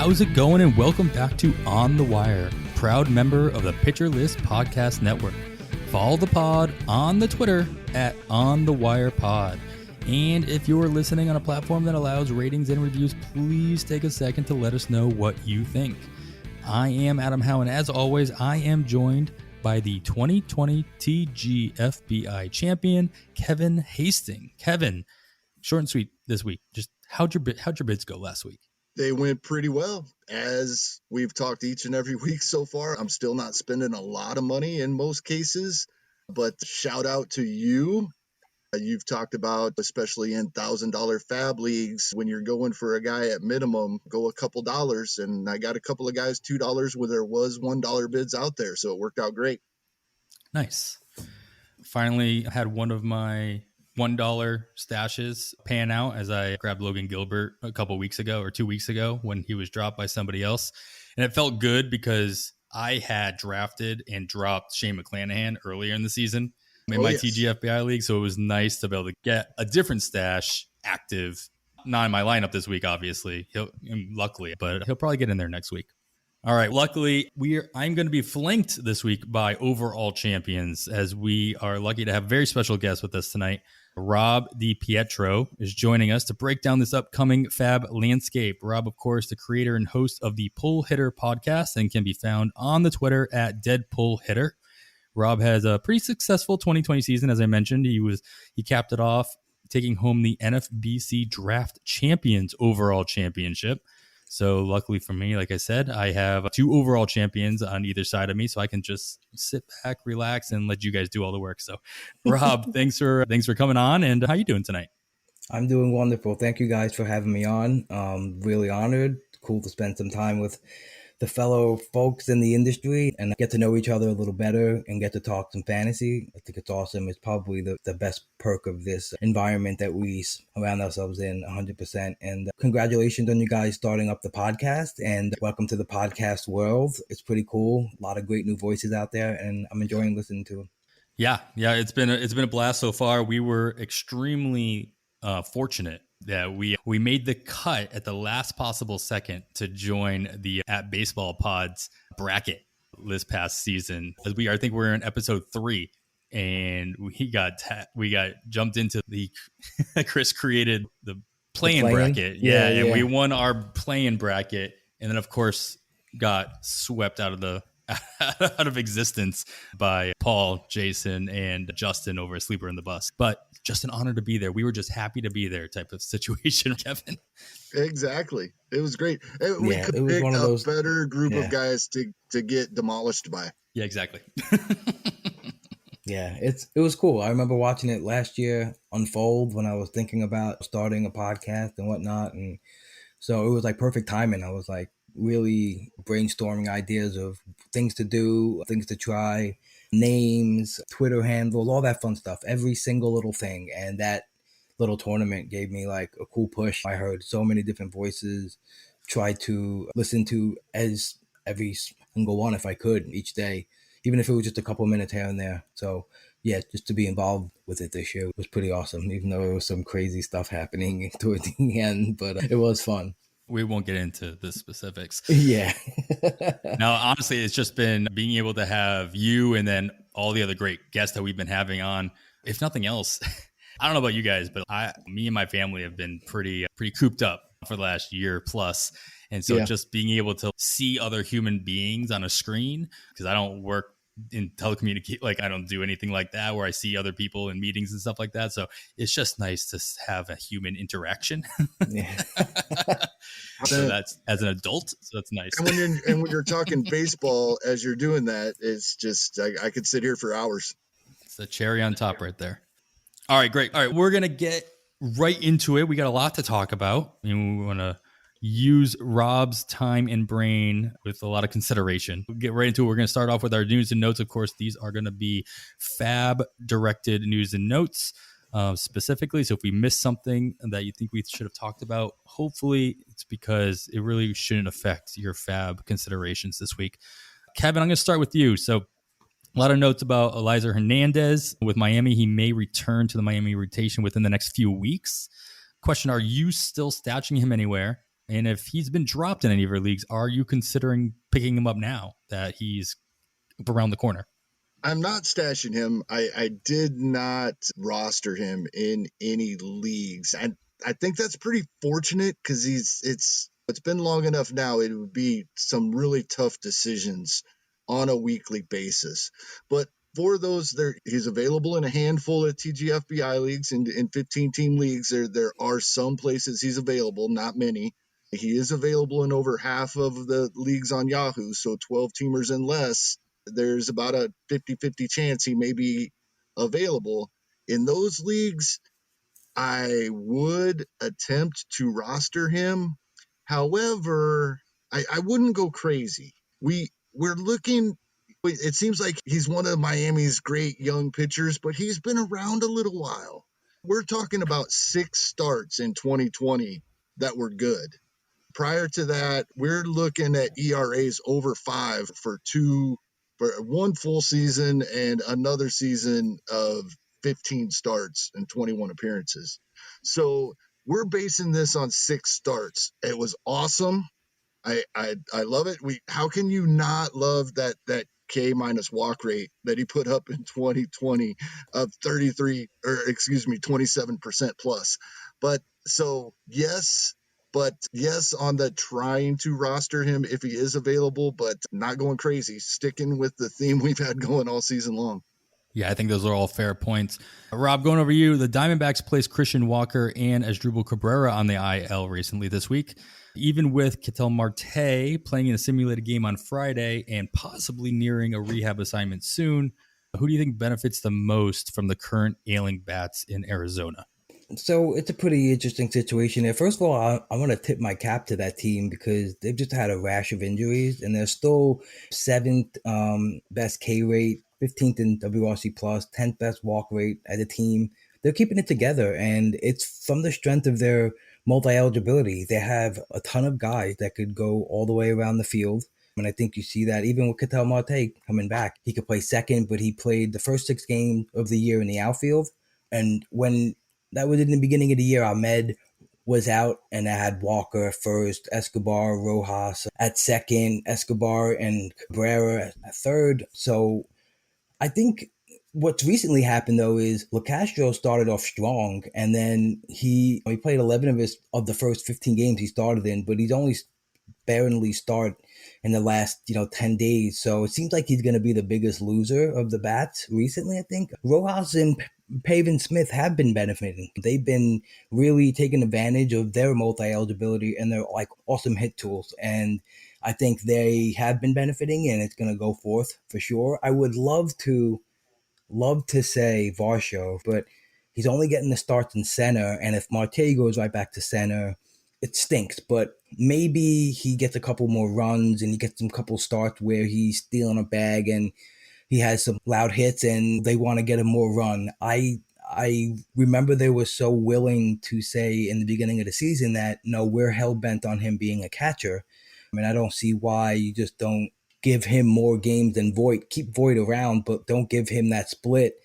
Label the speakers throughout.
Speaker 1: How's it going? And welcome back to On the Wire, proud member of the Pitcher List Podcast Network. Follow the pod on the Twitter at On the Wire Pod. And if you're listening on a platform that allows ratings and reviews, please take a second to let us know what you think. I am Adam Howe, and as always, I am joined by the 2020 TGFBI champion, Kevin Hastings. Kevin, short and sweet this week. Just how'd your bids go last week?
Speaker 2: They went pretty well. As we've talked each and every week so far, I'm still not spending a lot of money in most cases, but shout out to you. You've talked about, especially in $1,000 FAAB leagues, when you're going for a guy at minimum, go a couple dollars. And I got a couple of guys $2 where there was $1 bids out there. So it worked out great.
Speaker 1: Nice. Finally had one of my $1 stashes pan out as I grabbed Logan Gilbert a couple weeks ago or 2 weeks ago when he was dropped by somebody else. And it felt good because I had drafted and dropped Shane McClanahan earlier in the season in my TGFBI league. So it was nice to be able to get a different stash active, not in my lineup this week, obviously, luckily, but he'll probably get in there next week. All right. Luckily, I'm going to be flanked this week by overall champions, as we are lucky to have a very special guest with us tonight. Rob DiPietro is joining us to break down this upcoming FAAB landscape. Rob, of course, the creator and host of the Pull Hitter podcast and can be found on the Twitter at DeadPullHitter. Rob has a pretty successful 2020 season, as I mentioned. He capped it off, taking home the NFBC Draft Champions overall championship. So luckily for me, like I said, I have 2 overall champions on either side of me, so I can just sit back, relax, and let you guys do all the work. So, Rob, thanks for coming on. And how you doing tonight?
Speaker 3: I'm doing wonderful. Thank you guys for having me on. Really honored. Cool to spend some time with the fellow folks in the industry and get to know each other a little better and get to talk some fantasy. I think it's awesome. It's probably the best perk of this environment that we surround ourselves in 100%. And congratulations on you guys starting up the podcast, and welcome to the podcast world. It's pretty cool. A lot of great new voices out there, and I'm enjoying listening to them.
Speaker 1: Yeah. It's been a blast so far. We were extremely fortunate that we made the cut at the last possible second to join the At Baseball Pods bracket this past season. As I think we're in episode 3, and we got jumped into the Chris created the play-in bracket. Yeah, and we won our play-in bracket, and then of course got swept out of existence by Paul, Jason, and Justin over a sleeper in the bus. But just an honor to be there. We were just happy to be there type of situation, Kevin.
Speaker 2: Exactly. It was great. We could pick a better group of guys to get demolished by.
Speaker 1: Yeah, exactly.
Speaker 3: Yeah, it was cool. I remember watching it last year unfold when I was thinking about starting a podcast and whatnot. And so it was like perfect timing. I was like really brainstorming ideas of things to do, things to try, names, Twitter handles, all that fun stuff, every single little thing. And that little tournament gave me like a cool push. I heard so many different voices, tried to listen to as every single one if I could each day, even if it was just a couple minutes here and there. So yeah, just to be involved with it this year was pretty awesome, even though there was some crazy stuff happening toward the end, but it was fun.
Speaker 1: We won't get into the specifics.
Speaker 3: Yeah.
Speaker 1: Now, honestly, it's just been being able to have you and then all the other great guests that we've been having on. If nothing else, I don't know about you guys, but me and my family have been pretty cooped up for the last year plus. And so just being able to see other human beings on a screen, because I don't work in telecommunication, like I don't do anything like that where I see other people in meetings and stuff like that. So it's just nice to have a human interaction.
Speaker 3: Yeah.
Speaker 1: So that's as an adult. So that's nice.
Speaker 2: And when you're talking baseball, as you're doing that, it's just, I could sit here for hours.
Speaker 1: It's a cherry on top right there. All right, great. All right. We're going to get right into it. We got a lot to talk about. I mean, we want to use Rob's time and brain with a lot of consideration. We'll get right into it. We're going to start off with our news and notes. Of course, these are going to be FAAB directed news and notes specifically. So if we missed something that you think we should have talked about, hopefully it's because it really shouldn't affect your FAAB considerations this week. Kevin, I'm going to start with you. So a lot of notes about Eliza Hernandez with Miami. He may return to the Miami rotation within the next few weeks. Question, are you still stashing him anywhere? And if he's been dropped in any of your leagues, are you considering picking him up now that he's around the corner?
Speaker 2: I'm not stashing him. I did not roster him in any leagues. I think that's pretty fortunate because it's been long enough now. It would be some really tough decisions on a weekly basis. But for those, he's available in a handful of TGFBI leagues and in 15-team leagues. There are some places he's available, not many. He is available in over half of the leagues on Yahoo, so 12 teamers and less. There's about a 50-50 chance he may be available. In those leagues, I would attempt to roster him. However, I wouldn't go crazy. We're looking. It seems like he's one of Miami's great young pitchers, but he's been around a little while. We're talking about 6 starts in 2020 that were good. Prior to that, we're looking at ERAs over 5 for one full season and another season of 15 starts and 21 appearances. So we're basing this on 6 starts. It was awesome. I love it. How can you not love that K minus walk rate that he put up in 2020 of 27% plus? But so yes, on the trying to roster him if he is available, but not going crazy, sticking with the theme we've had going all season long.
Speaker 1: Yeah, I think those are all fair points. Rob, going over you, the Diamondbacks placed Christian Walker and Asdrubal Cabrera on the IL recently this week. Even with Ketel Marte playing in a simulated game on Friday and possibly nearing a rehab assignment soon, who do you think benefits the most from the current ailing bats in Arizona?
Speaker 3: So it's a pretty interesting situation there. First of all, I want to tip my cap to that team because they've just had a rash of injuries and they're still 7th best K rate, 15th in WRC plus, 10th best walk rate as a team. They're keeping it together, and it's from the strength of their multi-eligibility. They have a ton of guys that could go all the way around the field. And I think you see that even with Ketel Marte coming back. He could play second, but he played the first 6 games of the year in the outfield. And when that was in the beginning of the year, Ahmed was out, and I had Walker first, Escobar, Rojas at second, Escobar and Cabrera at third. So I think what's recently happened though is LaCastro started off strong, and then he played 11 of the first 15 games he started in, but he's only barely start in the last 10 days. So it seems like he's going to be the biggest loser of the bats recently. I think Rojas and Pavin Smith have been benefiting. They've been really taking advantage of their multi-eligibility and their awesome hit tools, and I think they have been benefiting, and it's going to go forth for sure. I would love to say Varsho, but he's only getting the starts in center, and if Marte goes right back to center, it stinks. But maybe he gets a couple more runs and he gets some couple starts where he's stealing a bag and he has some loud hits and they want to get him more run. I remember they were so willing to say in the beginning of the season that no, we're hell bent on him being a catcher. I mean, I don't see why you just don't give him more games than Voit. Keep Voit around, but don't give him that split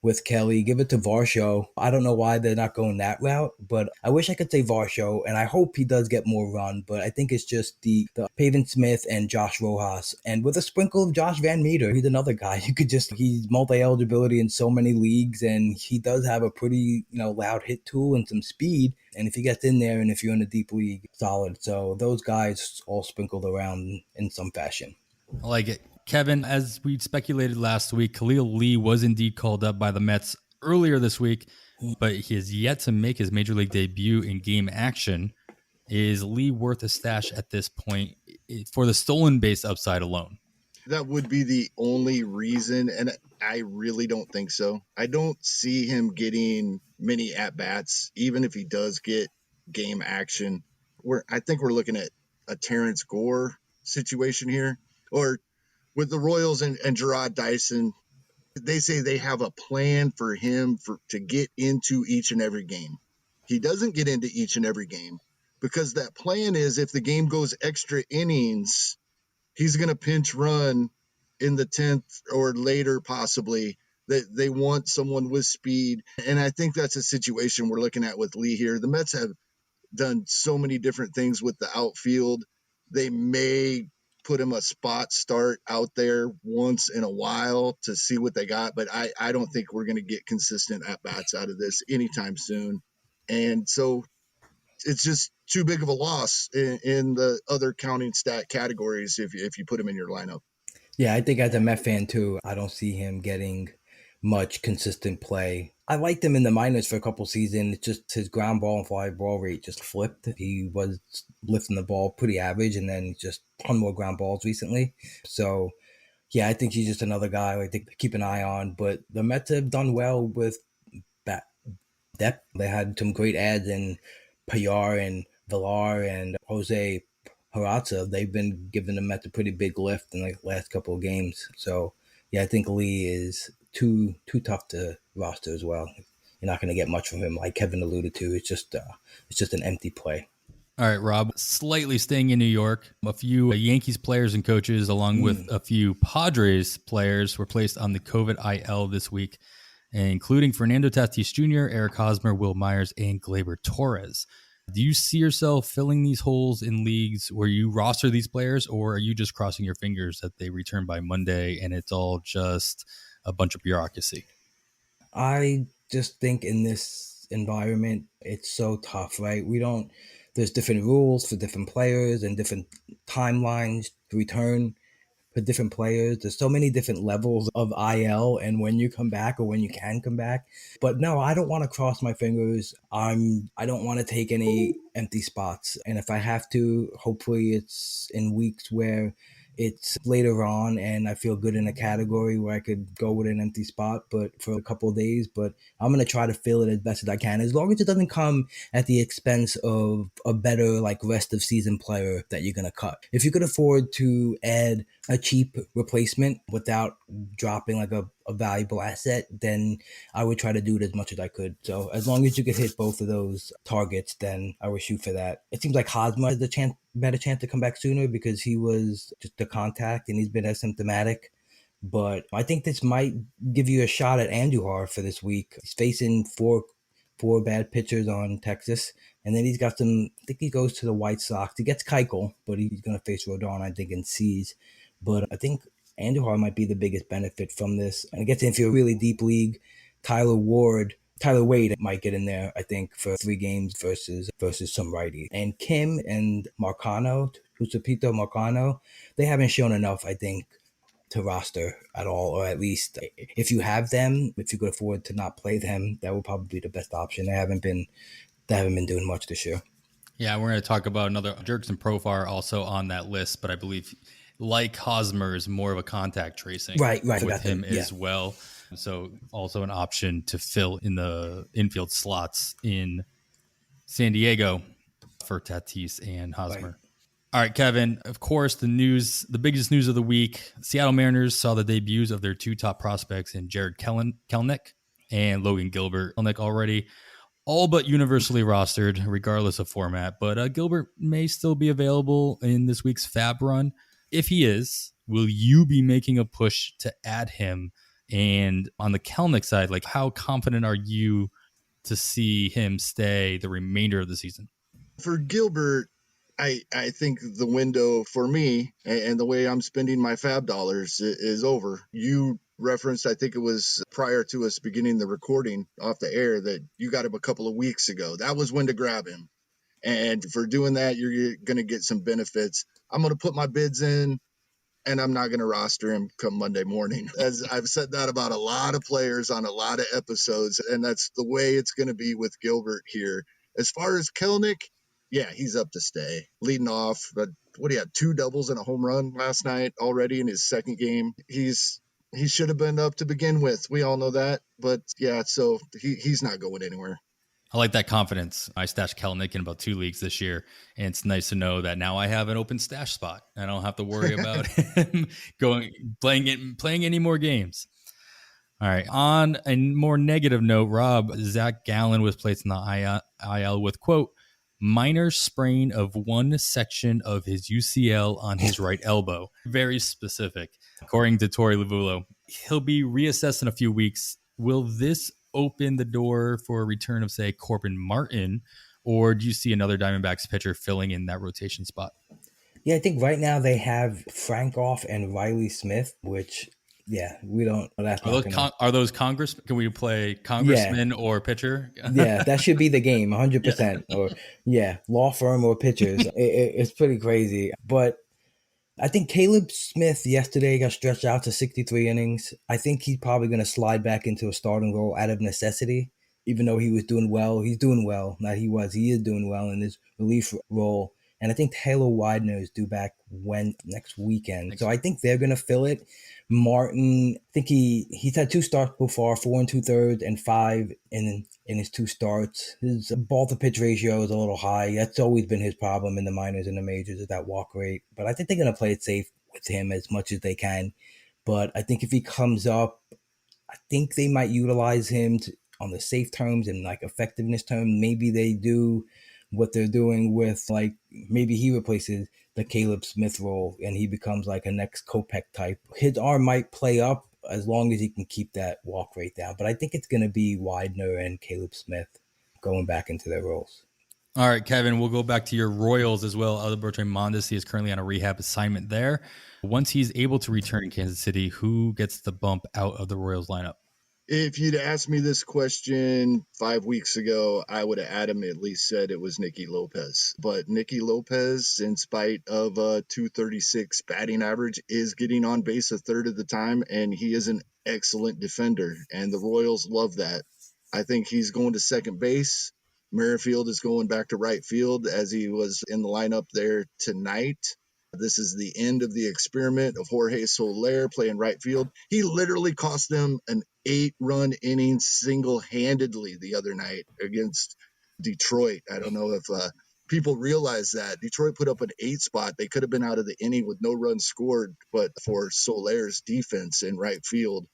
Speaker 3: with Kelly. Give it to Varsho. I don't know why they're not going that route, but I wish I could say Varsho, and I hope he does get more run, but I think it's just the Pavin Smith and Josh Rojas, and with a sprinkle of Josh Van Meter. He's another guy. He's multi-eligibility in so many leagues, and he does have a pretty, loud hit tool and some speed, and if he gets in there and if you're in a deep league, solid. So those guys all sprinkled around in some fashion.
Speaker 1: I like it. Kevin, as we speculated last week, Khalil Lee was indeed called up by the Mets earlier this week, but he has yet to make his major league debut in game action. Is Lee worth a stash at this point for the stolen base upside alone?
Speaker 2: That would be the only reason, and I really don't think so. I don't see him getting many at-bats, even if he does get game action. I think we're looking at a Terrence Gore situation here, or with the Royals and Gerard Dyson. They say they have a plan for him to get into each and every game. He doesn't get into each and every game because that plan is if the game goes extra innings, he's going to pinch run in the 10th or later, possibly. That they want someone with speed. And I think that's a situation we're looking at with Lee here. The Mets have done so many different things with the outfield. They may put him a spot start out there once in a while to see what they got, but I don't think we're going to get consistent at-bats out of this anytime soon. And so it's just too big of a loss in the other counting stat categories if you put him in your lineup.
Speaker 3: Yeah, I think as a Met fan too, I don't see him getting much consistent play. I liked him in the minors for a couple seasons. It's just his ground ball and fly ball rate just flipped. He was lifting the ball pretty average, and then just a ton more ground balls recently. So yeah, I think he's just another guy I think to keep an eye on. But the Mets have done well with bat depth. They had some great ads in Payar and Villar and Jose Peraza. They've been giving the Mets a pretty big lift in the last couple of games. So yeah, I think Lee is too tough to roster as well. You're not going to get much from him, like Kevin alluded to. It's just an empty play.
Speaker 1: All right, Rob, slightly staying in New York, a few Yankees players and coaches, along with a few Padres players, were placed on the COVID IL this week, including Fernando Tatis Jr., Eric Hosmer, Will Myers, and Gleyber Torres. Do you see yourself filling these holes in leagues where you roster these players, or are you just crossing your fingers that they return by Monday and it's all just a bunch of bureaucracy?
Speaker 3: I just think in this environment, it's so tough, right? There's different rules for different players and different timelines to return for different players. There's so many different levels of IL and when you come back or when you can come back. But no, I don't want to cross my fingers. I don't want to take any empty spots. And if I have to, hopefully it's in weeks where it's later on and I feel good in a category where I could go with an empty spot, but for a couple of days. But I'm going to try to fill it as best as I can, as long as it doesn't come at the expense of a better like rest of season player that you're going to cut. If you could afford to add a cheap replacement without dropping like a valuable asset, then I would try to do it as much as I could. So as long as you could hit both of those targets, then I would shoot for that. It seems like Hosmer has a better chance to come back sooner because he was just a contact and he's been asymptomatic. But I think this might give you a shot at Andujar for this week. He's facing four bad pitchers on Texas. And then he's got I think he goes to the White Sox. He gets Keuchel, but he's going to face Rodon, I think, in C's. But I think Andujar might be the biggest benefit from this. And it gets into a really deep league. Tyler Wade might get in there, I think, for 3 games versus some righty. And Kim and DiPietro Marcano, they haven't shown enough, I think, to roster at all, or at least if you have them, if you could afford to not play them, that would probably be the best option. They haven't been doing much this year.
Speaker 1: Yeah, we're going to talk about another Jurickson Profar also on that list, but I believe like Hosmer is more of a contact tracing
Speaker 3: right
Speaker 1: with him as well. So also an option to fill in the infield slots in San Diego for Tatis and Hosmer. Right. All right, Kevin, of course, the biggest news of the week, Seattle Mariners saw the debuts of their 2 top prospects in Jared Kelenic and Logan Gilbert. Kelenic already all but universally rostered, regardless of format, but Gilbert may still be available in this week's FAAB run. If he is, will you be making a push to add him? And on the Kelenic side, like how confident are you to see him stay the remainder of the season?
Speaker 2: For Gilbert, I think the window for me and the way I'm spending my FAAB dollars is over. You referenced, I think it was prior to us beginning the recording off the air, that you got him a couple of weeks ago. That was when to grab him. And for doing that, you're going to get some benefits. I'm going to put my bids in, and I'm not going to roster him come Monday morning. As I've said that about a lot of players on a lot of episodes, and that's the way it's going to be with Gilbert here. As far as Kelenic, yeah, he's up to stay. Leading off, but what he had 2 doubles and a home run last night already in his second game. He should have been up to begin with. We all know that. But yeah, so he's not going anywhere.
Speaker 1: I like that confidence. I stashed Kelenic in about 2 leagues this year, and it's nice to know that now I have an open stash spot. I don't have to worry about him playing any more games. All right. On a more negative note, Rob, Zach Gallen was placed in the IL with, quote, minor sprain of one section of his UCL on his right elbow. Very specific. According to Torey Lovullo, he'll be reassessed in a few weeks. Will this open the door for a return of, say, Corbin Martin or do you see another Diamondbacks pitcher filling in that rotation spot?
Speaker 3: Yeah, I think right now they have Frankoff and Riley Smith, which, yeah, we don't. That's not gonna.
Speaker 1: Are those Congress? Can we play
Speaker 3: Yeah,
Speaker 1: congressman or pitcher?
Speaker 3: yeah, that should be the game,
Speaker 1: Yeah.
Speaker 3: 100%. Or yeah, law firm or pitchers. It's pretty crazy, but I think Caleb Smith yesterday got stretched out to 63 innings. I think he's probably going to slide back into a starting role out of necessity, even though he was doing well. He's doing well. Not he was. He is doing well in his relief role. And I think Taylor Widener is due back next weekend. So I think they're going to fill it. Martin, I think he's had 2 starts so far, 4 2/3 and 5 in his 2 starts. His ball to pitch ratio is a little high. That's always been his problem in the minors and the majors, is that walk rate. But I think they're going to play it safe with him as much as they can. But I think if he comes up, I think they might utilize him on the safe terms and like effectiveness terms. Maybe they do what they're doing with, like, maybe he replaces the Caleb Smith role and he becomes like a next Kopech type. His arm might play up as long as he can keep that walk rate down. But I think it's going to be Widener and Caleb Smith going back into their roles.
Speaker 1: All right, Kevin, we'll go back to your Royals as well. Alberto Mondesi is currently on a rehab assignment there. Once he's able to return in Kansas City, who gets the bump out of the Royals lineup?
Speaker 2: If you'd asked me this question 5 weeks ago, I would have adamantly said it was Nicky Lopez. But Nicky Lopez, in spite of a 236 batting average, is getting on base a third of the time, and he is an excellent defender, and the Royals love that. I think he's going to second base. Merrifield is going back to right field as he was in the lineup there tonight. This is the end of the experiment of Jorge Soler playing right field. He literally cost them an 8-run inning single-handedly the other night against Detroit. I don't know if people realize that. Detroit put up an 8 spot. They could have been out of the inning with no runs scored, but for Soler's defense in right field.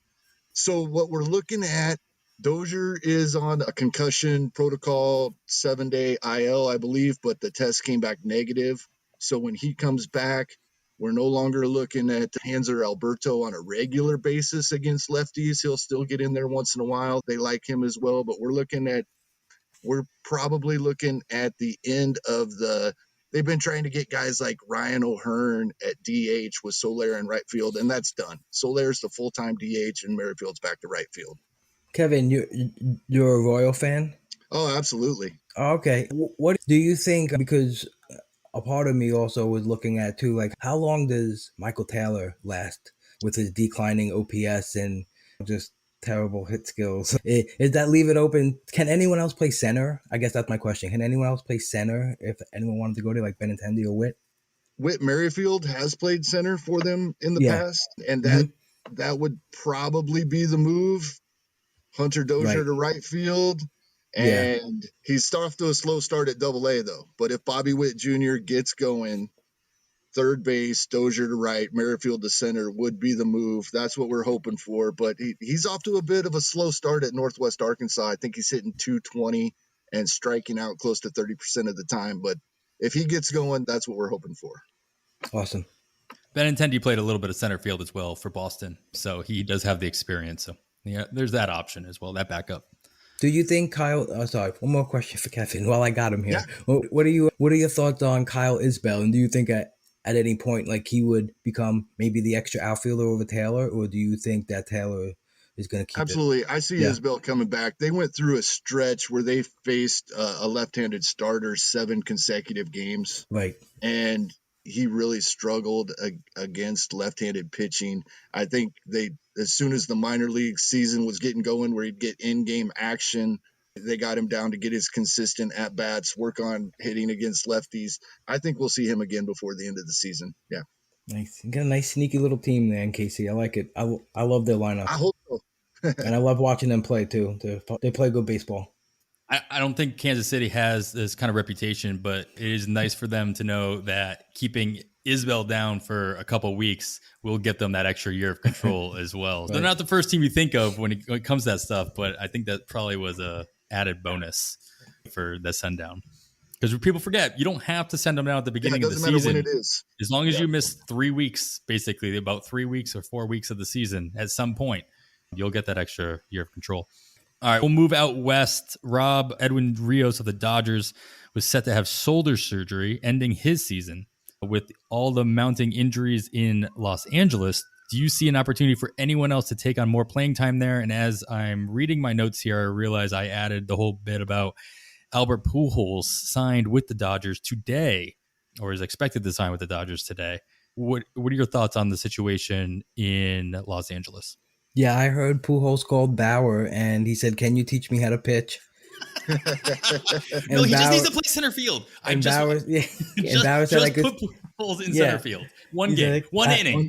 Speaker 2: So what we're looking at, Dozier is on a concussion protocol, 7-day IL, I believe, but the test came back negative. So when he comes back, we're no longer looking at Hanser Alberto on a regular basis against lefties. He'll still get in there once in a while. They like him as well, but we're probably looking at the end of they've been trying to get guys like Ryan O'Hearn at DH with Soler in right field, and that's done. Soler's the full-time DH, and Merrifield's back to right field.
Speaker 3: Kevin, you're a Royal fan?
Speaker 2: Oh, absolutely.
Speaker 3: Okay. What do you think? Because a part of me also was looking at too, like, how long does Michael Taylor last with his declining OPS and just terrible hit skills? Is that leave it open? Can anyone else play center? I guess that's my question. Can anyone else play center if anyone wanted to go to like Benintendi or Witt?
Speaker 2: Whit Merrifield has played center for them in the past, and that would probably be the move. Hunter Dozier to right field. And he's off to a slow start at Double-A, though. But if Bobby Witt Jr. gets going, third base, Dozier to right, Merrifield to center would be the move. That's what we're hoping for. But he's off to a bit of a slow start at Northwest Arkansas. I think he's hitting 220 and striking out close to 30% of the time. But if he gets going, that's what we're hoping for.
Speaker 3: Awesome.
Speaker 1: Benintendi played a little bit of center field as well for Boston, so he does have the experience. So yeah, there's that option as well, that backup.
Speaker 3: Do you think Kyle? Sorry, one more question for Kevin while I got him here. Yeah. What are your thoughts on Kyle Isbell? And do you think at any point like he would become maybe the extra outfielder over Taylor, or do you think that Taylor is going to keep
Speaker 2: Absolutely.
Speaker 3: it?
Speaker 2: I see Isbell coming back. They went through a stretch where they faced a left-handed starter 7 consecutive games.
Speaker 3: Right.
Speaker 2: And he really struggled against left-handed pitching. I think as soon as the minor league season was getting going where he'd get in-game action, they got him down to get his consistent at-bats, work on hitting against lefties. I think we'll see him again before the end of the season. Yeah.
Speaker 3: Nice. You got a nice sneaky little team there in KC. I like it. I love their lineup.
Speaker 2: I hope so.
Speaker 3: And I love watching them play too. They play good baseball.
Speaker 1: I don't think Kansas City has this kind of reputation, but it is nice for them to know that keeping Isbell down for a couple of weeks will get them that extra year of control as well. Right. They're not the first team you think of when it comes to that stuff, but I think that probably was a added bonus for the sundown. Because people forget, you don't have to send them down at the beginning of the season.
Speaker 2: When it is.
Speaker 1: As long as you miss 3 weeks, basically about 3 weeks or 4 weeks of the season, at some point, you'll get that extra year of control. All right, we'll move out west. Rob Edwin Rios of the Dodgers was set to have shoulder surgery, ending his season. With all the mounting injuries in Los Angeles, do you see an opportunity for anyone else to take on more playing time there? And as I'm reading my notes here, I realize I added the whole bit about Albert Pujols signed with the Dodgers today, or is expected to sign with the Dodgers today. What are your thoughts on the situation in Los Angeles?
Speaker 3: Yeah, I heard Pujols called Bauer, and he said, "Can you teach me how to pitch?"
Speaker 1: No,
Speaker 3: And
Speaker 1: he just needs
Speaker 3: Bauer,
Speaker 1: to play center field.
Speaker 3: and Bauer, yeah, and
Speaker 1: just,
Speaker 3: Bauer said I
Speaker 1: just
Speaker 3: could,
Speaker 1: put Pujols in center
Speaker 3: yeah.
Speaker 1: field. One
Speaker 3: He
Speaker 1: game,
Speaker 3: said,
Speaker 1: one inning.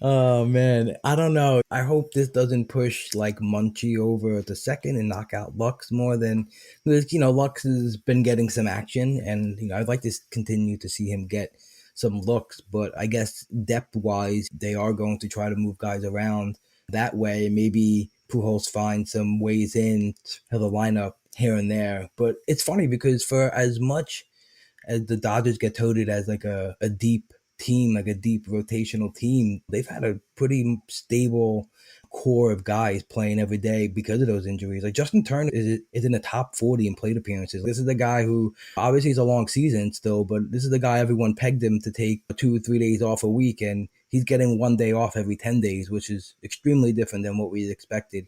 Speaker 3: Oh man, I don't know. I hope this doesn't push like Munchie over to second and knock out Lux more than, because Lux has been getting some action, and I'd like to continue to see him get some looks. But I guess depth wise, they are going to try to move guys around that way. Maybe Pujols finds some ways in to the lineup here and there. But it's funny because for as much as the Dodgers get touted as like a deep team, like a deep rotational team, they've had a pretty stable core of guys playing every day because of those injuries. Like Justin Turner is in the top 40 in plate appearances. This is the guy who obviously is a long season still, but this is the guy everyone pegged him to take 2 or 3 days off a week, and he's getting 1 day off every 10 days, which is extremely different than what we expected.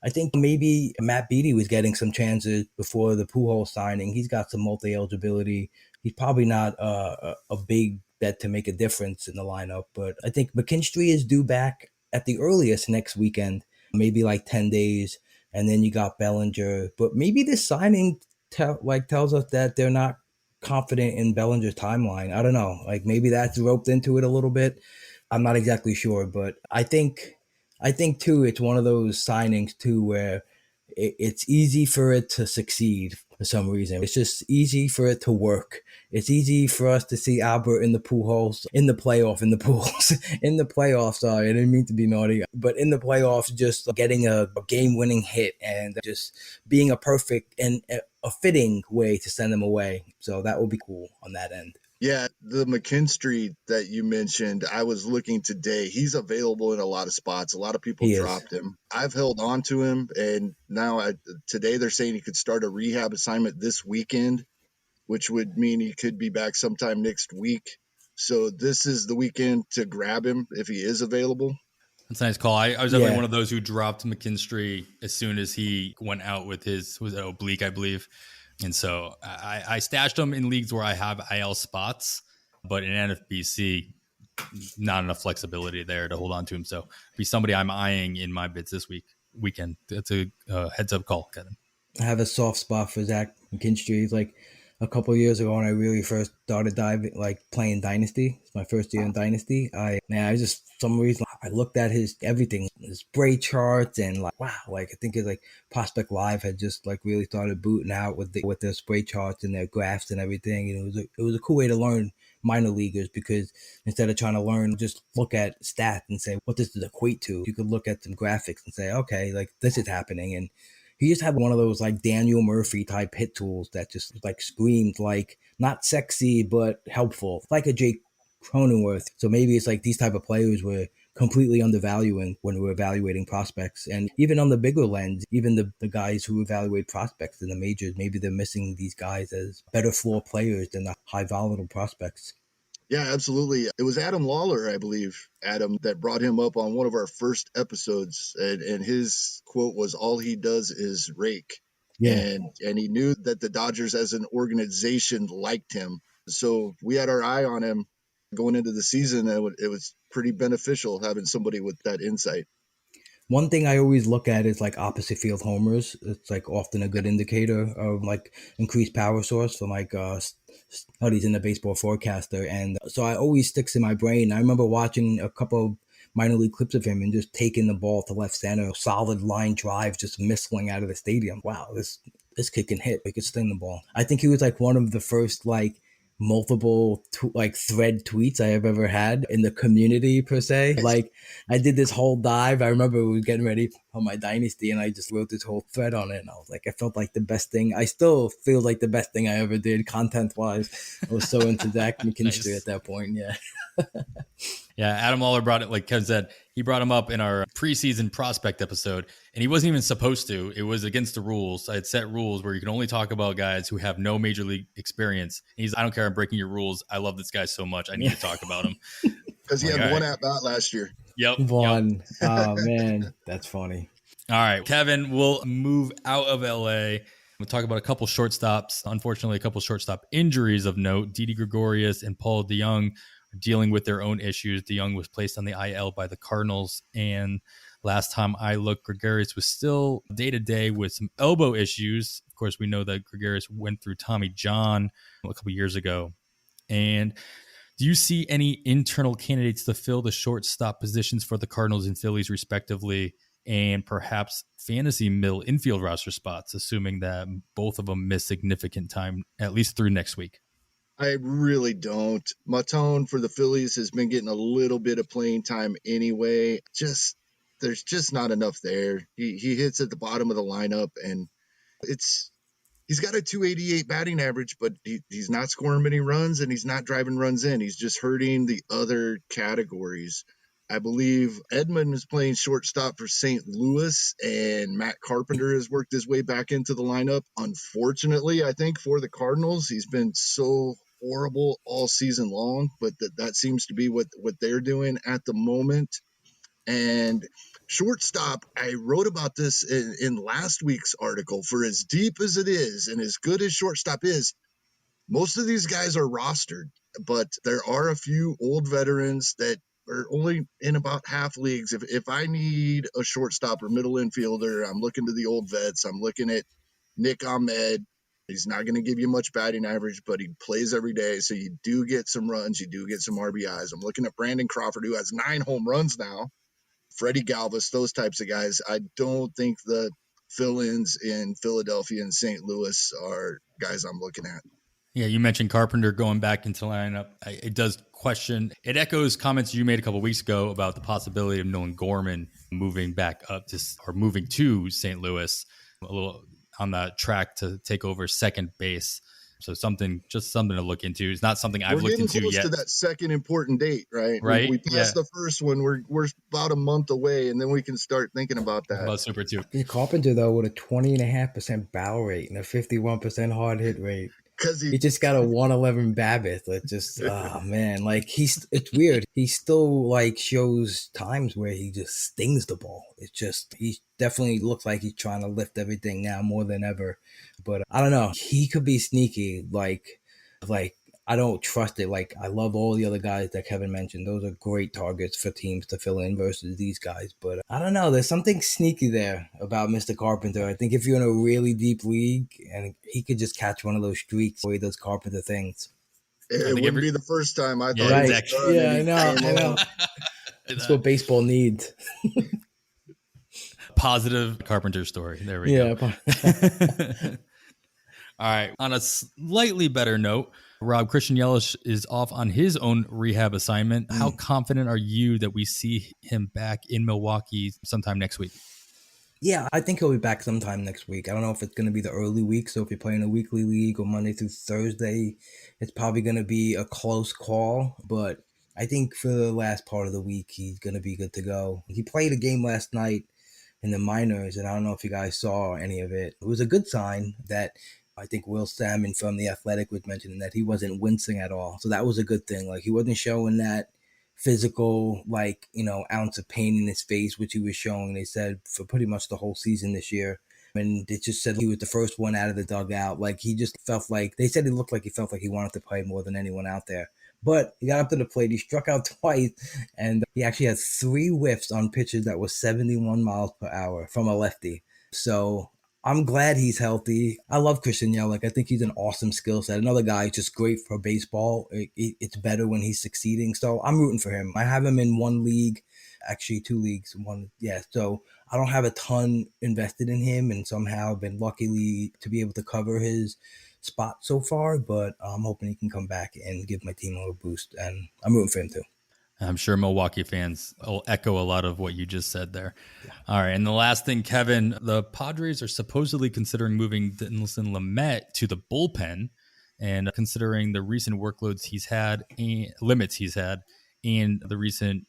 Speaker 3: I think maybe Matt Beattie was getting some chances before the Pujols signing. He's got some multi-eligibility. He's probably not a big bet to make a difference in the lineup, but I think McKinstry is due back at the earliest next weekend, maybe like 10 days. And then you got Bellinger. But maybe this signing tells us that they're not confident in Bellinger's timeline. I don't know. Like maybe that's roped into it a little bit. I'm not exactly sure, but I think too, it's one of those signings too where it's easy for it to succeed for some reason. It's just easy for it to work. It's easy for us to see Albert in the playoffs, in the playoffs. Sorry, I didn't mean to be naughty, but in the playoffs, just getting a game-winning hit and just being a perfect and a fitting way to send them away. So that would be cool on that end.
Speaker 2: Yeah, the McKinstry that you mentioned, I was looking today. He's available in a lot of spots. A lot of people dropped him. I've held on to him, and now today they're saying he could start a rehab assignment this weekend, which would mean he could be back sometime next week. So this is the weekend to grab him if he is available.
Speaker 1: That's a nice call. I was definitely one of those who dropped McKinstry as soon as he went out with his oblique, I believe. And so I stashed him in leagues where I have IL spots, but in NFBC, not enough flexibility there to hold on to him. So be somebody I'm eyeing in my bids this weekend. That's a heads up call, Kevin.
Speaker 3: I have a soft spot for Zach McKinstry. He's like a couple of years ago when I really first started playing Dynasty. It's my first year in Dynasty. I just, for some reason, I looked at his spray charts and wow, I think his Prospect Live had just really started booting out with their spray charts and their graphs and everything. And it was a cool way to learn minor leaguers, because instead of trying to learn, just look at stats and say what does this equate to. You could look at some graphics and say, okay, this is happening. And he just had one of those Daniel Murphy type hit tools that just screamed not sexy but helpful, like a Jake Cronenworth. So maybe it's these type of players we're completely undervaluing when we're evaluating prospects. And even on the bigger lens, even the guys who evaluate prospects in the majors, maybe they're missing these guys as better floor players than the high volatile prospects.
Speaker 2: Yeah, absolutely. It was Adam Lawler, I believe, Adam, that brought him up on one of our first episodes. And his quote was, all he does is rake. Yeah. And he knew that the Dodgers as an organization liked him. So we had our eye on him going into the season. And it was pretty beneficial having somebody with that insight.
Speaker 3: One thing I always look at is opposite field homers. It's often a good indicator of increased power source from studies in the Baseball Forecaster. And so I always sticks in my brain. I remember watching a couple of minor league clips of him and just taking the ball to left center, solid line drive, just missling out of the stadium. Wow, this kid can hit. He could sling the ball. I think he was one of the first multiple thread tweets I have ever had in the community per se. I did this whole dive. I remember we were getting ready for my Dynasty and I just wrote this whole thread on it, and I was I felt the best thing. I still feel the best thing I ever did content wise. I was so into Zach McKinstry at that point. Yeah.
Speaker 1: Yeah, Adam Lawler brought it, like Kev said, he brought him up in our preseason prospect episode, and he wasn't even supposed to. It was against the rules. I had set rules where you can only talk about guys who have no major league experience. And I don't care, I'm breaking your rules. I love this guy so much. I need to talk about him.
Speaker 2: Because he
Speaker 1: Like,
Speaker 2: had
Speaker 1: all
Speaker 2: one
Speaker 1: right.
Speaker 2: at bat last year.
Speaker 1: Yep.
Speaker 3: One. Oh man, that's funny.
Speaker 1: All right, Kevin, we'll move out of LA. We'll talk about a couple shortstops. Unfortunately, a couple shortstop injuries of note. Didi Gregorius and Paul DeJong are dealing with their own issues. DeJong was placed on the IL by the Cardinals, and last time I looked, Gregorius was still day-to-day with some elbow issues. Of course, we know that Gregorius went through Tommy John a couple years ago. And do you see any internal candidates to fill the shortstop positions for the Cardinals and Phillies, respectively, and perhaps fantasy middle infield roster spots, assuming that both of them miss significant time, at least through next week?
Speaker 2: I really don't. Matone for the Phillies has been getting a little bit of playing time anyway. There's just not enough there. He hits at the bottom of the lineup, and he's got a 288 batting average, but he's not scoring many runs and he's not driving runs in. He's just hurting the other categories. I believe Edmund is playing shortstop for St. Louis, and Matt Carpenter has worked his way back into the lineup. Unfortunately, I think for the Cardinals, he's been so horrible all season long, but that seems to be what they're doing at the moment. And shortstop, I wrote about this in last week's article. For as deep as it is and as good as shortstop is, most of these guys are rostered, but there are a few old veterans that are only in about half leagues. If I need a shortstop or middle infielder, I'm looking to the old vets. I'm looking at Nick Ahmed. He's not going to give you much batting average, but he plays every day, so you do get some runs. You do get some RBIs. I'm looking at Brandon Crawford, who has 9 home runs now. Freddie Galvis, those types of guys. I don't think the fill-ins in Philadelphia and St. Louis are guys I'm looking at.
Speaker 1: Yeah, you mentioned Carpenter going back into lineup. It does question. It echoes comments you made a couple of weeks ago about the possibility of Nolan Gorman moving back up to, or moving to St. Louis, a little on the track to take over second base. So just something to look into. It's not something I've looked into yet.
Speaker 2: We're getting close to that second important date, right?
Speaker 1: Right.
Speaker 2: We passed the first one. We're about a month away, and then we can start thinking about that.
Speaker 1: About Super 2.
Speaker 3: Carpenter, though, with a 20.5% barrel rate and a 51% hard hit rate.
Speaker 2: Because
Speaker 3: he just got a 111 BABIP. It just, oh man, like it's weird. He still like shows times where he just stings the ball. It's just, he definitely looks like he's trying to lift everything now more than ever. But I don't know. He could be sneaky. Like I don't trust it. Like, I love all the other guys that Kevin mentioned. Those are great targets for teams to fill in versus these guys. But I don't know. There's something sneaky there about Mr. Carpenter. I think if you're in a really deep league, and he could just catch one of those streaks where he does Carpenter things.
Speaker 2: It wouldn't be the first time I thought
Speaker 3: right.
Speaker 2: he was done.
Speaker 3: Yeah, I know. That's what baseball needs.
Speaker 1: Positive Carpenter story. There we go. All right. On a slightly better note, Rob, Christian Yelich is off on his own rehab assignment. How confident are you that we see him back in Milwaukee sometime next week?
Speaker 3: Yeah, I think he'll be back sometime next week. I don't know if it's going to be the early week. So if you're playing a weekly league or Monday through Thursday, it's probably going to be a close call. But I think for the last part of the week, he's going to be good to go. He played a game last night in the minors, and I don't know if you guys saw any of it. It was a good sign that I think Will Salmon from The Athletic was mentioning that he wasn't wincing at all. So that was a good thing. Like, he wasn't showing that physical, ounce of pain in his face, which he was showing, they said, for pretty much the whole season this year. And they just said he was the first one out of the dugout. Like, he just felt like, they said he looked like he felt like he wanted to play more than anyone out there. But he got up to the plate, he struck out twice, and he actually had 3 whiffs on pitches that were 71 miles per hour from a lefty. So I'm glad he's healthy. I love Christian Yelich. I think he's an awesome skill set. Another guy just great for baseball. It's better when he's succeeding. So I'm rooting for him. I have him in 1 league, actually 2 leagues. So I don't have a ton invested in him, and somehow I've been lucky to be able to cover his spot so far. But I'm hoping he can come back and give my team a little boost, and I'm rooting for him too.
Speaker 1: I'm sure Milwaukee fans will echo a lot of what you just said there. Yeah. All right. And the last thing, Kevin, the Padres are supposedly considering moving Dinelson Lamet to the bullpen, and considering the recent workloads he's had, limits he's had, and the recent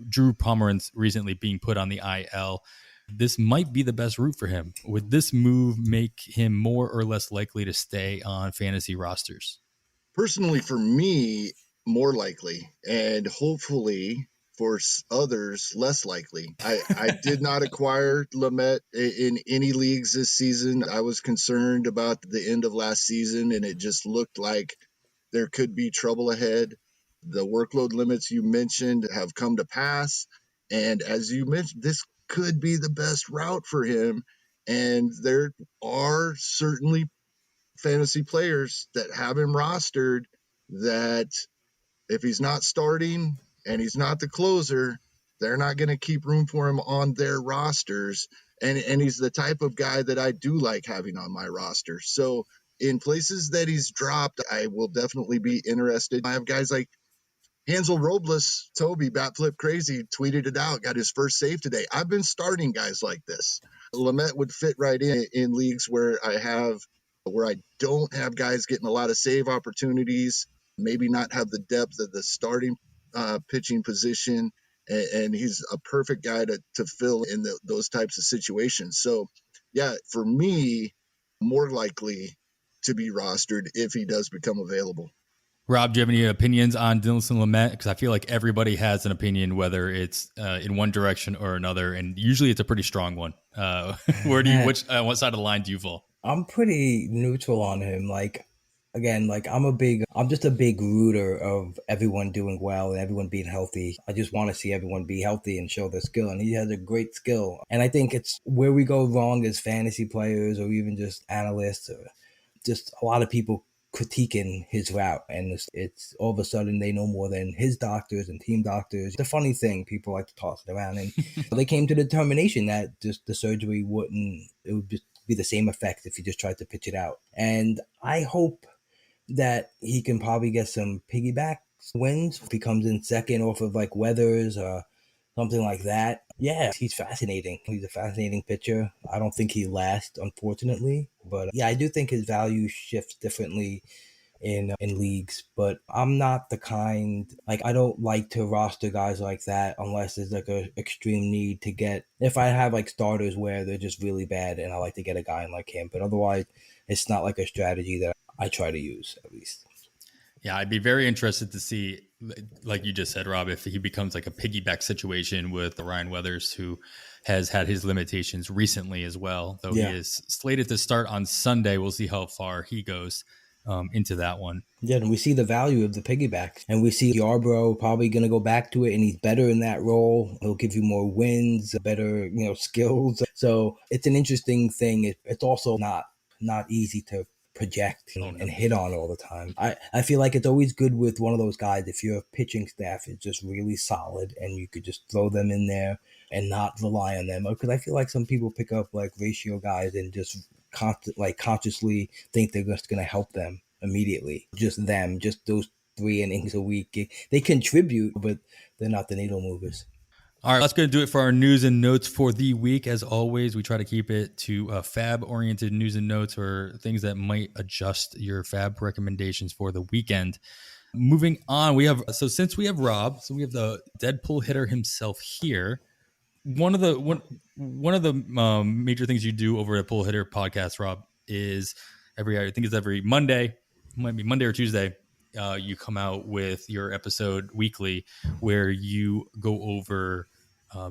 Speaker 1: Drew Pomeranz recently being put on the IL, this might be the best route for him. Would this move make him more or less likely to stay on fantasy rosters?
Speaker 2: Personally, for me, more likely, and hopefully for others, less likely. I did not acquire Lamet in any leagues this season. I was concerned about the end of last season, and it just looked like there could be trouble ahead. The workload limits you mentioned have come to pass. And as you mentioned, this could be the best route for him. And there are certainly fantasy players that have him rostered that if he's not starting and he's not the closer, they're not going to keep room for him on their rosters. And he's the type of guy that I do like having on my roster. So in places that he's dropped, I will definitely be interested. I have guys like Hansel Robles, Toby, Bat Flip Crazy, tweeted it out, got his first save today. I've been starting guys like this. Lamet would fit right in leagues where I don't have guys getting a lot of save opportunities, maybe not have the depth of the starting pitching position, and he's a perfect guy to fill in those types of situations. So, yeah, for me, more likely to be rostered if he does become available.
Speaker 1: Rob, do you have any opinions on Dinelson Lamet? Because I feel like everybody has an opinion, whether it's in one direction or another, and usually it's a pretty strong one. What side of the line do you fall?
Speaker 3: I'm pretty neutral on him. I'm just a big rooter of everyone doing well and everyone being healthy. I just want to see everyone be healthy and show their skill. And he has a great skill. And I think it's where we go wrong as fantasy players or even just analysts or just a lot of people critiquing his route, and it's all of a sudden they know more than his doctors and team doctors. The funny thing, people like to toss it around, and they came to the determination that just the surgery it would just be the same effect if you just tried to pitch it out. And I hope that he can probably get some piggyback wins if he comes in second off of like Weathers or something like that. Yeah, he's fascinating. He's a fascinating pitcher. I don't think he lasts, unfortunately. But yeah, I do think his value shifts differently in leagues. But I'm not the kind, I don't like to roster guys like that unless there's like a extreme need to get, if I have like starters where they're just really bad and I like to get a guy in like him. But otherwise, it's not like a strategy that I try to use, at least.
Speaker 1: Yeah, I'd be very interested to see, like you just said, Rob, if he becomes like a piggyback situation with Ryan Weathers, who has had his limitations recently as well, though He is slated to start on Sunday. We'll see how far he goes into that one.
Speaker 3: Yeah, and we see the value of the piggyback, and we see Yarbrough probably going to go back to it, and he's better in that role. He'll give you more wins, better skills. So it's an interesting thing. It's also not easy to project and hit on all the time. I feel like it's always good with one of those guys if your pitching staff is just really solid and you could just throw them in there and not rely on them. Because I feel like some people pick up like ratio guys and just consciously think they're just going to help them immediately. Just those 3 innings a week. They contribute, but they're not the needle movers.
Speaker 1: All right, that's going to do it for our news and notes for the week. As always, we try to keep it to FAAB-oriented news and notes or things that might adjust your FAAB recommendations for the weekend. Moving on, since we have Rob, we have the Deadpool hitter himself here. One of the major things you do over at Pull Hitter Podcast, Rob, is every Monday, it might be Monday or Tuesday. You come out with your episode weekly where you go over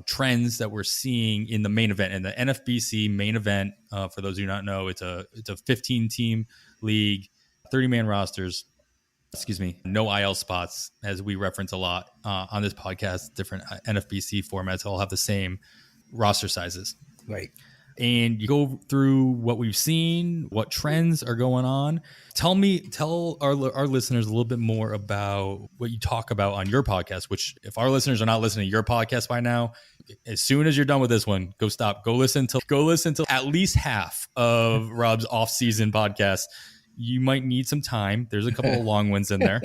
Speaker 1: trends that we're seeing in the main event and the NFBC main event. For those who do not know, it's a 15-team league, 30-man rosters. No IL spots, as we reference a lot on this podcast. Different NFBC formats all have the same roster sizes.
Speaker 3: Right.
Speaker 1: And you go through what we've seen, what trends are going on. Tell our listeners a little bit more about what you talk about on your podcast, which if our listeners are not listening to your podcast by now, as soon as you're done with this one, go listen to at least half of Rob's off-season podcast. You might need some time. There's a couple of long ones in there,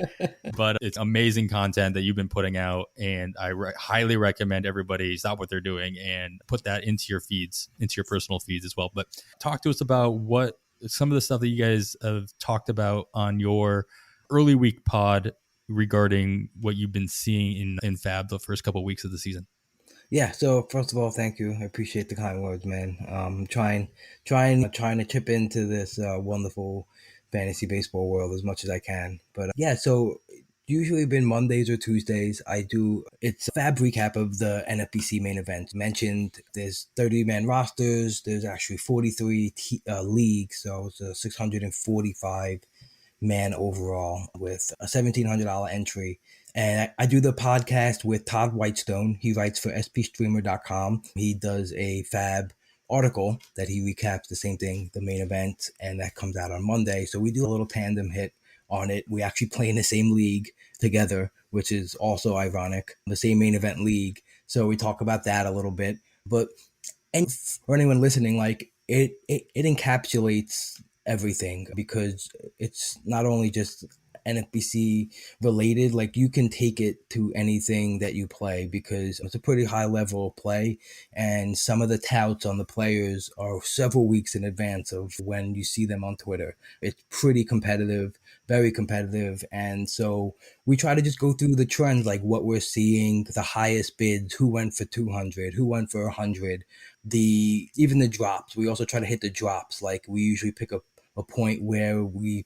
Speaker 1: but it's amazing content that you've been putting out. And I highly recommend everybody stop what they're doing and put that into your feeds, into your personal feeds as well. But talk to us about what some of the stuff that you guys have talked about on your early week pod regarding what you've been seeing in FAAB the first couple of weeks of the season.
Speaker 3: Yeah. So first of all, thank you. I appreciate the kind words, man. Trying to chip into this wonderful fantasy baseball world as much as I can. But yeah, so usually been Mondays or Tuesdays. It's a FAAB recap of the NFBC main event. Mentioned there's 30-man rosters. There's actually 43 leagues, so it's a 645 man overall with a $1,700 entry. And I do the podcast with Todd Whitestone. He writes for spstreamer.com. He does a FAAB article that he recaps the same thing, the main event, and that comes out on Monday. So we do a little tandem hit on it. We actually play in the same league together, which is also ironic, the same main event league. So we talk about that a little bit. But for anyone listening, like it encapsulates everything, because it's not only just NFBC related, like you can take it to anything that you play, because it's a pretty high level play, and some of the touts on the players are several weeks in advance of when you see them on Twitter. It's pretty competitive, very competitive, and so we try to just go through the trends, like what we're seeing, the highest bids, who went for 200, who went for 100, even the drops. We also try to hit the drops. Like we usually pick a point where we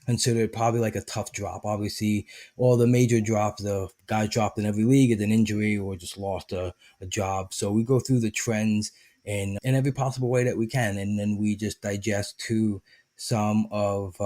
Speaker 3: consider it probably like a tough drop. Obviously, all the major drops, the guys dropped in every league, it's an injury or just lost a job. So we go through the trends in every possible way that we can, and then we just digest to some of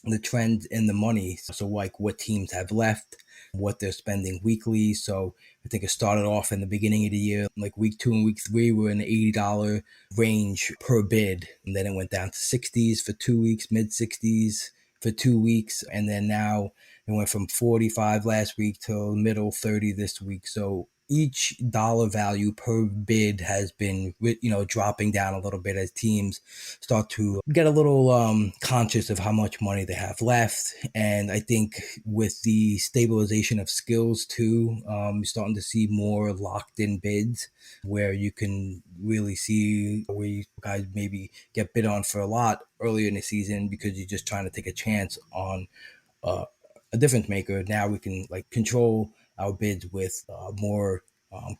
Speaker 3: the trends in the money. So like what teams have left, what they're spending weekly. So I think it started off in the beginning of the year, like week 2 and week 3 were in the $80 range per bid, and then it went down to 60s for 2 weeks, mid 60s for 2 weeks, and then now it went from 45 last week to middle 30 this week. So each dollar value per bid has been, dropping down a little bit as teams start to get a little conscious of how much money they have left. And I think with the stabilization of skills too, you're starting to see more locked in bids where you can really see where you guys maybe get bid on for a lot earlier in the season because you're just trying to take a chance on a difference maker. Now we can like control our bids with more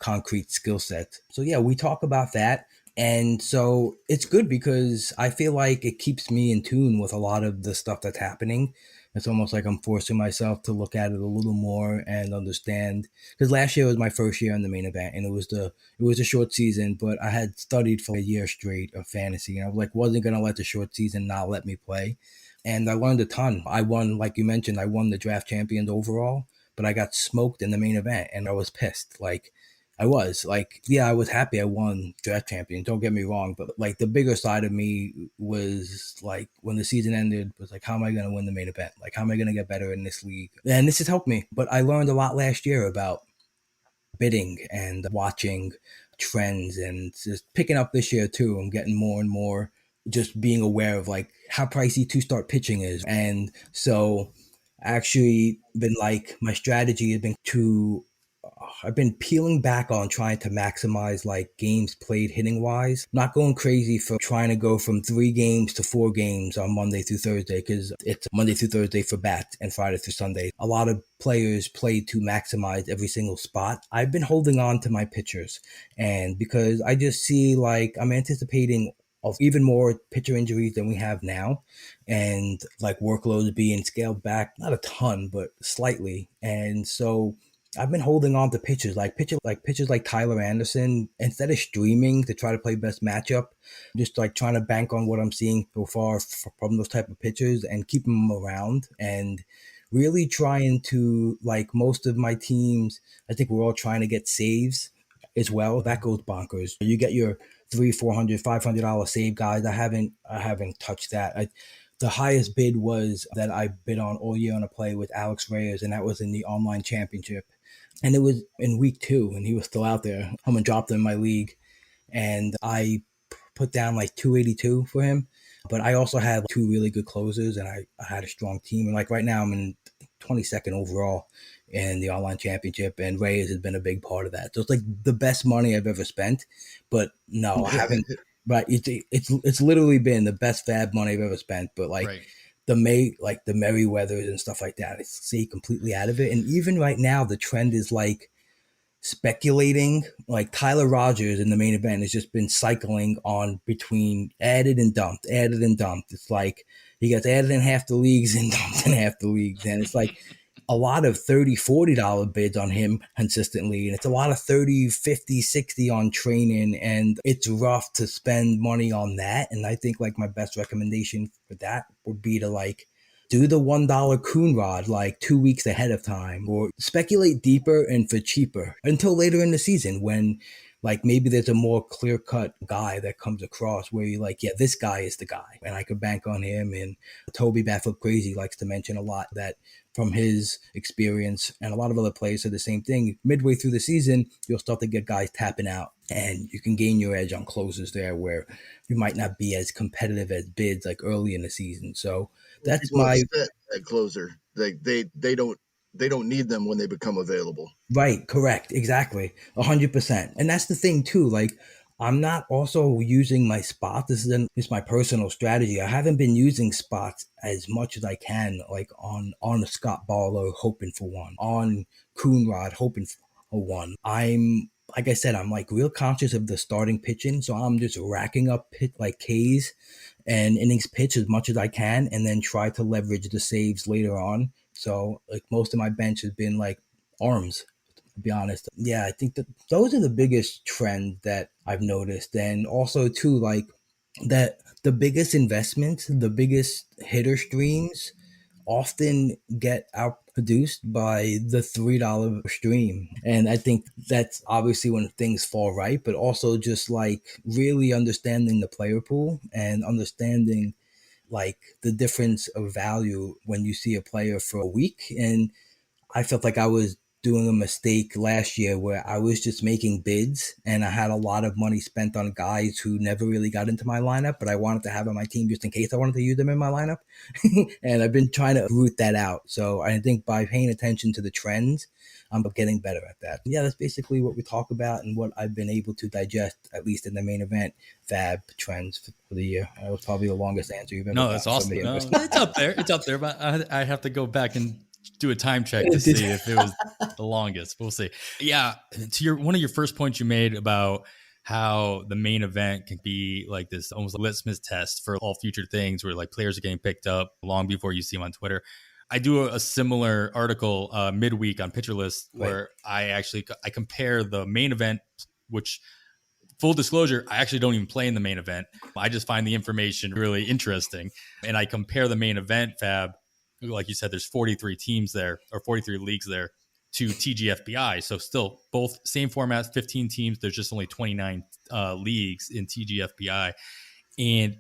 Speaker 3: concrete skill sets. So yeah, we talk about that. And so it's good because I feel like it keeps me in tune with a lot of the stuff that's happening. It's almost like I'm forcing myself to look at it a little more and understand. Because last year was my first year in the main event, and it was a short season, but I had studied for a year straight of fantasy, and I was like, wasn't gonna let the short season not let me play. And I learned a ton. I won, like you mentioned, I won the draft champions overall, but I got smoked in the main event, and I was pissed. Like I was like, yeah, I was happy I won draft champion. Don't get me wrong, but like the bigger side of me was like when the season ended was like, how am I going to win the main event? Like, how am I going to get better in this league? And this has helped me. But I learned a lot last year about bidding and watching trends, and just picking up this year too. I'm getting more and more just being aware of like how pricey to-start pitching is. And so actually been like, my strategy has been to I've been peeling back on trying to maximize like games played hitting wise. Not going crazy for trying to go from 3 games to 4 games on Monday through Thursday, because it's Monday through Thursday for bats and Friday through Sunday. A lot of players play to maximize every single spot. I've been holding on to my pitchers, and because I just see like I'm anticipating of even more pitcher injuries than we have now, and like workloads being scaled back, not a ton, but slightly. And so I've been holding on to pitchers like Tyler Anderson instead of streaming to try to play best matchup. Just like trying to bank on what I'm seeing so far from those type of pitchers and keep them around, and really trying to, like most of my teams, I think we're all trying to get saves as well. That goes bonkers. You get your $300, $400, $500 save guys. I haven't touched that. The highest bid was that I bid on all year on a play with Alex Reyes, and that was in the online championship. And it was in week 2, and he was still out there. Someone dropped him in my league, and I put down like 282 for him. But I also had 2 really good closers, and I had a strong team. And like right now, I'm in 22nd overall in the online championship, and Reyes has been a big part of that. So it's like the best money I've ever spent. But no, I haven't. But it's literally been the best FAAB money I've ever spent. But like,
Speaker 1: right.
Speaker 3: the Merriweathers and stuff like that. I stay completely out of it. And even right now, the trend is like speculating. Like Tyler Rogers in the main event has just been cycling on between added and dumped, added and dumped. It's like he gets added in half the leagues and dumped in half the leagues. And it's like a lot of $30, $40 bids on him consistently. And it's a lot of 30, 50, 60 on training. And it's rough to spend money on that. And I think like my best recommendation for that would be to like do the $1 Coonrod like 2 weeks ahead of time, or speculate deeper and for cheaper until later in the season when like maybe there's a more clear-cut guy that comes across where you're like, yeah, this guy is the guy and I could bank on him. And Toby Bafflip Crazy likes to mention a lot that from his experience, and a lot of other players say the same thing, midway through the season, you'll start to get guys tapping out and you can gain your edge on closes there where you might not be as competitive as bids like early in the season. So that's
Speaker 2: People
Speaker 3: my
Speaker 2: expect that closer. They don't need them when they become available.
Speaker 3: right. Correct. Exactly. 100%. And that's the thing too. Like I'm not also using my spot. This is my personal strategy. I haven't been using spots as much as I can, like on a Scott Barlow, hoping for one, on Coonrod, hoping for one. Like I said, I'm like real conscious of the starting pitching. So I'm just racking up like Ks and innings pitch as much as I can, and then try to leverage the saves later on. So like most of my bench has been like arms, to be honest. Yeah, I think that those are the biggest trends that I've noticed. And also too, like that the biggest investments, the biggest hitter streams often get outproduced by the $3 stream. And I think that's obviously when things fall right, but also just like really understanding the player pool and understanding like the difference of value when you see a player for a week. And I felt like I was doing a mistake last year where I was just making bids and I had a lot of money spent on guys who never really got into my lineup, but I wanted to have on my team just in case I wanted to use them in my lineup. And I've been trying to root that out. So I think by paying attention to the trends, I'm getting better at that. Yeah, that's basically what we talk about and what I've been able to digest, at least in the main event, FAAB trends for the year. That was probably the longest answer you've ever
Speaker 1: No,
Speaker 3: got.
Speaker 1: that's awesome. No, it's up there. It's up there, but I have to go back and do a time check to see if it was the longest. We'll see. Yeah, to one of your first points you made about how the main event can be like this almost a litmus test for all future things where like players are getting picked up long before you see them on Twitter. I do a similar article midweek on Pitcher List where I compare the main event, which full disclosure, I actually don't even play in the main event. I just find the information really interesting. And I compare the main event FAAB, like you said, there's 43 teams there or 43 leagues there, to TGFBI. So still both same formats, 15 teams. There's just only 29 leagues in TGFBI. And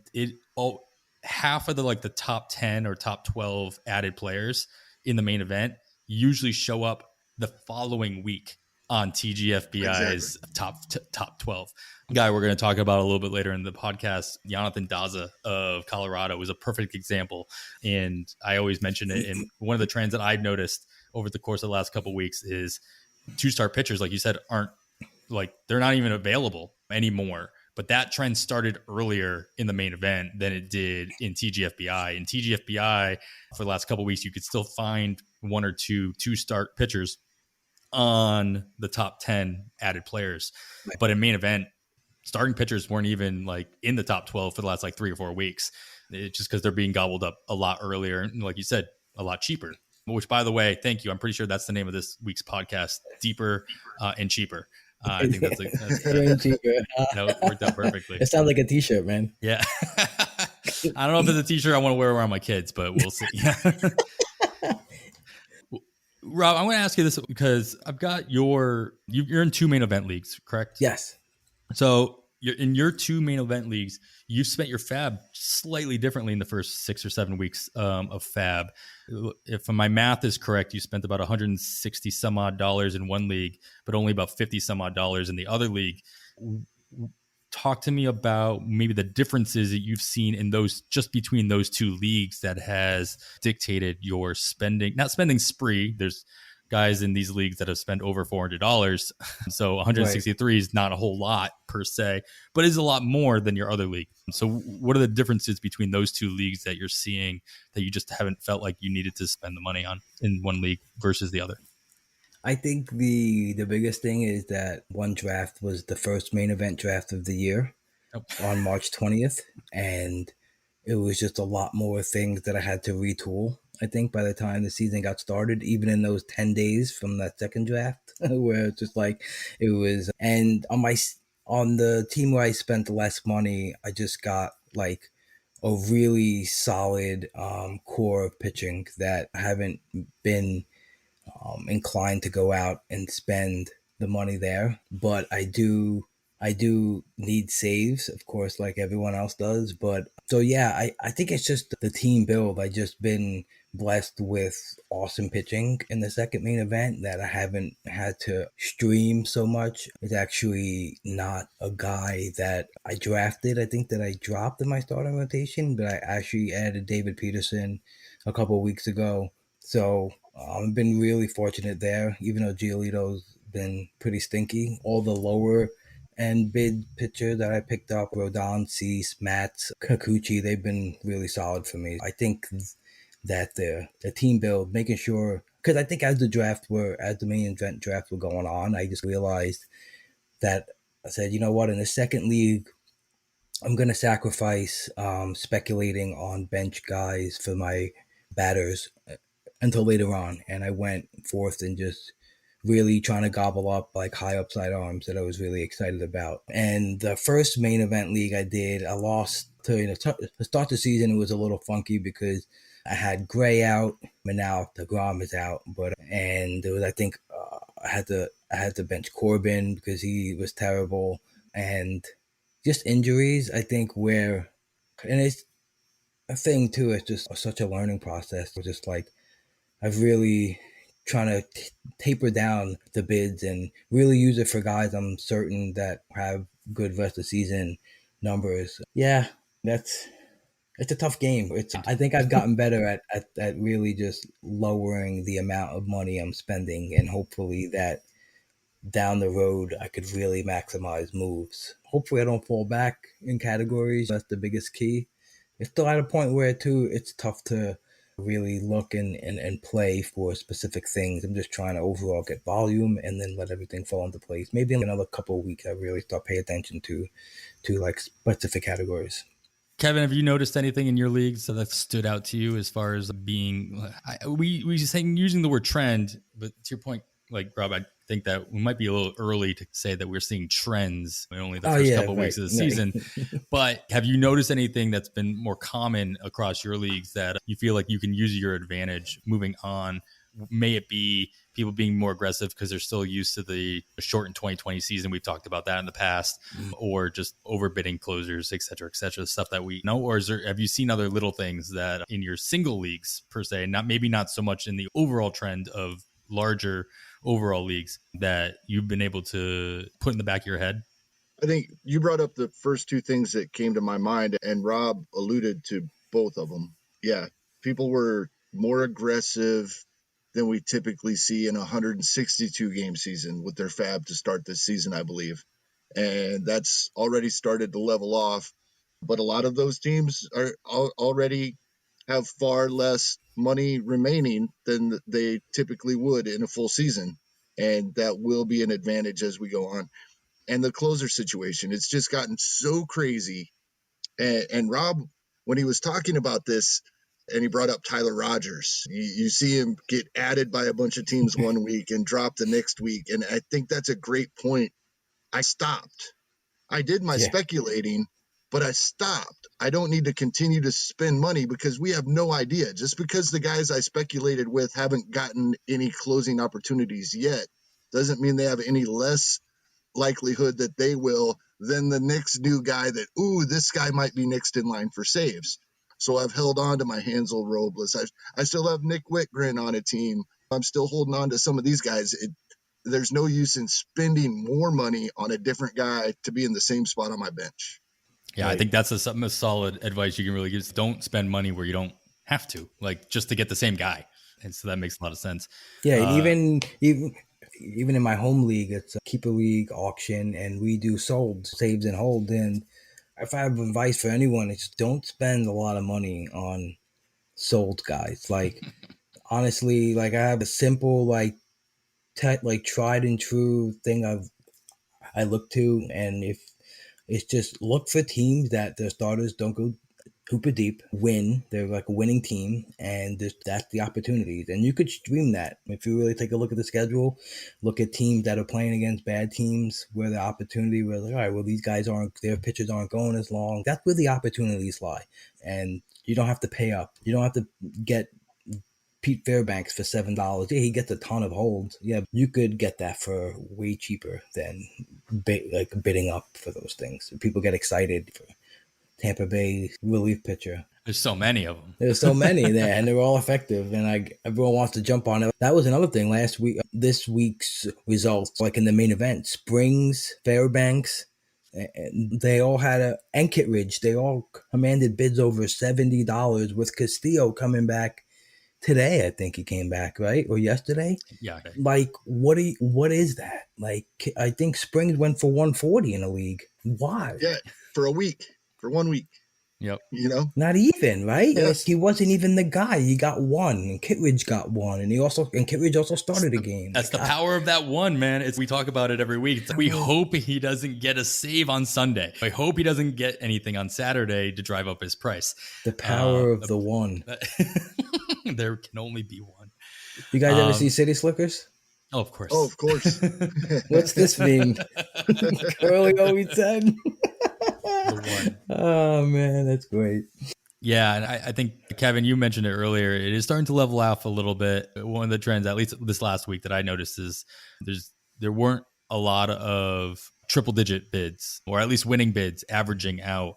Speaker 1: half of the top 10 or top 12 added players in the main event usually show up the following week on TGFBI's top 12. Guy we're going to talk about a little bit later in the podcast, Jonathan Daza of Colorado, was a perfect example. And I always mention it. And one of the trends that I've noticed over the course of the last couple of weeks is 2-star pitchers, like you said, aren't like they're not even available anymore. But that trend started earlier in the main event than it did in TGFBI. In TGFBI, for the last couple of weeks, you could still find 1 or 2 2-star pitchers on the top 10 added players. But in main event, starting pitchers weren't even like in the top 12 for the last like 3 or 4 weeks. It's just because they're being gobbled up a lot earlier. And like you said, a lot cheaper, which by the way, thank you. I'm pretty sure that's the name of this week's podcast, Deeper and Cheaper. I think that's it worked out perfectly.
Speaker 3: It sounds like a t-shirt, man.
Speaker 1: Yeah. I don't know if it's a t-shirt I want to wear around my kids, but we'll see. Rob, I want to ask you this because I've got you're in 2 main event leagues, correct?
Speaker 3: Yes.
Speaker 1: So in your 2 main event leagues, you've spent your FAAB slightly differently in the first 6 or 7 weeks of FAAB. If my math is correct, you spent about $160 some odd in one league, but only about $50 some odd in the other league. Talk to me about maybe the differences that you've seen in those, just between those 2 leagues, that has dictated your spending, not spending spree. There's guys in these leagues that have spent over $400. So
Speaker 3: Right.
Speaker 1: 163 is not a whole lot per se, but is a lot more than your other league. So what are the differences between those two leagues that you're seeing that you just haven't felt like you needed to spend the money on in one league versus the other?
Speaker 3: I think the biggest thing is that one draft was the first main event draft of the year
Speaker 1: Oh.
Speaker 3: on March 20th, and it was just a lot more things that I had to retool. I think by the time the season got started, even in those 10 days from that second draft, where it's just like it was, and on the team where I spent less money, I just got like a really solid core of pitching that I haven't been inclined to go out and spend the money there. But I do need saves, of course, like everyone else does. But so yeah, I think it's just the team build. I just been blessed with awesome pitching in the second main event that I haven't had to stream so much. It's actually not a guy that I drafted. I think that I dropped in my starting rotation, but I actually added David Peterson a couple of weeks ago. So I've been really fortunate there, even though Giolito's been pretty stinky. All the lower end bid pitcher that I picked up, Rodon, Cease, Mats, Kikuchi, they've been really solid for me. I think that the team build, making sure, because I think as the main event draft were going on, I just realized that I said, you know what, in the second league, I'm going to sacrifice speculating on bench guys for my batters until later on. And I went forth and just really trying to gobble up like high upside arms that I was really excited about. And the first main event league I did, I lost to start the season. It was a little funky because I had Gray out, and now DeGrom is out. And there was, I think, I had to bench Corbin because he was terrible, and just injuries. I think and it's a thing too. It's just such a learning process. It's just like I've really trying to taper down the bids and really use it for guys I'm certain that have good rest of season numbers. Yeah, it's a tough game. I think I've gotten better at really just lowering the amount of money I'm spending, and hopefully that down the road I could really maximize moves. Hopefully I don't fall back in categories. That's the biggest key. It's still at a point where too it's tough to really look and play for specific things. I'm just trying to overall get volume and then let everything fall into place. Maybe in another couple of weeks I really start paying attention to like specific categories.
Speaker 1: Kevin, have you noticed anything in your leagues that stood out to you as far as being, we saying using the word trend, but to your point, like Rob, I think that we might be a little early to say that we're seeing trends in only the first couple of weeks of the season. But have you noticed anything that's been more common across your leagues that you feel like you can use your advantage moving on? May it be people being more aggressive because they're still used to the shortened 2020 season. We've talked about that in the past, or just overbidding closers, et cetera, stuff that we know. Or have you seen other little things that in your single leagues per se, maybe not so much in the overall trend of larger overall leagues, that you've been able to put in the back of your head?
Speaker 2: I think you brought up the first two things that came to my mind, and Rob alluded to both of them. Yeah, people were more aggressive than we typically see in a 162 game season with their FAAB to start this season, I believe. And that's already started to level off. But a lot of those teams are already have far less money remaining than they typically would in a full season. And that will be an advantage as we go on. And the closer situation, it's just gotten so crazy. And Rob, when he was talking about this, and he brought up Tyler Rogers, you see him get added by a bunch of teams one week and drop the next week. And I think that's a great point. I stopped. I did my speculating, but I stopped. I don't need to continue to spend money because we have no idea. Just because the guys I speculated with haven't gotten any closing opportunities yet doesn't mean they have any less likelihood that they will than the next new guy that, this guy might be next in line for saves. So I've held on to my Hansel Robles. I still have Nick Whitgren on a team. I'm still holding on to some of these guys. There's no use in spending more money on a different guy to be in the same spot on my bench.
Speaker 1: Yeah, right. I think that's a solid advice you can really give. Don't spend money where you don't have to, like just to get the same guy. And so that makes a lot of sense.
Speaker 3: Yeah, and even in my home league, it's a keeper league auction, and we do sold, saves, and hold. And if I have advice for anyone, it's don't spend a lot of money on sold guys. Like honestly, like I have a simple like tried and true thing I look to, and if it's just look for teams that their starters don't go Hooper deep, win. They're like a winning team, and that's the opportunities. And you could stream that. If you really take a look at the schedule, look at teams that are playing against bad teams where the opportunity was like, all right, well, these guys their pitchers aren't going as long. That's where the opportunities lie. And you don't have to pay up. You don't have to get Pete Fairbanks for $7. Yeah, he gets a ton of holds. Yeah, you could get that for way cheaper than bidding up for those things. People get excited for Tampa Bay relief pitcher.
Speaker 1: There's so many of them.
Speaker 3: There's so many there, and they're all effective, and everyone wants to jump on it. That was another thing last week. This week's results, like in the main event, Springs, Fairbanks, they all had and Kittredge. They all commanded bids over $70 with Castillo coming back today. I think he came back, right? Or yesterday?
Speaker 1: Yeah.
Speaker 3: Like, what is that? Like, I think Springs went for 140 in the league. Why?
Speaker 2: Yeah, for 1 week.
Speaker 1: Yep.
Speaker 2: You know?
Speaker 3: Not even, right?
Speaker 2: Yes.
Speaker 3: He wasn't even the guy. He got one, and Kittredge got one, and Kittredge also started a game.
Speaker 1: That's the power of that one, man. We talk about it every week. We hope he doesn't get a save on Sunday. I hope he doesn't get anything on Saturday to drive up his price.
Speaker 3: The power of the one.
Speaker 1: There can only be one.
Speaker 3: You guys ever see City Slickers?
Speaker 1: Oh, of course.
Speaker 2: Oh, of course.
Speaker 3: What's this mean? Curly always said.
Speaker 1: The one.
Speaker 3: Oh man, that's great.
Speaker 1: Yeah, and I think, Kevin, you mentioned it earlier. It is starting to level off a little bit. One of the trends, at least this last week, that I noticed is there weren't a lot of triple-digit bids, or at least winning bids, averaging out.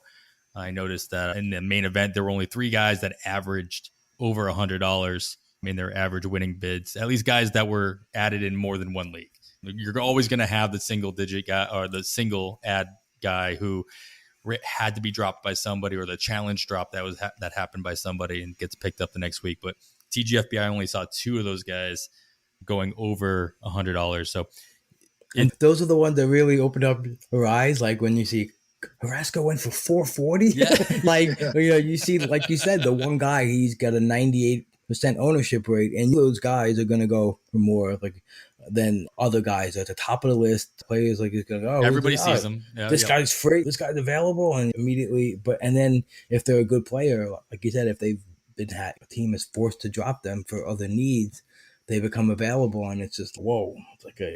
Speaker 1: I noticed that in the main event, there were only 3 guys that averaged over $100 in their average winning bids, at least guys that were added in more than one league. You're always going to have the single-digit guy or the single ad guy who had to be dropped by somebody, or the challenge drop that happened by somebody and gets picked up the next week. But TGFBI only saw 2 of those guys going over $100. So,
Speaker 3: and those are the ones that really opened up her eyes. Like when you see Carrasco went for 440.
Speaker 1: Yeah.
Speaker 3: You see, like you said, the one guy, he's got a 98% ownership rate, and those guys are going to go for more than other guys at the top of the list. Players like it's going to go.
Speaker 1: Everybody sees them. Yeah,
Speaker 3: this guy's free. This guy's available, and immediately. And then if they're a good player, like you said, if they've been a team is forced to drop them for other needs, they become available, and it's just whoa!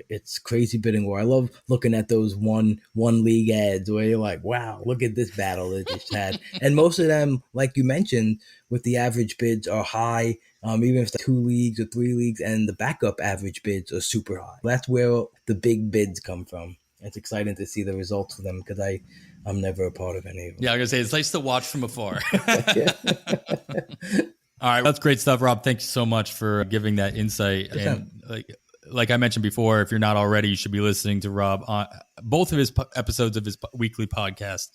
Speaker 3: It's crazy bidding war. I love looking at those one league ads where you're like, wow, look at this battle they just had. And most of them, like you mentioned, with the average bids are high. Even if it's 2 leagues or 3 leagues, and the backup average bids are super high. That's where the big bids come from. It's exciting to see the results of them because I'm never a part of any of them.
Speaker 1: Yeah, I was gonna say it's nice to watch from afar. All right, that's great stuff, Rob. Thank you so much for giving that insight. And like I mentioned before, if you're not already, you should be listening to Rob on both of his episodes of his weekly podcast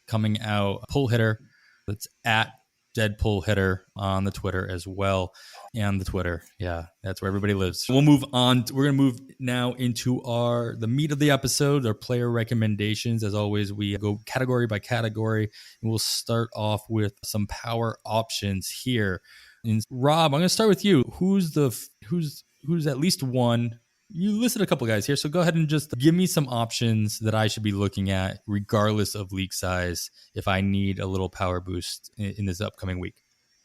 Speaker 1: coming out. Pull Hitter, that's at Deadpool Hitter on the Twitter as well. And the Twitter. Yeah, that's where everybody lives. We'll move on. We're going to move now into the meat of the episode, our player recommendations. As always, we go category by category, and we'll start off with some power options here. And Rob, I'm going to start with you. Who's at least one? You listed a couple guys here, so go ahead and just give me some options that I should be looking at, regardless of league size, if I need a little power boost in this upcoming week.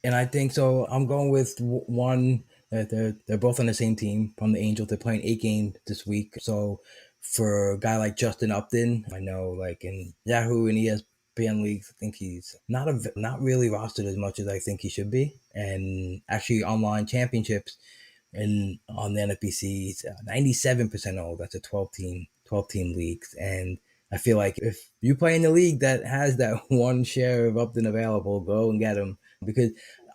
Speaker 3: And I think so. I'm going with one. They're both on the same team from the Angels. They're playing 8 games this week. So for a guy like Justin Upton, I know like in Yahoo and ESPN leagues, I think he's not really rostered as much as I think he should be. And actually online championships and on the NFBC, he's 97% old. That's a 12-team leagues. And I feel like if you play in the league that has that one share of Upton available, go and get him. Because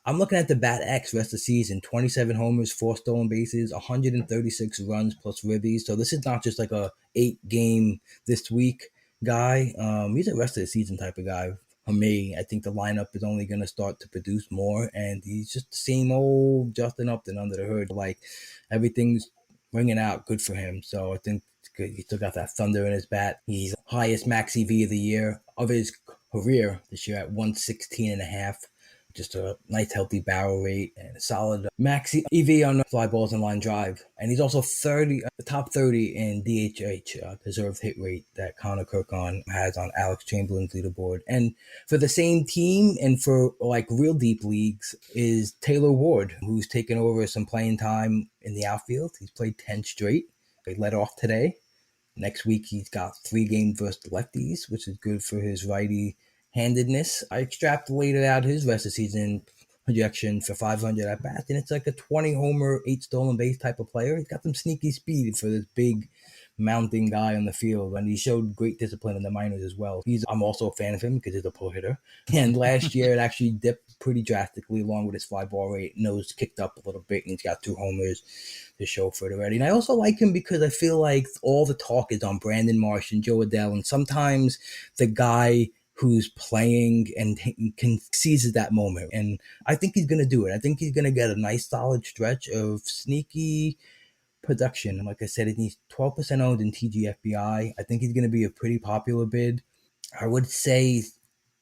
Speaker 3: I'm looking at the Bat X rest of the season, 27 homers, 4 stolen bases, 136 runs plus ribbies. So this is not just like a 8 game this week guy. He's a rest of the season type of guy. for me. I think the lineup is only going to start to produce more, and he's just the same old Justin Upton under the hood. Like, everything's ringing out good for him. So I think it's good. He still got that thunder in his bat. He's highest max EV of the year of his career this year at 116.5. Just a nice healthy barrel rate and a solid max EV on fly balls and line drive. And he's also top 30 in DHH, deserved hit rate, that Connor Kirkon has on Alex Chamberlain's leaderboard. And for the same team and for like real deep leagues is Taylor Ward, who's taken over some playing time in the outfield. He's played 10 straight. He led off today. Next week, he's got 3 games versus lefties, which is good for his righty-handedness. I extrapolated out his rest of the season projection for 500 at bats, and it's like a 20-homer, 8 stolen base type of player. He's got some sneaky speed for this big mounting guy on the field, and he showed great discipline in the minors as well. I'm also a fan of him because he's a pull hitter. And last year, it actually dipped pretty drastically along with his fly ball rate. Nose kicked up a little bit, and he's got 2 homers to show for it already. And I also like him because I feel like all the talk is on Brandon Marsh and Joe Adell, and sometimes the guy who's playing and seizes that moment. And I think he's going to do it. I think he's going to get a nice solid stretch of sneaky production. Like I said, he's 12% owned in TGFBI. I think he's going to be a pretty popular bid. I would say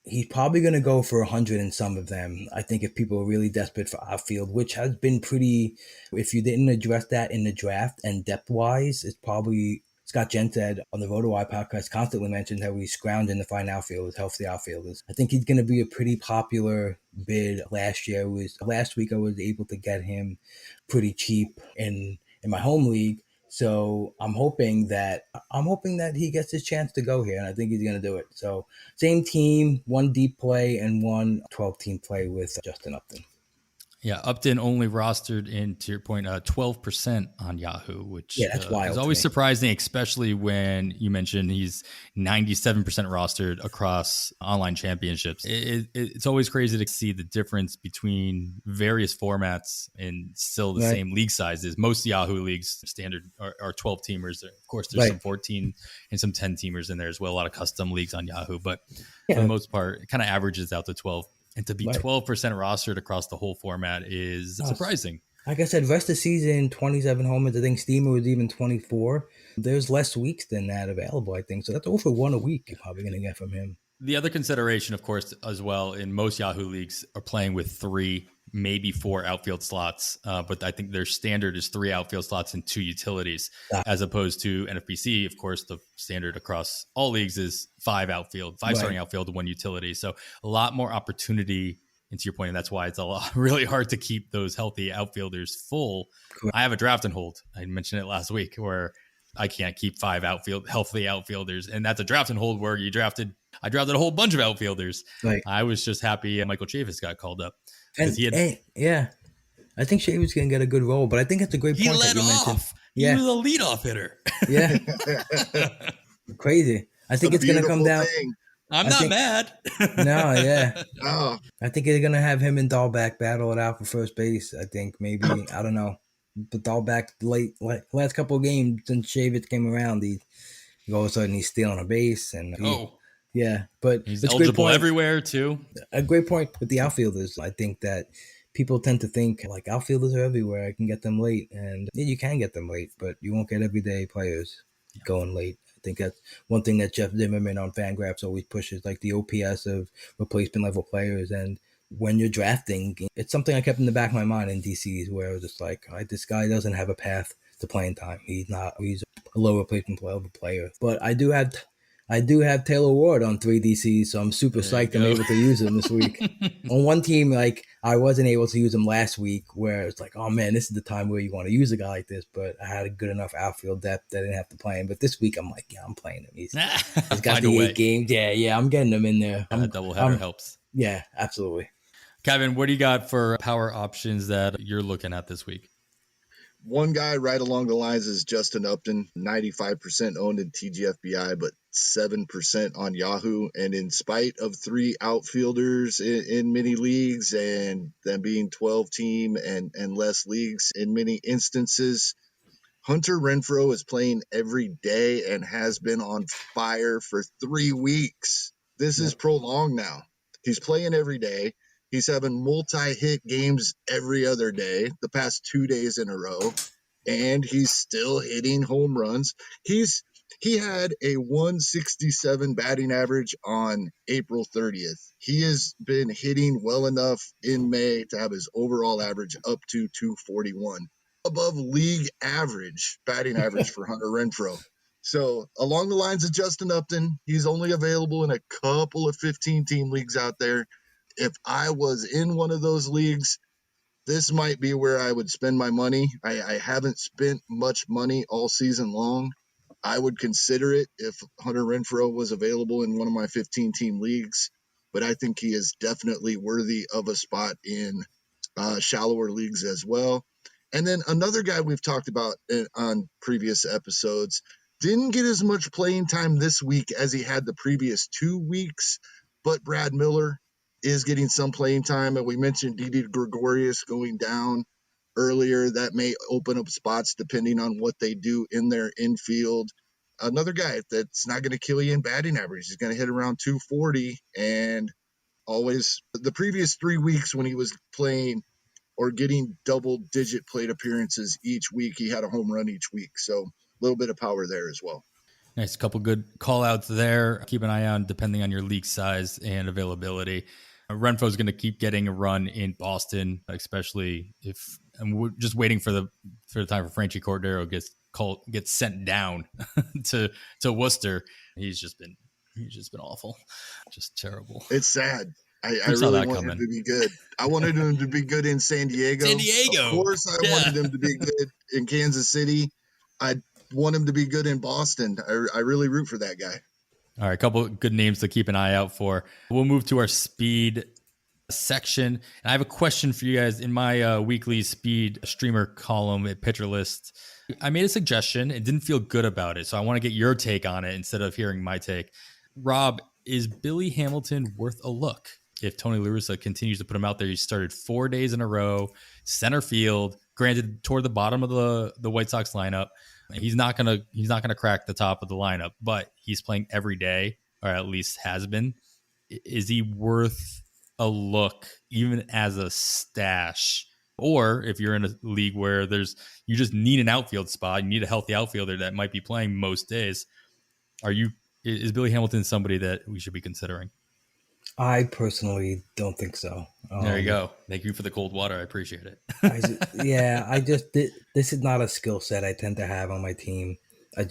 Speaker 3: he's probably going to go for 100 in some of them. I think if people are really desperate for outfield, which has been pretty, if you didn't address that in the draft and depth-wise, it's probably, Scott Jen said on the RotoWire podcast, constantly mentioned how he's scrounging to find outfielders, healthy outfielders. I think he's going to be a pretty popular bid. Last week I was able to get him pretty cheap in my home league. So I'm hoping that he gets his chance to go here, and I think he's going to do it. So same team, 1 deep play and 1 12-team play with Justin Upton.
Speaker 1: Yeah, Upton only rostered in, to your point, 12% on Yahoo, which
Speaker 3: that's wild.
Speaker 1: Is always surprising, especially when you mentioned he's 97% rostered across online championships. It's always crazy to see the difference between various formats and still the same league sizes. Most Yahoo leagues standard are 12-teamers. Of course, there's some 14 and some 10-teamers in there as well. A lot of custom leagues on Yahoo, but for the most part, it kind of averages out to 12. And to be 12% rostered across the whole format is surprising.
Speaker 3: Like I said, rest of the season, 27 homers. I think Steamer was even 24. There's less weeks than that available, I think. So that's over 1 a week you're probably going to get from him.
Speaker 1: The other consideration, of course, as well, in most Yahoo leagues are playing with 3, maybe 4 outfield slots. But I think their standard is 3 outfield slots and 2 utilities, as opposed to NFBC. Of course, the standard across all leagues is 5 starting outfield, 1 utility. So a lot more opportunity, and to your point, and that's why it's really hard to keep those healthy outfielders full. Correct. I have a draft and hold. I mentioned it last week where I can't keep 5 healthy outfielders, and that's a draft and hold where I drafted a whole bunch of outfielders. Right. I was just happy Michael Chavis got called up.
Speaker 3: I think Chavis going to get a good role, but I think it's a great point that you mentioned.
Speaker 1: Yeah. He was a leadoff hitter.
Speaker 3: Yeah. Crazy. I think it's going to come down.
Speaker 1: I'm not mad.
Speaker 3: No, yeah. Oh. I think they're going to have him and Dahlback battle it out for first base. I think maybe, I don't know. But Dahlback last couple of games since Chavis came around, all of a sudden he's stealing a base. And yeah, but
Speaker 1: he's eligible everywhere too.
Speaker 3: A great point with the outfielders. I think that people tend to think like outfielders are everywhere. I can get them late, and you can get them late, but you won't get everyday players going late. I think that's one thing that Jeff Zimmerman on Fangraphs always pushes, like the OPS of replacement level players. And when you're drafting, it's something I kept in the back of my mind in DCs where I was just like, this guy doesn't have a path to playing time. He's a low replacement level player. But I do have Taylor Ward on 3 DCs, so I'm super psyched I'm able to use him this week. On one team, I wasn't able to use him last week, where it's like, oh man, this is the time where you want to use a guy like this, but I had a good enough outfield depth that I didn't have to play him. But this week, I'm like, I'm playing him. He's got the 8 games. Yeah, I'm getting him in there.
Speaker 1: That doubleheader helps.
Speaker 3: Yeah, absolutely.
Speaker 1: Kevin, what do you got for power options that you're looking at this week?
Speaker 2: One guy right along the lines is Justin Upton, 95% owned in TGFBI, but 7% on Yahoo. And in spite of 3 outfielders in many leagues and them being 12-team and less leagues in many instances, Hunter Renfroe is playing every day and has been on fire for 3 weeks. This is prolonged now. He's playing every day. He's having multi-hit games every other day, the past 2 days in a row, and he's still hitting home runs. He had a 167 batting average on April 30th. He has been hitting well enough in May to have his overall average up to 241, above league average batting average for Hunter Renfroe. So along the lines of Justin Upton, he's only available in a couple of 15-team leagues out there. If I was in one of those leagues, this might be where I would spend my money. I haven't spent much money all season long. I would consider it if Hunter Renfroe was available in one of my 15-team leagues, but I think he is definitely worthy of a spot in shallower leagues as well. And then another guy we've talked about on previous episodes didn't get as much playing time this week as he had the previous 2 weeks, but Brad Miller is getting some playing time. And we mentioned Didi Gregorius going down earlier. That may open up spots depending on what they do in their infield. Another guy that's not going to kill you in batting average. He's going to hit around 240. And always the previous 3 weeks when he was playing or getting double-digit plate appearances each week, he had a home run each week. So a little bit of power there as well.
Speaker 1: Nice. Couple good call outs there. Keep an eye on depending on your league size and availability. Renfroe is going to keep getting a run in Boston, especially if we're just waiting for the time for Franchi Cordero gets sent down to Worcester. He's just been awful, just terrible.
Speaker 2: It's sad. I really want him to be good. I wanted him to be good in San Diego. Of course, I wanted him to be good in Kansas City. I want him to be good in Boston. I really root for that guy.
Speaker 1: All right, a couple of good names to keep an eye out for. We'll move to our speed section. And I have a question for you guys. In my weekly speed streamer column at Pitcher List, I made a suggestion and didn't feel good about it. So I want to get your take on it instead of hearing my take. Rob, is Billy Hamilton worth a look? If Tony La Russa continues to put him out there, he started 4 days in a row, center field, granted toward the bottom of the White Sox lineup. He's not gonna crack the top of the lineup, but he's playing every day, or at least has been. Is he worth a look, even as a stash? Or if you're in a league where you just need an outfield spot, you need a healthy outfielder that might be playing most days. Is Billy Hamilton somebody that we should be considering?
Speaker 3: I personally don't think so.
Speaker 1: There you go. Thank you for the cold water. I appreciate it.
Speaker 3: This is not a skill set I tend to have on my team. I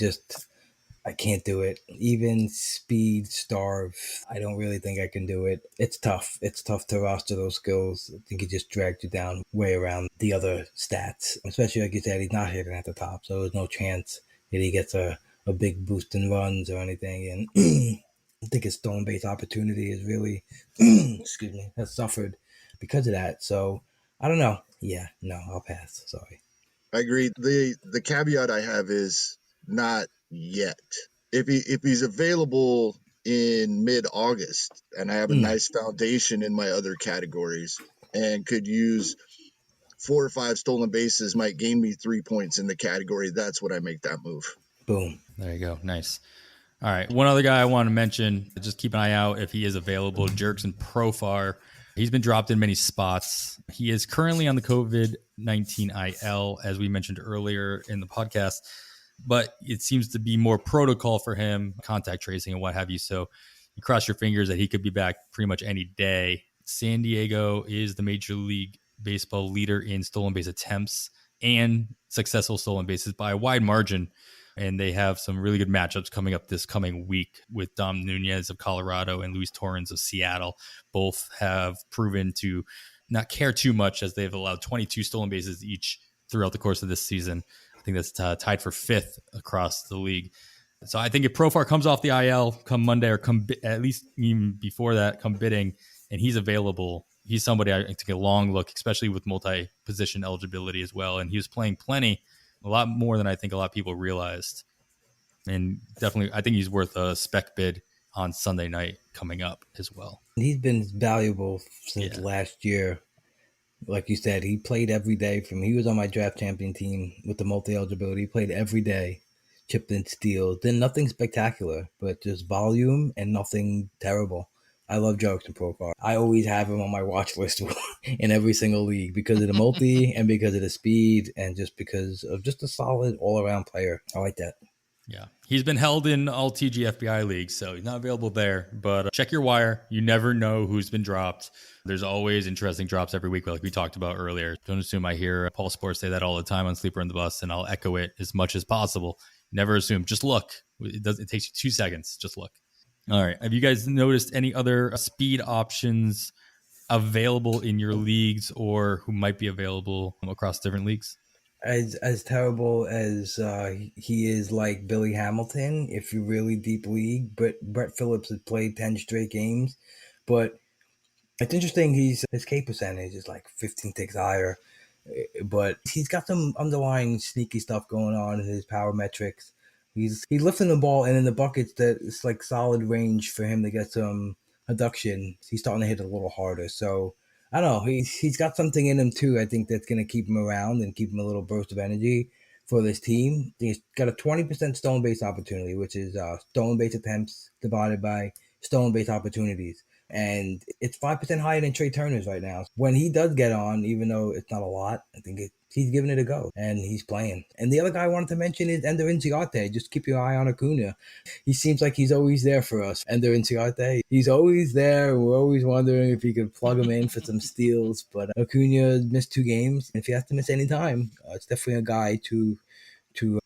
Speaker 3: can't do it. Even speed, starve, I don't really think I can do it. It's tough. It's tough to roster those skills. I think it just dragged you down way around the other stats. Especially like you said, he's not hitting at the top, so there's no chance that he gets a big boost in runs or anything. And I think his stolen base opportunity is really, has suffered because of that. So I don't know. Yeah, no, I'll pass. Sorry.
Speaker 2: I agree. The caveat I have is not yet. If he's available in mid-August and I have a nice foundation in my other categories and could use 4 or 5 stolen bases, might gain me 3 points in the category, that's when I make that move.
Speaker 3: Boom.
Speaker 1: There you go. Nice. All right. One other guy I want to mention, just keep an eye out if he is available, Jurickson Profar. He's been dropped in many spots. He is currently on the COVID-19 IL, as we mentioned earlier in the podcast, but it seems to be more protocol for him, contact tracing and what have you. So you cross your fingers that he could be back pretty much any day. San Diego is the Major League Baseball leader in stolen base attempts and successful stolen bases by a wide margin. And they have some really good matchups coming up this coming week with Dom Nunez of Colorado and Luis Torrens of Seattle. Both have proven to not care too much as they've allowed 22 stolen bases each throughout the course of this season. I think that's tied for 5th across the league. So I think if Profar comes off the IL come Monday or at least even before that, come bidding, and he's available, he's somebody I take a long look, especially with multi-position eligibility as well. And he was playing plenty, a lot more than I think a lot of people realized. And definitely, I think he's worth a spec bid on Sunday night coming up as well.
Speaker 3: He's been valuable since last year. Like you said, he played every day. He was on my draft champion team with the multi-eligibility. He played every day, chipped in steals. Then nothing spectacular, but just volume and nothing terrible. I love Jurickson Profar. I always have him on my watch list in every single league because of the multi and because of the speed and just because of just a solid all-around player. I like that.
Speaker 1: Yeah. He's been held in all TGFBI leagues, so he's not available there. But check your wire. You never know who's been dropped. There's always interesting drops every week, like we talked about earlier. Don't assume I hear Paul Sports say that all the time on Sleeper on the Bus, and I'll echo it as much as possible. Never assume. Just look. It takes you 2 seconds. Just look. All right. Have you guys noticed any other speed options available in your leagues or who might be available across different leagues?
Speaker 3: As terrible as he is, like Billy Hamilton, if you're really deep league, but Brett Phillips has played 10 straight games. But it's interesting, his K percentage is like 15 ticks higher, but he's got some underlying sneaky stuff going on in his power metrics. He's lifting the ball, and in the buckets that it's like solid range for him to get some adduction. He's starting to hit it a little harder. So I don't know. He's got something in him too. I think that's going to keep him around and keep him a little burst of energy for this team. He's got a 20% stolen base opportunity, which is stolen base attempts divided by stolen base opportunities. And it's 5% higher than Trey Turner's right now. When he does get on, even though it's not a lot, I think he's giving it a go, and he's playing. And the other guy I wanted to mention is Ender Inciarte. Just keep your eye on Acuna. He seems like he's always there for us. Ender Inciarte, he's always there. We're always wondering if he could plug him in for some steals. But Acuna missed 2 games. If he has to miss any time, it's definitely a guy to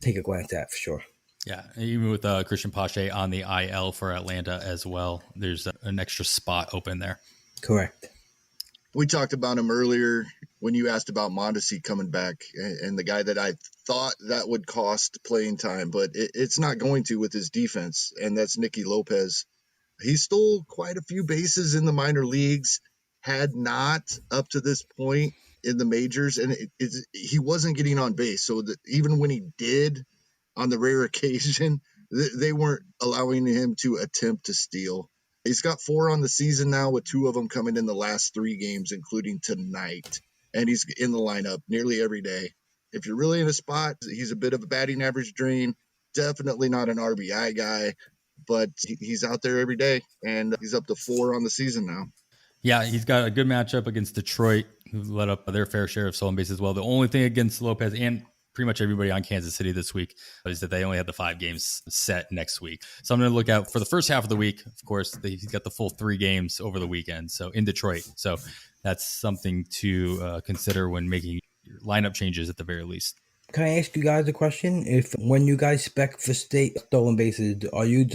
Speaker 3: take a glance at for sure.
Speaker 1: Yeah, even with Christian Pache on the IL for Atlanta as well, there's an extra spot open there.
Speaker 3: Correct.
Speaker 2: We talked about him earlier when you asked about Mondesi coming back, and the guy that I thought that would cost playing time, but it's not going to with his defense, and that's Nicky Lopez. He stole quite a few bases in the minor leagues, had not up to this point in the majors, and he wasn't getting on base. So even when he did, on the rare occasion, they weren't allowing him to attempt to steal. He's got 4 on the season now, with 2 of them coming in the last 3 games, including tonight. And he's in the lineup nearly every day. If you're really in a spot, he's a bit of a batting average drain. Definitely not an RBI guy, but he's out there every day, and he's up to 4 on the season now.
Speaker 1: Yeah, he's got a good matchup against Detroit, who let up their fair share of stolen bases as well. The only thing against Lopez and pretty much everybody on Kansas City this week is that they only had the 5 games set next week. So I'm going to look out for the first half of the week. Of course, he's got the full 3 games over the weekend, so in Detroit. So that's something to consider when making your lineup changes at the very least.
Speaker 3: Can I ask you guys a question? If when you guys spec for state stolen bases, are you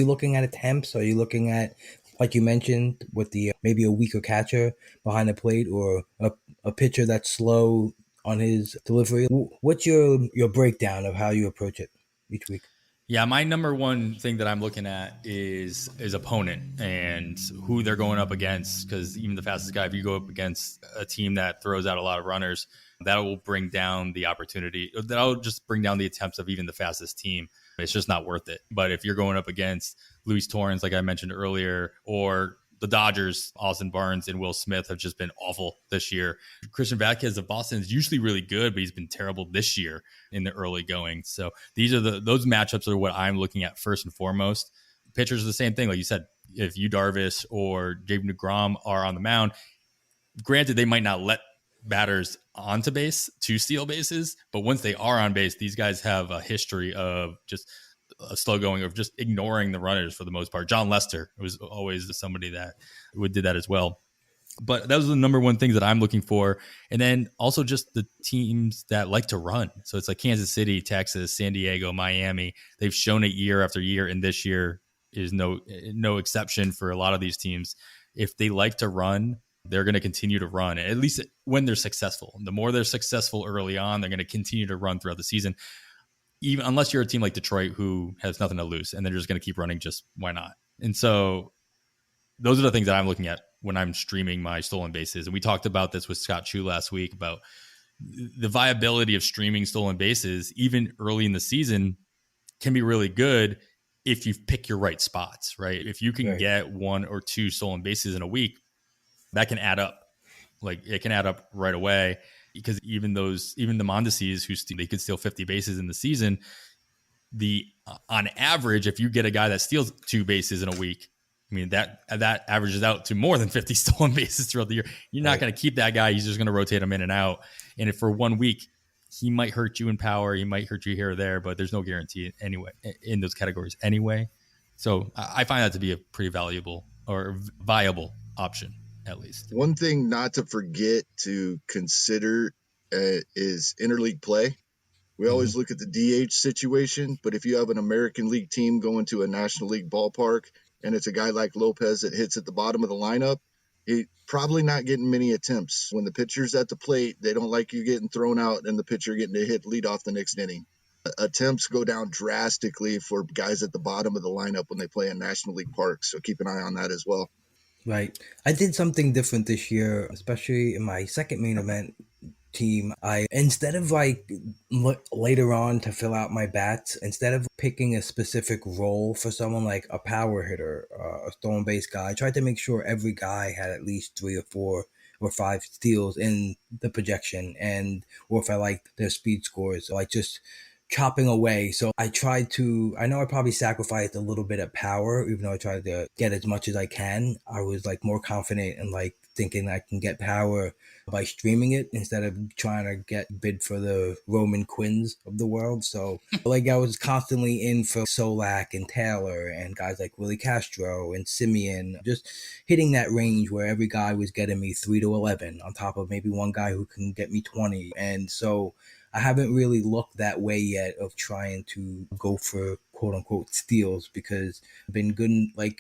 Speaker 3: looking at attempts? Are you looking at, like you mentioned, with the maybe a weaker catcher behind the plate, or a pitcher that's slow on his delivery? What's your breakdown of how you approach it each week?
Speaker 1: Yeah, my number one thing that I'm looking at is opponent and who they're going up against, because even the fastest guy, if you go up against a team that throws out a lot of runners, that will bring down the opportunity. That'll just bring down the attempts of even the fastest team. It's just not worth it. But if you're going up against Luis Torrens, like I mentioned earlier, or the Dodgers, Austin Barnes and Will Smith have just been awful this year. Christian Vázquez of Boston is usually really good, but he's been terrible this year in the early going. So these are those matchups are what I'm looking at first and foremost. Pitchers are the same thing. Like you said, if Yu Darvish or Jacob deGrom are on the mound, granted, they might not let batters onto base to steal bases, but once they are on base, these guys have a history of just a slow going, of just ignoring the runners for the most part. John Lester was always somebody that did that as well. But those are the number one things that I'm looking for. And then also just the teams that like to run. So it's like Kansas City, Texas, San Diego, Miami. They've shown it year after year, and this year is no exception for a lot of these teams. If they like to run, they're going to continue to run, at least when they're successful. The more they're successful early on, they're going to continue to run throughout the season. Even unless you're a team like Detroit who has nothing to lose and they're just going to keep running, just why not? And so those are the things that I'm looking at when I'm streaming my stolen bases. And we talked about this with Scott Chu last week about the viability of streaming stolen bases, even early in the season, can be really good if you pick your right spots, right? If you can get 1 or 2 stolen bases in a week, that can add up. Like it can add up right away, because even the Mondeses they could steal 50 bases in the season. On average, if you get a guy that steals 2 bases in a week, I mean, that averages out to more than 50 stolen bases throughout the year. You're not going to keep that guy. He's just going to rotate him in and out. And if for 1 week, he might hurt you in power, he might hurt you here or there, but there's no guarantee anyway in those categories anyway. So I find that to be a pretty valuable or viable option, at least.
Speaker 2: One thing not to forget to consider is interleague play. We always look at the DH situation, but if you have an American League team going to a National League ballpark and it's a guy like Lopez that hits at the bottom of the lineup, he's probably not getting many attempts. When the pitcher's at the plate, they don't like you getting thrown out and the pitcher getting to hit lead off the next inning. Attempts go down drastically for guys at the bottom of the lineup when they play in National League parks, so keep an eye on that as well.
Speaker 3: Right. I did something different this year, especially in my second main event team. I, instead of later on to fill out my bats, instead of picking a specific role for someone like a power hitter, a stolen base guy, I tried to make sure every guy had at least 3 or 4 or 5 steals in the projection, and or if I liked their speed scores, like just chopping away. So I know I probably sacrificed a little bit of power, even though I tried to get as much as I can. I was like more confident and like thinking I can get power by streaming it instead of trying to bid for the Roman Quinns of the world. So like I was constantly in for Solak and Taylor and guys like Willie Castro and Simeon, just hitting that range where every guy was getting me 3 to 11 on top of maybe one guy who can get me 20. And so I haven't really looked that way yet of trying to go for quote unquote steals, because I've been good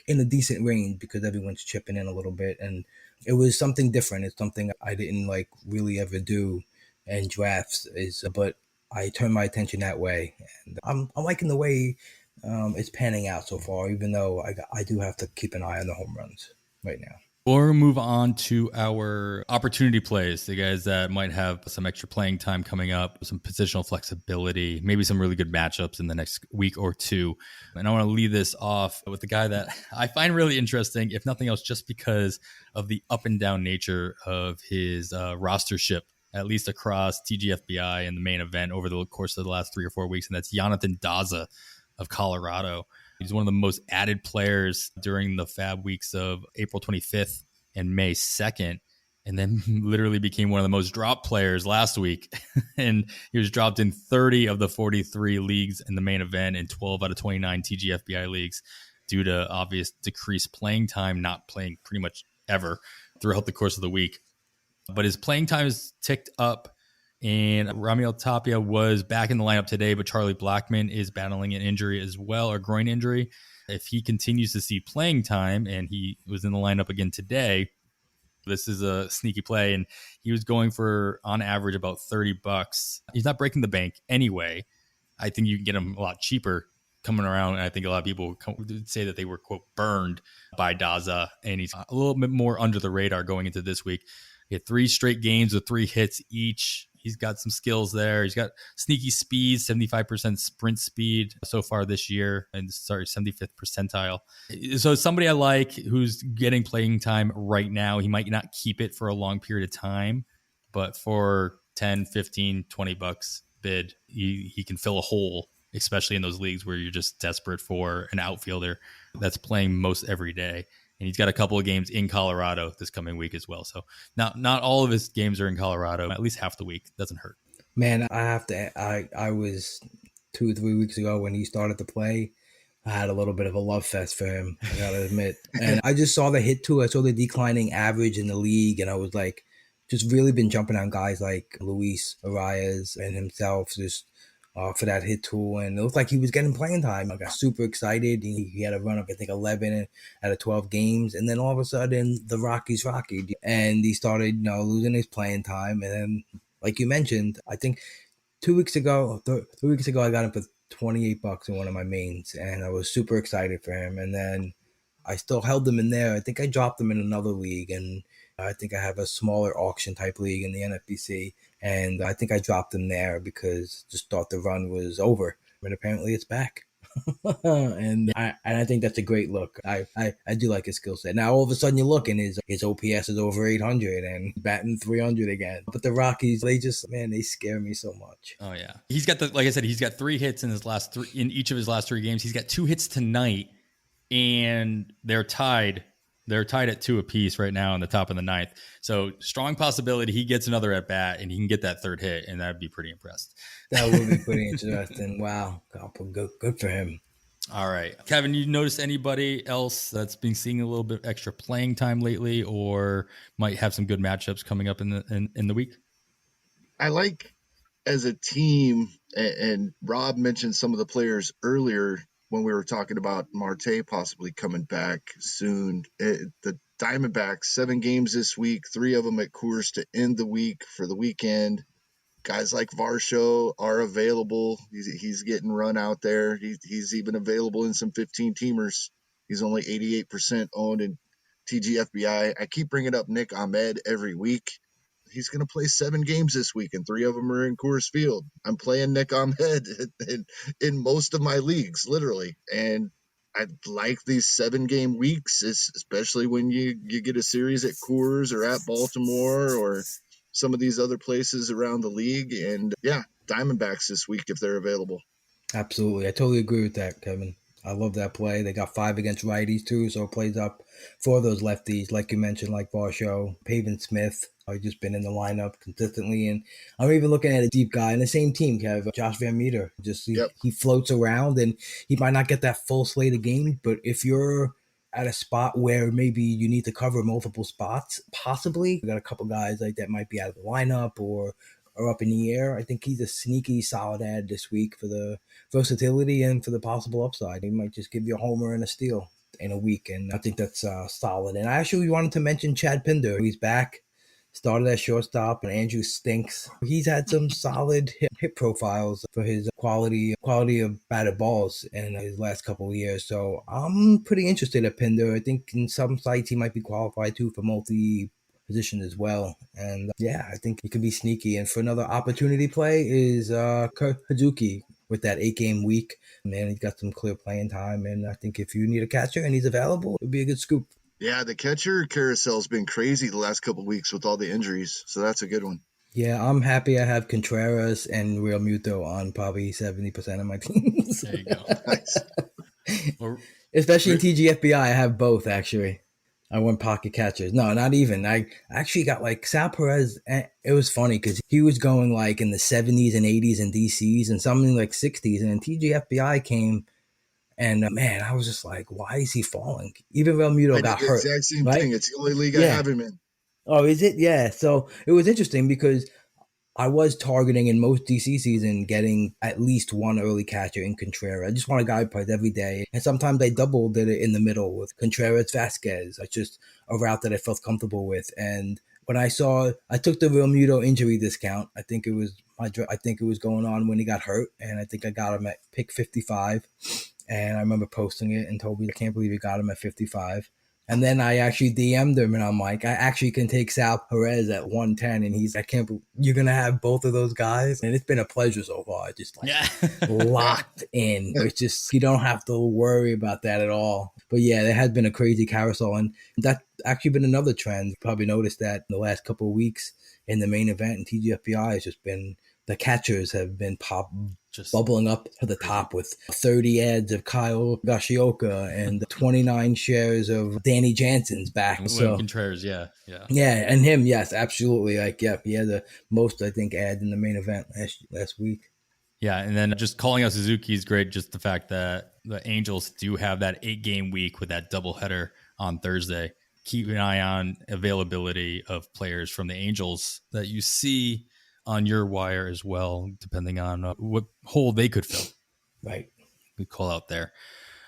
Speaker 3: in a decent range because everyone's chipping in a little bit. And it was something different. It's something I didn't really ever do in drafts, but I turned my attention that way. And I'm liking the way it's panning out so far, even though I do have to keep an eye on the home runs right now.
Speaker 1: Or move on to our opportunity plays, the guys that might have some extra playing time coming up, some positional flexibility, maybe some really good matchups in the next week or two. And I want to lead this off with the guy that I find really interesting, if nothing else, just because of the up and down nature of his rostership, at least across TGFBI and the main event over the course of the last 3 or 4 weeks. And that's Jonathan Daza of Colorado. He's one of the most added players during the FAAB weeks of April 25th and May 2nd, and then literally became one of the most dropped players last week. And he was dropped in 30 of the 43 leagues in the main event and 12 out of 29 TGFBI leagues due to obvious decreased playing time, not playing pretty much ever throughout the course of the week. But his playing time has ticked up. And Raimel Tapia was back in the lineup today, but Charlie Blackmon is battling an injury as well, or groin injury. If he continues to see playing time, and he was in the lineup again today, this is a sneaky play. And he was going for, on average, about $30. He's not breaking the bank anyway. I think you can get him a lot cheaper coming around. And I think a lot of people would say that they were, quote, burned by Daza. And he's a little bit more under the radar going into this week. He had 3 straight games with 3 hits each. He's got some skills there. He's got sneaky speed, 75% sprint speed so far this year, and 75th percentile. So somebody I like who's getting playing time right now. He might not keep it for a long period of time, but for 10, 15, $20 bid, he can fill a hole, especially in those leagues where you're just desperate for an outfielder that's playing most every day. And he's got a couple of games in Colorado this coming week as well. So not all of his games are in Colorado. At least half the week. Doesn't hurt.
Speaker 3: Man, I was 2 or 3 weeks ago when he started to play. I had a little bit of a love fest for him, I gotta admit. And I just saw the hit too. I saw the declining average in the league, and I was like, just really been jumping on guys like Luis Arias and himself, just for that hit tool, and it looked like he was getting playing time. I got super excited. He had a run of, I think, 11 out of 12 games, and then all of a sudden the Rockies rockied, and he started losing his playing time. And then, like you mentioned, I think 2 weeks ago, 3 weeks ago, I got him for $28 in one of my mains, and I was super excited for him. And then I still held him in there. I think I dropped him in another league, and I think I have a smaller auction type league in the NFBC, and I think I dropped him there because just thought the run was over. But apparently it's back. and I think that's a great look. I do like his skill set. Now all of a sudden you look and his OPS is over 800 and batting 300 again. But the Rockies, they scare me so much.
Speaker 1: Oh yeah, he's got like I said, he's got 3 hits in each of his last 3 games. He's got 2 hits tonight. and they're tied. They're tied at 2 apiece right now in the top of the ninth. So strong possibility he gets another at bat and he can get that third hit, and that'd be pretty impressed.
Speaker 3: That would be pretty interesting. Wow, good for him.
Speaker 1: All right, Kevin, you notice anybody else that's been seeing a little bit extra playing time lately, or might have some good matchups coming up in the week?
Speaker 2: I like as a team, and Rob mentioned some of the players earlier when we were talking about Marte possibly coming back soon. The Diamondbacks, 7 games this week, 3 of them at Coors to end the week for the weekend. Guys like Varsho are available. He's getting run out there. He's even available in some 15-teamers. He's only 88% owned in TGFBI. I keep bringing up Nick Ahmed every week. He's going to play 7 games this week, and 3 of them are in Coors Field. I'm playing Nick Ahmed in most of my leagues, literally. And I like these 7-game weeks, especially when you get a series at Coors or at Baltimore or some of these other places around the league. And yeah, Diamondbacks this week if they're available.
Speaker 3: Absolutely. I totally agree with that, Kevin. I love that play. They got 5 against righties too, so it plays up for those lefties, like you mentioned, like Varsho, Pavin Smith. I've just been in the lineup consistently, and I'm even looking at a deep guy in the same team, Kev, Josh Van Meter. He floats around, and he might not get that full slate of games, but if you're at a spot where maybe you need to cover multiple spots, possibly, we got a couple guys like that might be out of the lineup or up in the air. I think he's a sneaky solid ad this week for the versatility and for the possible upside. He might just give you a homer and a steal in a week, and I think that's solid. And I actually wanted to mention Chad Pinder. He's back, started at shortstop, and Andrew stinks. He's had some solid hit profiles for his quality of batted balls in his last couple of years. So I'm pretty interested at Pinder. I think in some sites he might be qualified too for multi position as well. And yeah, I think it could be sneaky. And for another opportunity play is Kurt Hazuki with that 8-game week. Man, he's got some clear playing time. And I think if you need a catcher and he's available, it would be a good scoop.
Speaker 2: Yeah, the catcher carousel's been crazy the last couple of weeks with all the injuries. So that's a good one.
Speaker 3: Yeah, I'm happy I have Contreras and Real Muto on probably 70% of my teams.
Speaker 1: There you go.
Speaker 2: Nice.
Speaker 3: Especially in TGFBI, I have both actually. I went pocket catchers. No, not even. I actually got like Sal Perez. It was funny because he was going like in the 70s and 80s and DCs and something like 60s. And then TGFBI came, and man, I was just like, why is he falling? Even Real Muto got hurt.
Speaker 2: Exact same
Speaker 3: right?
Speaker 2: thing. It's the only league I have him in.
Speaker 3: Oh, is it? Yeah. So it was interesting because I was targeting in most DC season getting at least one early catcher in Contreras. I just want a guy who plays every day. And sometimes they doubled it in the middle with Contreras Vasquez. It's just a route that I felt comfortable with. And when I took the Real Muto injury discount. I think it was going on when he got hurt. And I think I got him at pick 55. And I remember posting it and told me, I can't believe you got him at 55. And then I actually DM'd him and I'm like, I actually can take Sal Perez at 110. And I can't believe you're going to have both of those guys. And it's been a pleasure so far. Just locked in. It's just, you don't have to worry about that at all. But yeah, there has been a crazy carousel. And that's actually been another trend. You probably noticed that in the last couple of weeks in the main event in TGFBI has just been, the catchers have been bubbling up to the top with 30 ads of Kyle Gashioka and 29 shares of Danny Jansen's back. So
Speaker 1: Contreras, yeah,
Speaker 3: and him, yes, absolutely. Like, yeah, he had the most, I think, ads in the main event last week.
Speaker 1: Yeah, and then just calling out Suzuki is great. Just the fact that the Angels do have that 8-game week with that doubleheader on Thursday. Keep an eye on availability of players from the Angels that you see on your wire as well, depending on what hole they could fill.
Speaker 3: Right.
Speaker 1: We call out there.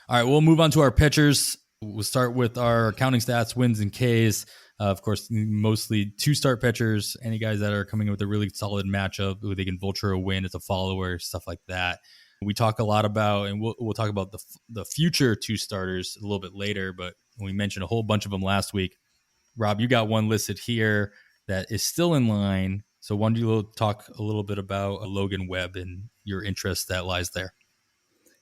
Speaker 1: All right, we'll move on to our pitchers. We'll start with our counting stats, wins and Ks. Of course, mostly 2-start pitchers, any guys that are coming in with a really solid matchup, who they can vulture a win as a follower, stuff like that. We talk a lot about, and we'll talk about the future 2-starters a little bit later, but we mentioned a whole bunch of them last week. Rob, you got one listed here that is still in line. So why don't you talk a little bit about Logan Webb and your interest that lies there?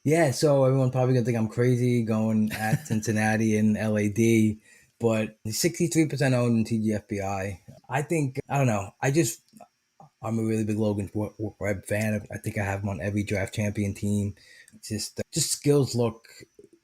Speaker 3: Yeah, so everyone's probably going to think I'm crazy going at Cincinnati and LAD, but 63% owned in TGFBI. I think, I don't know, I'm a really big Logan Webb fan. I think I have him on every draft champion team. Just skills look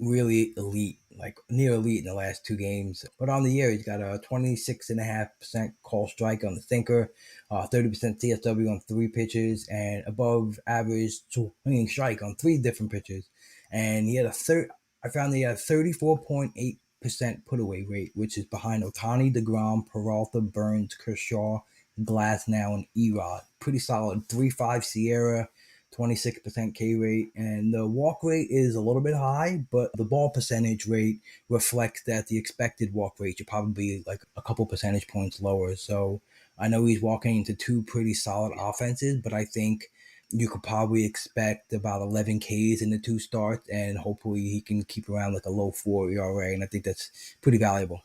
Speaker 3: really elite. like near elite in the last 2 games. But on the year, he's got a 26.5% call strike on the sinker, 30% CSW on 3 pitches, and above average swinging strike on 3 different pitches. And he had I found that he had a 34.8% put away rate, which is behind Ohtani, DeGrom, Peralta, Burns, Kershaw, Glasnow, and Erod. Pretty solid. 3.5 Sierra, 26% K rate, and the walk rate is a little bit high, but the ball percentage rate reflects that the expected walk rate should probably be like a couple percentage points lower. So I know he's walking into 2 pretty solid offenses, but I think you could probably expect about 11 Ks in the 2 starts, and hopefully he can keep around like a low 4 ERA, and I think that's pretty valuable.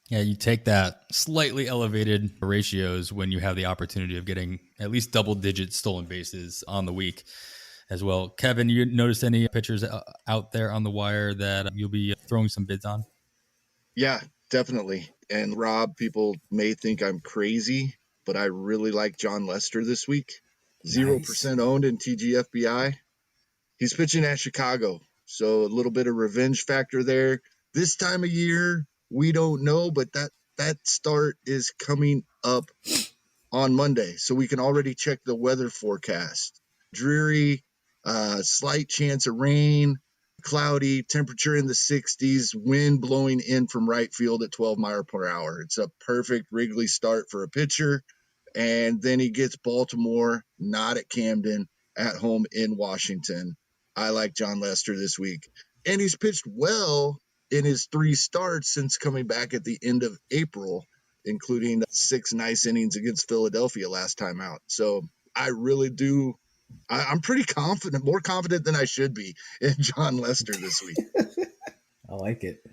Speaker 1: Yeah, you take that slightly elevated ratios when you have the opportunity of getting at least double-digit stolen bases on the week as well. Kevin, you noticed any pitchers out there on the wire that you'll be throwing some bids on?
Speaker 2: Yeah, definitely. And Rob, people may think I'm crazy, but I really like John Lester this week. 0% owned in TGFBI. He's pitching at Chicago, so a little bit of revenge factor there. This time of year, we don't know, but that start is coming up on Monday, so we can already check the weather forecast. Dreary, slight chance of rain, cloudy, temperature in the 60s, wind blowing in from right field at 12 miles per hour. It's a perfect Wrigley start for a pitcher. And then he gets Baltimore, not at Camden, at home in Washington. I like John Lester this week. And he's pitched well in his 3 starts since coming back at the end of April, including 6 nice innings against Philadelphia last time out. So I really do. I'm pretty confident, more confident than I should be in John Lester this week.
Speaker 3: I like it.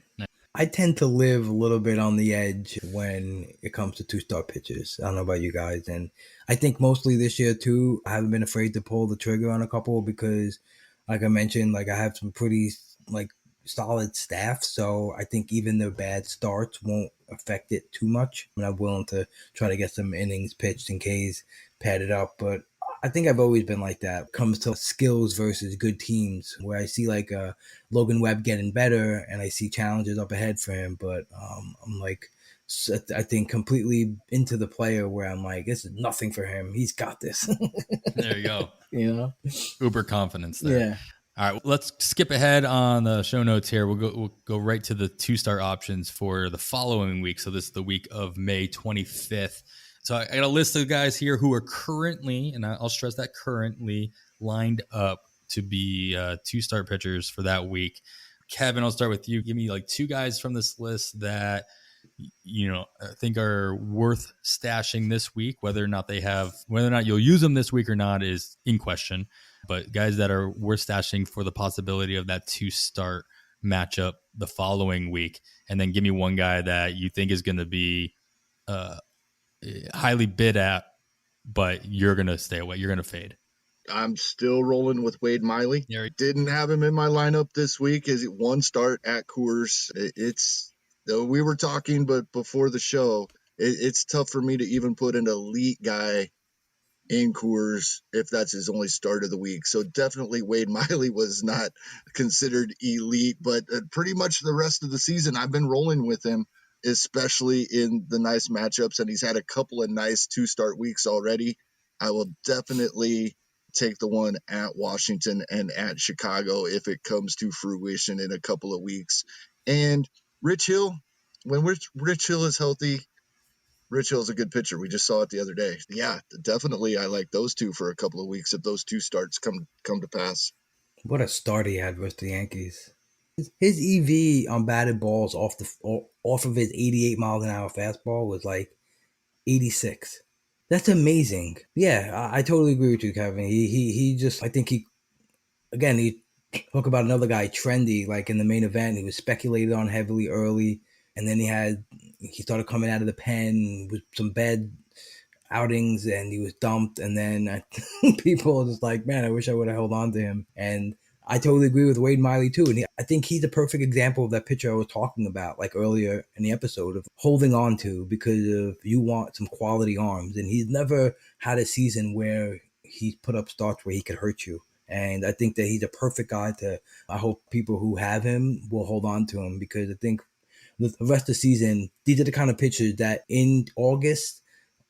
Speaker 3: I tend to live a little bit on the edge when it comes to 2-star pitchers. I don't know about you guys. And I think mostly this year too, I haven't been afraid to pull the trigger on a couple because, like I mentioned, like I have some pretty like solid staff. So I think even the bad starts won't affect it too much. I mean, I'm willing to try to get some innings pitched in case padded up. But I think I've always been like that. It comes to skills versus good teams, where I see like Logan Webb getting better and I see challenges up ahead for him. But I'm like, I think completely into the player where I'm like, this is nothing for him. He's got this.
Speaker 1: There you go.
Speaker 3: You know,
Speaker 1: Uber confidence there.
Speaker 3: Yeah.
Speaker 1: All right, let's skip ahead on the show notes here. We'll go right to the 2-star options for the following week. So this is the week of May 25th. So I got a list of guys here who are currently, and I'll stress that currently, lined up to be 2-star pitchers for that week. Kevin, I'll start with you. Give me like 2 guys from this list that I think are worth stashing this week. Whether or not you'll use them this week or not is in question. But guys that are worth stashing for the possibility of that 2-start matchup the following week. And then give me one guy that you think is going to be highly bid at, but you're going to stay away. You're going to fade.
Speaker 2: I'm still rolling with Wade Miley. Didn't have him in my lineup this week as 1 start at Coors. We were talking, but before the show, it's tough for me to even put an elite guy in Coors if that's his only start of the week. So definitely Wade Miley was not considered elite, but pretty much the rest of the season I've been rolling with him, especially in the nice matchups, and he's had a couple of nice 2-start weeks already. I will definitely take the one at Washington and at Chicago if it comes to fruition in a couple of weeks. And Rich Hill, when Rich Hill is healthy, Rich Hill's a good pitcher. We just saw it the other day. Yeah, definitely I like those 2 for a couple of weeks if those 2 starts come to pass.
Speaker 3: What a start he had versus the Yankees. His EV on batted balls off of his 88 miles an hour fastball was like 86. That's amazing. Yeah, I totally agree with you, Kevin. He just, I think he talk about another guy, trendy, like in the main event, he was speculated on heavily early, and then he started coming out of the pen with some bad outings, and he was dumped, and then people were just like, man, I wish I would have held on to him. And I totally agree with Wade Miley too, and I think he's a perfect example of that pitcher I was talking about, like earlier in the episode, of holding on to because of you want some quality arms, and he's never had a season where he's put up starts where he could hurt you. And I think that he's a perfect guy I hope people who have him will hold on to him, because I think the rest of the season, these are the kind of pitchers that in August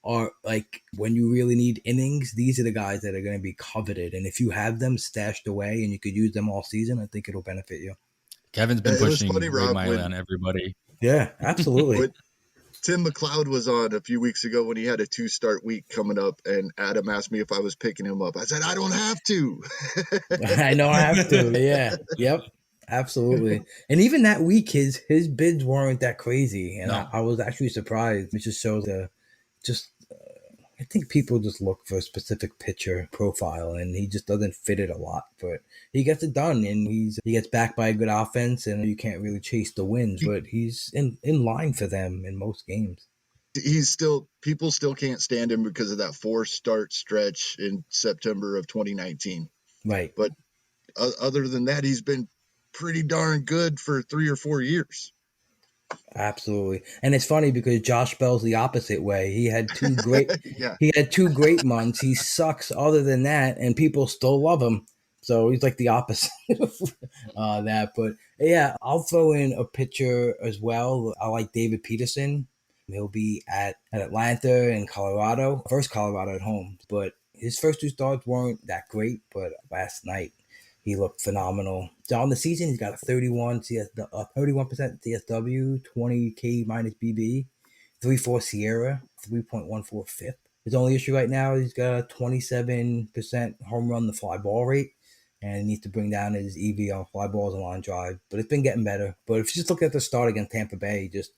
Speaker 3: are like, when you really need innings, these are the guys that are going to be coveted. And if you have them stashed away and you could use them all season, I think it'll benefit you.
Speaker 1: Kevin's been
Speaker 2: It was
Speaker 1: pushing
Speaker 2: funny,
Speaker 1: Wade
Speaker 2: Rob,
Speaker 1: Miley
Speaker 2: when
Speaker 1: on everybody.
Speaker 3: Yeah, absolutely.
Speaker 2: Tim McLeod was on a few weeks ago when he had a 2-start week coming up, and Adam asked me if I was picking him up. I said, I don't have to.
Speaker 3: I know I have to. Yeah. Yep. Absolutely. And even that week, his bids weren't that crazy, and
Speaker 1: No.
Speaker 3: I was actually surprised. It just shows just I think people just look for a specific pitcher profile, and he just doesn't fit it a lot. But he gets it done, and he gets backed by a good offense, and you can't really chase the wins, but he's in line for them in most games.
Speaker 2: People still can't stand him because of that 4-start stretch in September of 2019.
Speaker 3: Right.
Speaker 2: But other than that, he's been pretty darn good for 3 or 4 years.
Speaker 3: Absolutely. And it's funny because Josh Bell's the opposite way. He had two great
Speaker 2: Yeah.
Speaker 3: he had 2 great months. He sucks other than that, and people still love him. So he's like the opposite of that. But yeah, I'll throw in a pitcher as well. I like David Peterson. He'll be at Atlanta and Colorado. First Colorado at home. But his first 2 starts weren't that great, but last night he looked phenomenal. So on the season, he's got a 31% CSW, 20K minus BB, 3.4 Sierra, 3.14 FIP. His only issue right now, he's got a 27% home run to fly ball rate, and he needs to bring down his EV on fly balls and line drive. But it's been getting better. But if you just look at the start against Tampa Bay, it's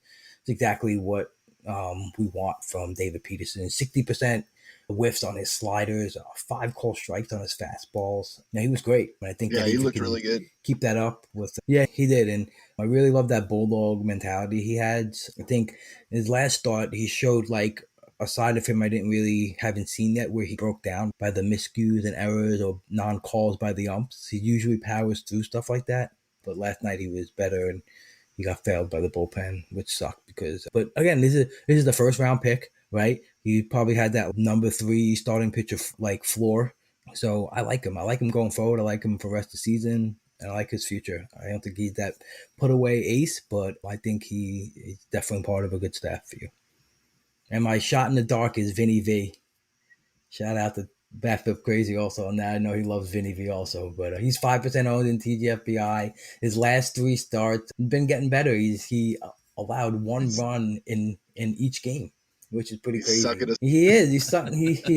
Speaker 3: exactly what we want from David Peterson. 60% whiffs on his sliders, 5 called strikes on his fastballs. Yeah, he was great. And I think that
Speaker 2: he
Speaker 3: if
Speaker 2: looked
Speaker 3: he can
Speaker 2: really good.
Speaker 3: keep that up yeah, he did. And I really love that bulldog mentality he had. I think his last start, he showed like a side of him I haven't seen yet, where he broke down by the miscues and errors or non-calls by the umps. He usually powers through stuff like that. But last night he was better, and he got failed by the bullpen, which sucked but again, this is the first round pick, right? He probably had that number 3 starting pitcher like floor. So I like him. I like him going forward. I like him for the rest of the season, and I like his future. I don't think he's that put away ace, but I think he's definitely part of a good staff for you. And my shot in the dark is Vinny V. Shout out to Backflip Crazy also. And now I know he loves Vinny V also. But he's 5% owned in TGFBI. His last 3 starts been getting better. He allowed 1 run in each game, which is pretty crazy. He is. He's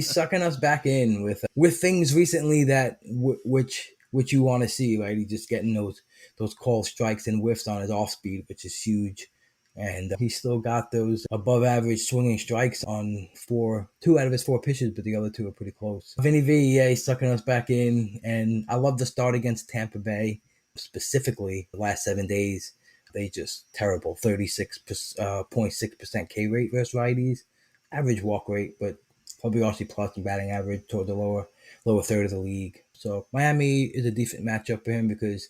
Speaker 3: sucking us back in with things recently that which you want to see, right? He's just getting those call strikes and whiffs on his off speed, which is huge. And he still got those above average swinging strikes on 2 out of his 4 pitches, but the other 2 are pretty close. Vinny V, yeah, he's sucking us back in. And I love the start against Tampa Bay, specifically the last 7 days. They just terrible, 36.6% K rate versus righties. Average walk rate, but WRC plus and batting average toward the lower third of the league. So Miami is a decent matchup for him because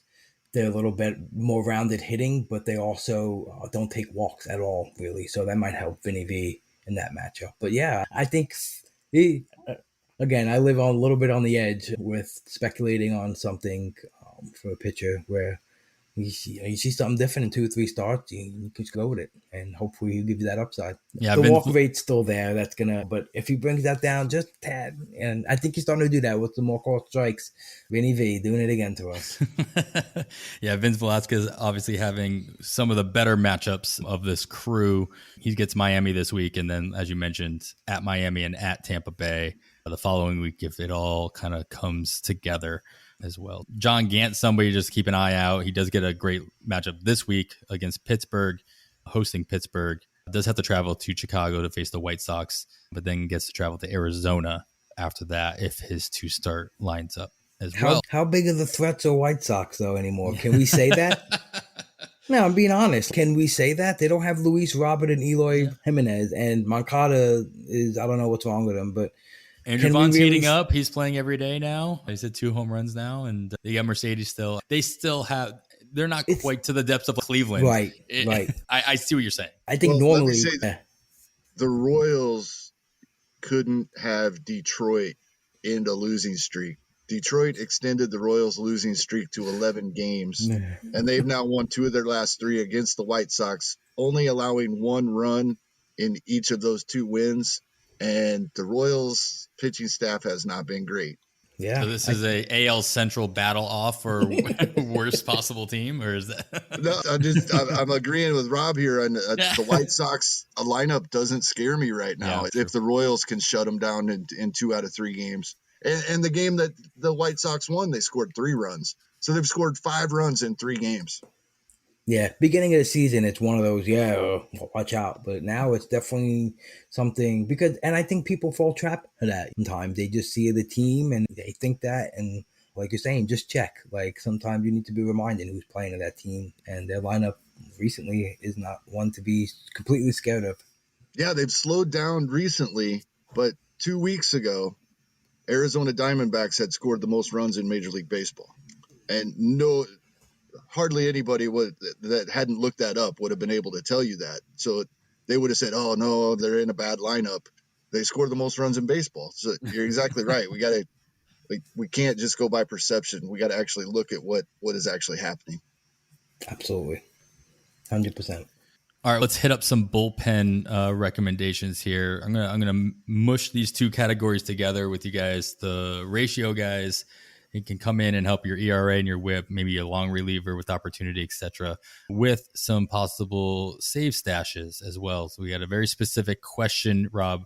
Speaker 3: they're a little bit more rounded hitting, but they also don't take walks at all, really. So that might help Vinny V in that matchup. But yeah, I think again, I live on a little bit on the edge with speculating on something for a pitcher where you see something different in 2 or 3 starts, you can just go with it, and hopefully he'll give you that upside. Yeah, the walk rate's still there. But if he brings that down just a tad, and I think he's starting to do that with the more called strikes. Vinny V doing it again to us.
Speaker 1: Yeah, Vince Velasquez obviously having some of the better matchups of this crew. He gets Miami this week, and then, as you mentioned, at Miami and at Tampa Bay the following week if it all kind of comes together as well. John Gant, somebody just keep an eye out. He does get a great matchup this week against Pittsburgh, hosting Pittsburgh. Does have to travel to Chicago to face the White Sox, but then gets to travel to Arizona after that if his 2 start lines up as well.
Speaker 3: How big are the threats of White Sox though anymore? Can we say that? No, I'm being honest. Can we say that? They don't have Luis Robert and Eloy Jimenez, and Moncada is, I don't know what's wrong with him, but
Speaker 1: Andrew Vaughn's heating up. He's playing every day now. He's at 2 home runs now, and they got Mercedes still. They still have. They're not quite to the depths of Cleveland.
Speaker 3: Right.
Speaker 1: I see what you're saying.
Speaker 3: I think normally
Speaker 2: the Royals couldn't have Detroit in a losing streak Detroit extended the Royals' losing streak to 11 games, and they've now won 2 of their last 3 against the White Sox, only allowing 1 run in each of those 2 wins. And the Royals' pitching staff has not been great.
Speaker 3: Yeah.
Speaker 1: So this is a AL Central battle off for worst possible team, or is that?
Speaker 2: No, I'm agreeing with Rob here. And the White Sox lineup doesn't scare me right now.
Speaker 1: Yeah,
Speaker 2: if the Royals can shut them down in 2 out of 3 games, and the game that the White Sox won, they scored 3 runs. So they've scored 5 runs in 3 games.
Speaker 3: Yeah, beginning of the season, it's one of those, watch out. But now it's definitely something and I think people fall trap to that sometimes. They just see the team and they think that, and like you're saying, just check. Like sometimes you need to be reminded who's playing in that team, and their lineup recently is not one to be completely scared of.
Speaker 2: Yeah, they've slowed down recently, but 2 weeks ago, Arizona Diamondbacks had scored the most runs in Major League Baseball. And hardly anybody that hadn't looked that up would have been able to tell you that. So they would have said, "Oh no, they're in a bad lineup. They scored the most runs in baseball." So you're exactly right. We can't just go by perception. We got to actually look at what is actually happening.
Speaker 3: Absolutely, 100%.
Speaker 1: All right, let's hit up some bullpen recommendations here. I'm gonna mush these 2 categories together with you guys. The ratio guys, it can come in and help your ERA and your WHIP, maybe a long reliever with opportunity, etc., with some possible save stashes as well. So we got a very specific question, Rob.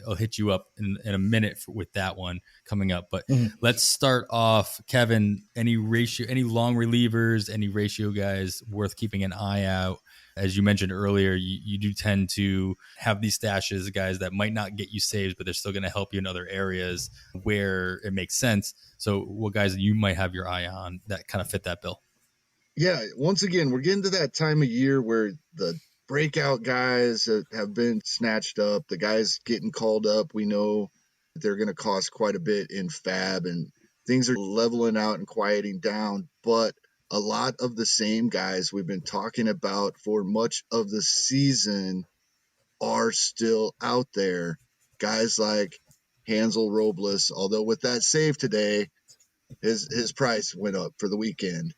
Speaker 1: I'll hit you up in a minute with that one coming up. But let's start off, Kevin. Any long relievers, any ratio guys worth keeping an eye out? As you mentioned earlier, you do tend to have these stashes, guys that might not get you saves, but they're still going to help you in other areas where it makes sense. So what guys you might have your eye on that kind of fit that bill?
Speaker 2: Yeah, once again, we're getting to that time of year where the breakout guys have been snatched up. The guys getting called up, we know they're going to cost quite a bit in FAAB, and things are leveling out and quieting down. But a lot of the same guys we've been talking about for much of the season are still out there. Guys like Hansel Robles, although with that save today, his price went up for the weekend.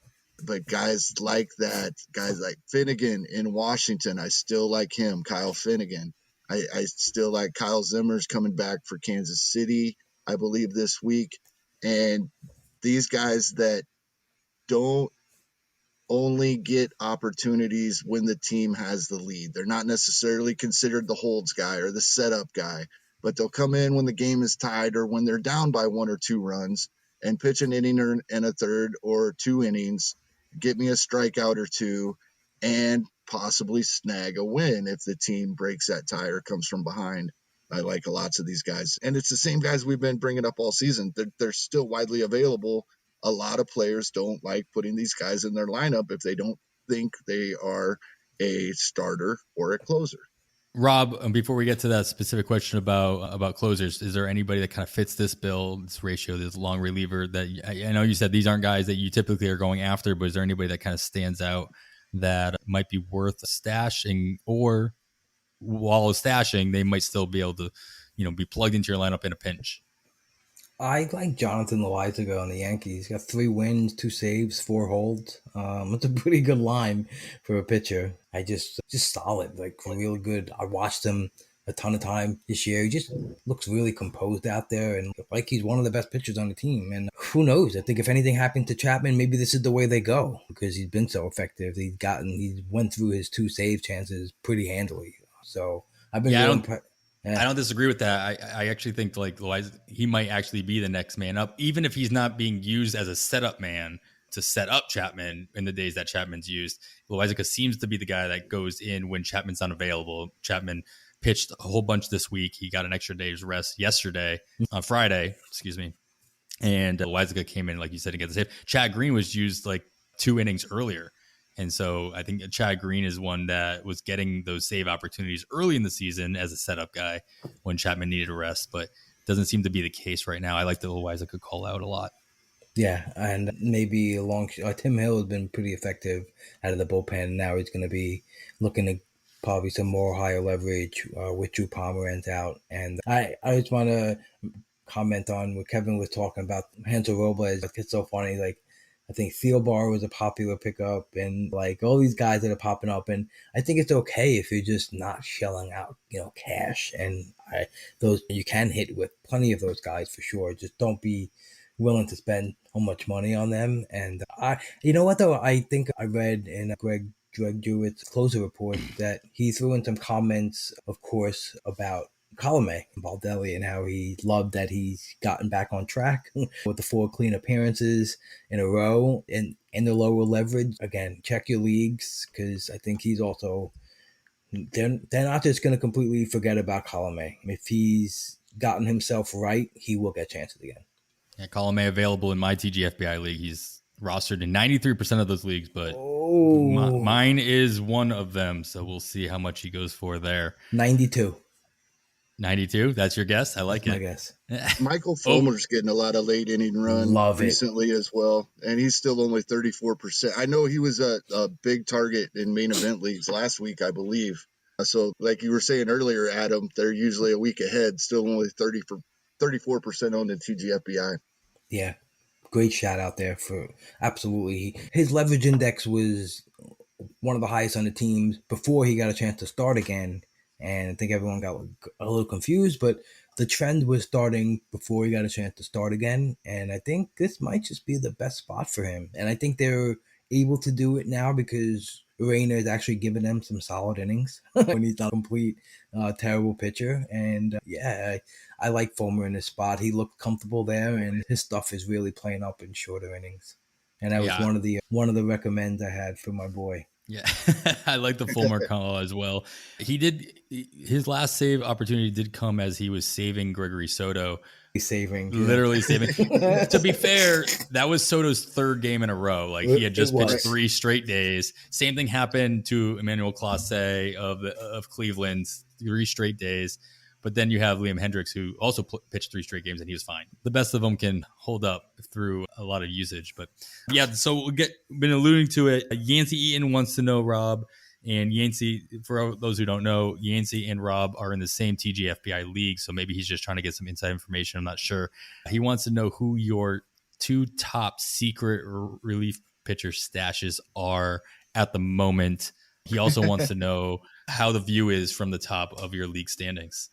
Speaker 2: But guys like that, guys like Finnegan in Washington, I still like him, Kyle Finnegan. I still like Kyle Zimmer's coming back for Kansas City, I believe, this week. And these guys that don't only get opportunities when the team has the lead. They're not necessarily considered the holds guy or the setup guy, but they'll come in when the game is tied or when they're down by 1 or 2 runs and pitch an inning and a third or 2 innings, get me a strikeout or 2, and possibly snag a win if the team breaks that tie or comes from behind. I like lots of these guys. And it's the same guys we've been bringing up all season. They're still widely available. A lot of players don't like putting these guys in their lineup if they don't think they are a starter or a closer.
Speaker 1: Rob, before we get to that specific question about closers, is there anybody that kind of fits this bill, this ratio, this long reliever that I know you said these aren't guys that you typically are going after, but is there anybody that kind of stands out that might be worth stashing, or while stashing, they might still be able to, be plugged into your lineup in a pinch?
Speaker 3: I like Jonathan Loaizaga on the Yankees. He's got 3 wins, 2 saves, 4 holds. It's a pretty good line for a pitcher. Just solid, like really good. I watched him a ton of time this year. He just looks really composed out there, and like he's one of the best pitchers on the team. And who knows? I think if anything happened to Chapman, maybe this is the way they go, because he's been so effective. He went through his 2 save chances pretty handily. So I've been
Speaker 1: I don't disagree with that. I actually think like he might actually be the next man up, even if he's not being used as a setup man to set up Chapman in the days that Chapman's used. Loaizaga seems to be the guy that goes in when Chapman's unavailable. Chapman pitched a whole bunch this week. He got an extra day's rest on Friday, and Loaizaga came in, like you said, to get the save. Chad Green was used like 2 innings earlier. And so I think Chad Green is one that was getting those save opportunities early in the season as a setup guy when Chapman needed a rest, but doesn't seem to be the case right now. I like the Loaizaga could call out a lot.
Speaker 3: Yeah, and maybe Tim Hill has been pretty effective out of the bullpen. Now he's going to be looking at probably some more higher leverage with Drew Pomeranz out. And I just want to comment on what Kevin was talking about Hansel Robles. It's so funny. Like, I think Theobar was a popular pickup, and like all these guys that are popping up. And I think it's okay if you're just not shelling out, cash. And those you can hit with plenty of those guys for sure. Just don't be willing to spend so much money on them. And you know what though? I think I read in Greg Jewett's closer report that he threw in some comments, of course, about Colome Baldelli and how he loved that he's gotten back on track with the 4 clean appearances in a row and the lower leverage. Again, check your leagues, because I think he's also they're not just going to completely forget about Colome. If he's gotten himself right, he will get chances again.
Speaker 1: Yeah, Colome available in my TGFBI league. He's rostered in 93% of those leagues, but mine is one of them. So we'll see how much he goes for there.
Speaker 3: 92.
Speaker 1: 92? That's your guess? I like
Speaker 3: That's
Speaker 1: it.
Speaker 3: my guess.
Speaker 2: Michael Fulmer's getting a lot of late inning run recently as well, and he's still only 34%. I know he was a big target in main event leagues last week, I believe. So like you were saying earlier, Adam, they're usually a week ahead, still only 34% owned in TGFBI.
Speaker 3: Yeah, great shout out there for absolutely. His leverage index was one of the highest on the teams before he got a chance to start again. And I think everyone got a little confused, but the trend was starting before he got a chance to start again. And I think this might just be the best spot for him. And I think they're able to do it now because Rayner is actually giving them some solid innings when he's not a complete terrible pitcher. And I like Fulmer in this spot. He looked comfortable there, and his stuff is really playing up in shorter innings. And that was one of the recommends I had for my boy.
Speaker 1: Yeah, I like the Fulmer call as well. His last save opportunity did come as he was saving Gregory Soto.
Speaker 3: Literally
Speaker 1: saving. To be fair, that was Soto's 3rd game in a row. Like, he had just pitched 3 straight days. Same thing happened to Emmanuel Clase of Cleveland, 3 straight days. But then you have Liam Hendricks, who also pitched 3 straight games, and he was fine. The best of them can hold up through a lot of usage. But yeah, so been alluding to it. Yancey Eaton wants to know, Rob, and Yancey, for those who don't know, Yancey and Rob are in the same TGFBI league, so maybe he's just trying to get some inside information. I'm not sure. He wants to know who your 2 top secret relief pitcher stashes are at the moment. He also wants to know how the view is from the top of your league standings.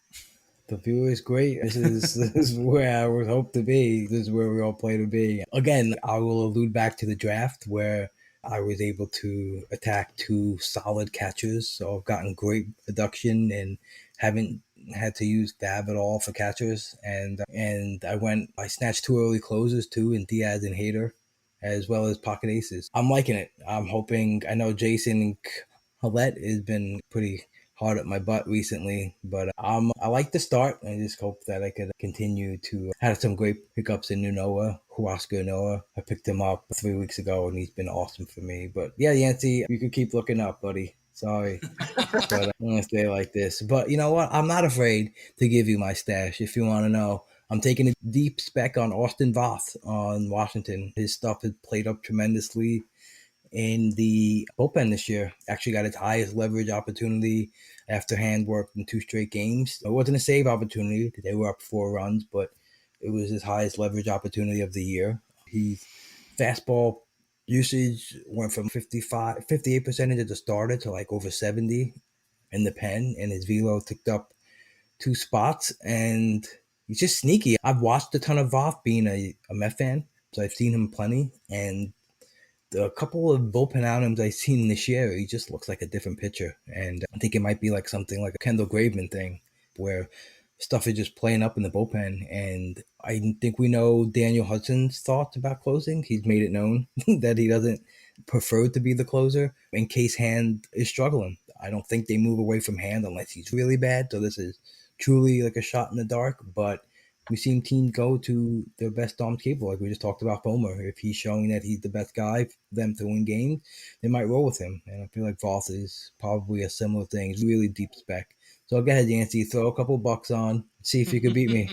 Speaker 3: The view is great. This is where I would hope to be. This is where we all play to be. Again, I will allude back to the draft where I was able to attack 2 solid catchers. So I've gotten great production and haven't had to use FAAB at all for catchers. And I snatched 2 early closers too, in Diaz and Hader, as well as pocket aces. I'm liking it. I'm hoping. I know Jason Hallett has been pretty hard at my butt recently, but I like the start. I just hope that I could continue to have some great pickups in Huascar Noah. I picked him up 3 weeks ago, and he's been awesome for me. But yeah, Yancey, you could keep looking up, buddy. Sorry, but I'm going to stay like this. But you know what? I'm not afraid to give you my stash if you want to know. I'm taking a deep spec on Austin Voth on Washington. His stuff has played up tremendously in the bullpen this year. Actually got its highest leverage opportunity after handwork in 2 straight games. It wasn't a save opportunity. They were up 4 runs, but it was his highest leverage opportunity of the year. His fastball usage went from 58% at the starter to like over 70 in the pen, and his velo ticked up 2 spots, and he's just sneaky. I've watched a ton of Voth being a Met fan, so I've seen him plenty, and a couple of bullpen outings I've seen this year, he just looks like a different pitcher. And I think it might be like something like a Kendall Graveman thing where stuff is just playing up in the bullpen. And I think we know Daniel Hudson's thoughts about closing. He's made it known that he doesn't prefer to be the closer in case Hand is struggling. I don't think they move away from Hand unless he's really bad. So this is truly like a shot in the dark. But we've seen teams go to their best arms capable, like we just talked about Fulmer. If he's showing that he's the best guy for them to win games, they might roll with him. And I feel like Voth is probably a similar thing. It's really deep spec. So go ahead, Yancey, throw a couple bucks on, see if you can beat me.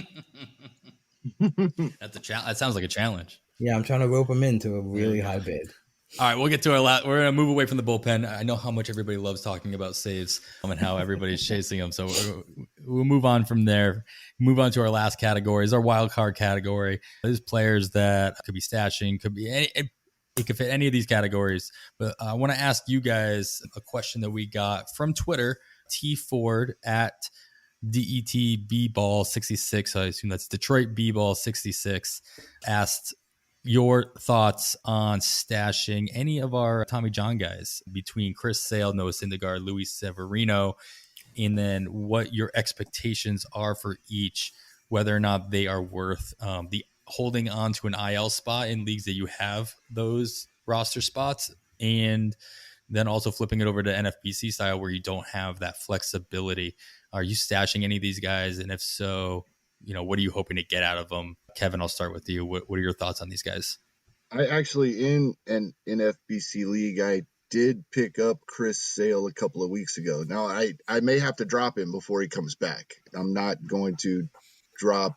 Speaker 1: That's a challenge. That sounds like a challenge.
Speaker 3: Yeah, I'm trying to rope him into a really high bid.
Speaker 1: All right, we'll get to our last. We're going to move away from the bullpen. I know how much everybody loves talking about saves and how everybody's chasing them. So we'll move on from there. Move on to our last category, is our wild card category. There's players that could be stashing, could be any, it could fit any of these categories. But I want to ask you guys a question that we got from Twitter. T Ford at DETBball66, I assume that's Detroit B-Ball 66, asked your thoughts on stashing any of our Tommy John guys between Chris Sale, Noah Syndergaard, Luis Severino, and then what your expectations are for each, whether or not they are worth the holding on to an IL spot in leagues that you have those roster spots, and then also flipping it over to NFBC style where you don't have that flexibility. Are you stashing any of these guys? And if so, what are you hoping to get out of them? Kevin, I'll start with you. What are your thoughts on these guys?
Speaker 2: I actually, in an NFBC league, I did pick up Chris Sale a couple of weeks ago. Now, I may have to drop him before he comes back. I'm not going to drop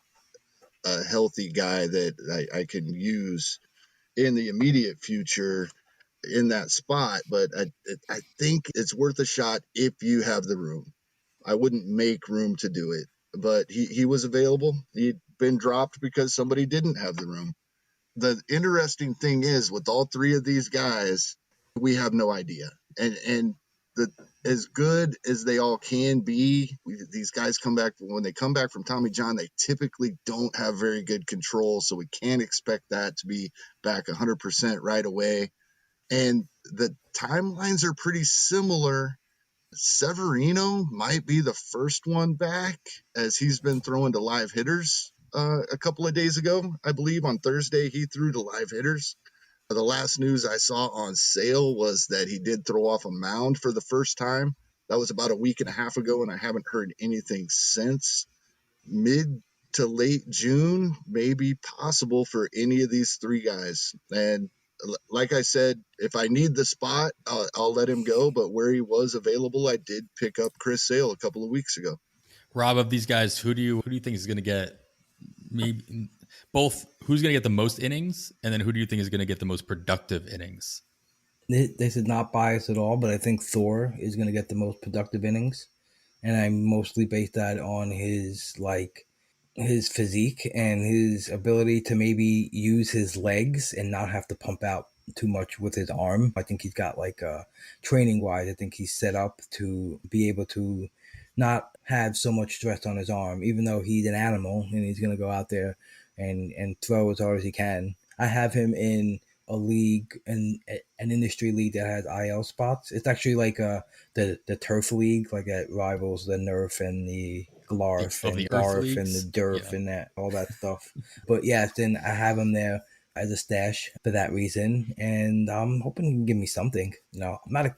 Speaker 2: a healthy guy that I can use in the immediate future in that spot, but I think it's worth a shot if you have the room. I wouldn't make room to do it, but he was available. He'd been dropped because somebody didn't have the room. The interesting thing is, with all three of these guys, we have no idea. And as good as they all can be, these guys when they come back from Tommy John, they typically don't have very good control, so we can't expect that to be back 100% right away. And the timelines are pretty similar. Severino might be the first one back, as he's been throwing to live hitters a couple of days ago. I believe on Thursday he threw to live hitters. The last news I saw on Sale was that he did throw off a mound for the first time. That was about a week and a half ago, and I haven't heard anything since. Mid to late June may be possible for any of these three guys. And like I said, if I need the spot, I'll let him go. But where he was available, I did pick up Chris Sale a couple of weeks ago.
Speaker 1: Rob, of these guys, who do you think is going to get maybe both? Who's going to get the most innings, and then who do you think is going to get the most productive innings?
Speaker 3: This is not biased at all, but I think Thor is going to get the most productive innings, and I mostly base that on his physique and his ability to maybe use his legs and not have to pump out too much with his arm. I think he's got training wise, I think he's set up to be able to not have so much stress on his arm, even though he's an animal and he's going to go out there and throw as hard as he can. I have him in a league, an industry league that has IL spots. It's actually like the turf league, like that rivals the Nerf and the Glarf and Garf and the Durf and that all that stuff. But yes, then I have him there as a stash for that reason, and I'm hoping he can give me something. I'm not.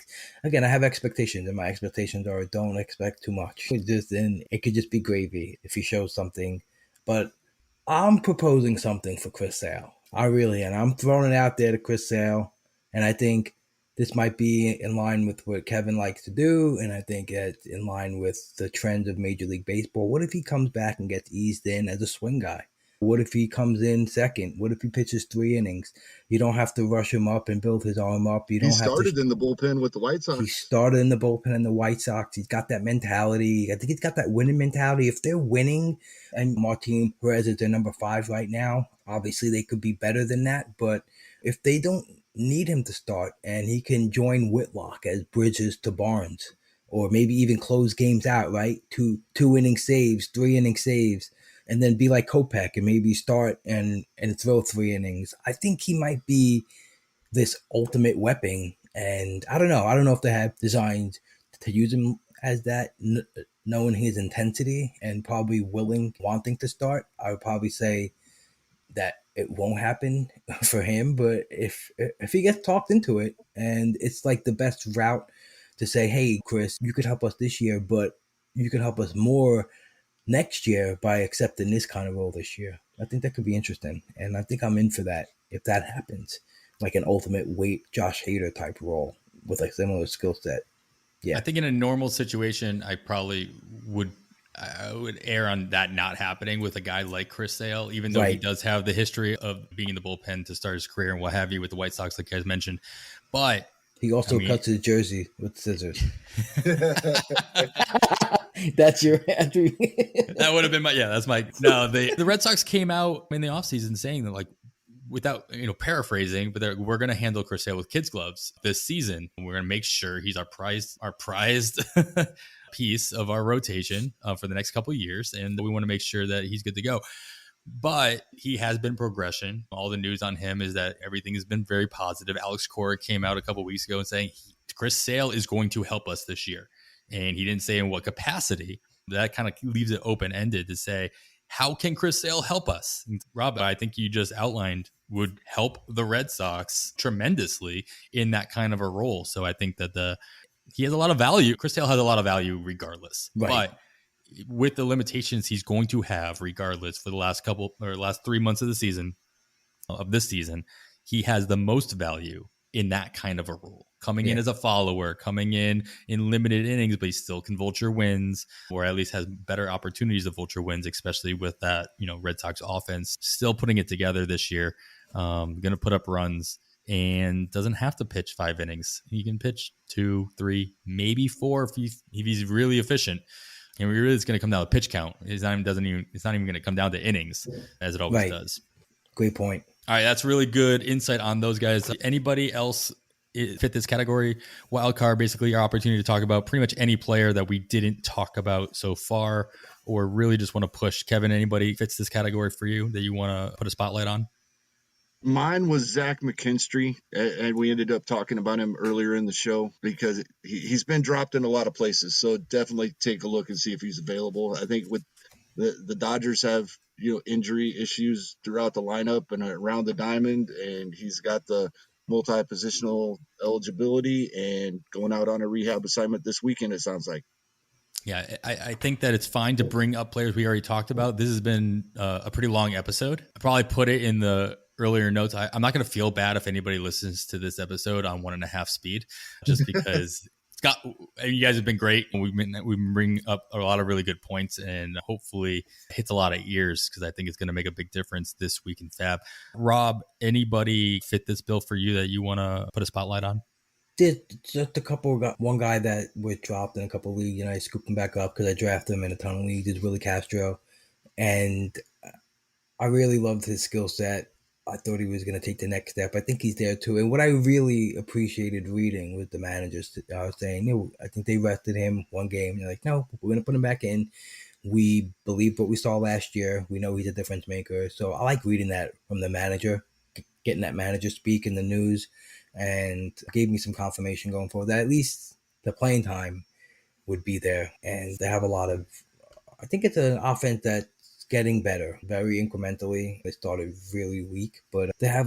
Speaker 3: Again, I have expectations, and my expectations are don't expect too much. It could just be gravy if he shows something. But I'm proposing something for Chris Sale. I really am. I'm throwing it out there to Chris Sale, and I think this might be in line with what Kevin likes to do, and I think it's in line with the trends of Major League Baseball. What if he comes back and gets eased in as a swing guy? What if he comes in second? What if he pitches 3 innings? You don't have to rush him up and build his arm up.
Speaker 2: He started in the bullpen with the White Sox.
Speaker 3: He started in the bullpen in the White Sox. He's got that mentality. I think he's got that winning mentality. If they're winning, and Martin Perez is their number 5 right now, obviously they could be better than that. But if they don't need him to start and he can join Whitlock as bridges to Barnes, or maybe even close games out, right? 2 inning saves, 3 inning saves, and then be like Kopech and maybe start and throw 3 innings. I think he might be this ultimate weapon. And I don't know if they have designs to use him as that, knowing his intensity and probably wanting to start. I would probably say that it won't happen for him. But if he gets talked into it, and it's like the best route to say, hey, Chris, you could help us this year, but you could help us more next year by accepting this kind of role this year. I think that could be interesting. And I think I'm in for that if that happens. Like an ultimate weight Josh Hader type role with a similar skill set. Yeah.
Speaker 1: I think in a normal situation, I would err on that not happening with a guy like Chris Sale, even though he does have the history of being in the bullpen to start his career and what have you with the White Sox, like you guys mentioned. But
Speaker 3: he also cuts his jersey with scissors. That's your attribute.
Speaker 1: That would have been that's my, no, the Red Sox came out in the offseason saying that, like, without, paraphrasing, but we're going to handle Chris Sale with kids gloves this season. We're going to make sure he's our prized piece of our rotation for the next couple of years. And we want to make sure that he's good to go. But he has been progression. All the news on him is that everything has been very positive. Alex Cora came out a couple of weeks ago and saying Chris Sale is going to help us this year. And he didn't say in what capacity. That kind of leaves it open-ended to say, how can Chris Sale help us? And Rob, I think you just outlined would help the Red Sox tremendously in that kind of a role. So I think that he has a lot of value. Chris Sale has a lot of value regardless. Right. But with the limitations he's going to have regardless for the last 3 months of this season, he has the most value in that kind of a role. Coming in as a follower, coming in limited innings, but he still can vulture wins, or at least has better opportunities to vulture wins, especially with that, Red Sox offense still putting it together this year. Going to put up runs and doesn't have to pitch 5 innings. He can pitch 2, 3, maybe 4 if he's really efficient. And really, it's going to come down to pitch count. It's not even going to come down to innings as it always does.
Speaker 3: Great point.
Speaker 1: All right, that's really good insight on those guys. Anybody else fit this category? Wild card, basically our opportunity to talk about pretty much any player that we didn't talk about so far, or really just want to push. Kevin, anybody fits this category for you that you want to put a spotlight on?
Speaker 2: Mine was Zach McKinstry, and we ended up talking about him earlier in the show because he's been dropped in a lot of places. So definitely take a look and see if he's available. I think with the Dodgers have injury issues throughout the lineup and around the diamond, and he's got the multi-positional eligibility and going out on a rehab assignment this weekend, it sounds like.
Speaker 1: Yeah, I think that it's fine to bring up players we already talked about. This has been a pretty long episode. I probably put it in the earlier notes. I'm not going to feel bad if anybody listens to this episode on 1.5 speed, just because you guys have been great. We've been bringing up a lot of really good points, and hopefully hits a lot of ears because I think it's going to make a big difference this week in FAAB. Rob, anybody fit this bill for you that you want to put a spotlight on?
Speaker 3: Just a couple. One guy that was dropped in a couple of leagues, and I scooped him back up because I drafted him in a ton of leagues. Is Willie Castro, and I really loved his skill set. I thought he was going to take the next step. I think he's there too. And what I really appreciated reading was the managers saying, I think they rested him one game. They're like, no, we're going to put him back in. We believe what we saw last year. We know he's a difference maker. So I like reading that from the manager, getting that manager speak in the news, and gave me some confirmation going forward that at least the playing time would be there. And they have I think it's an offense that's getting better very incrementally. They started really weak, but they have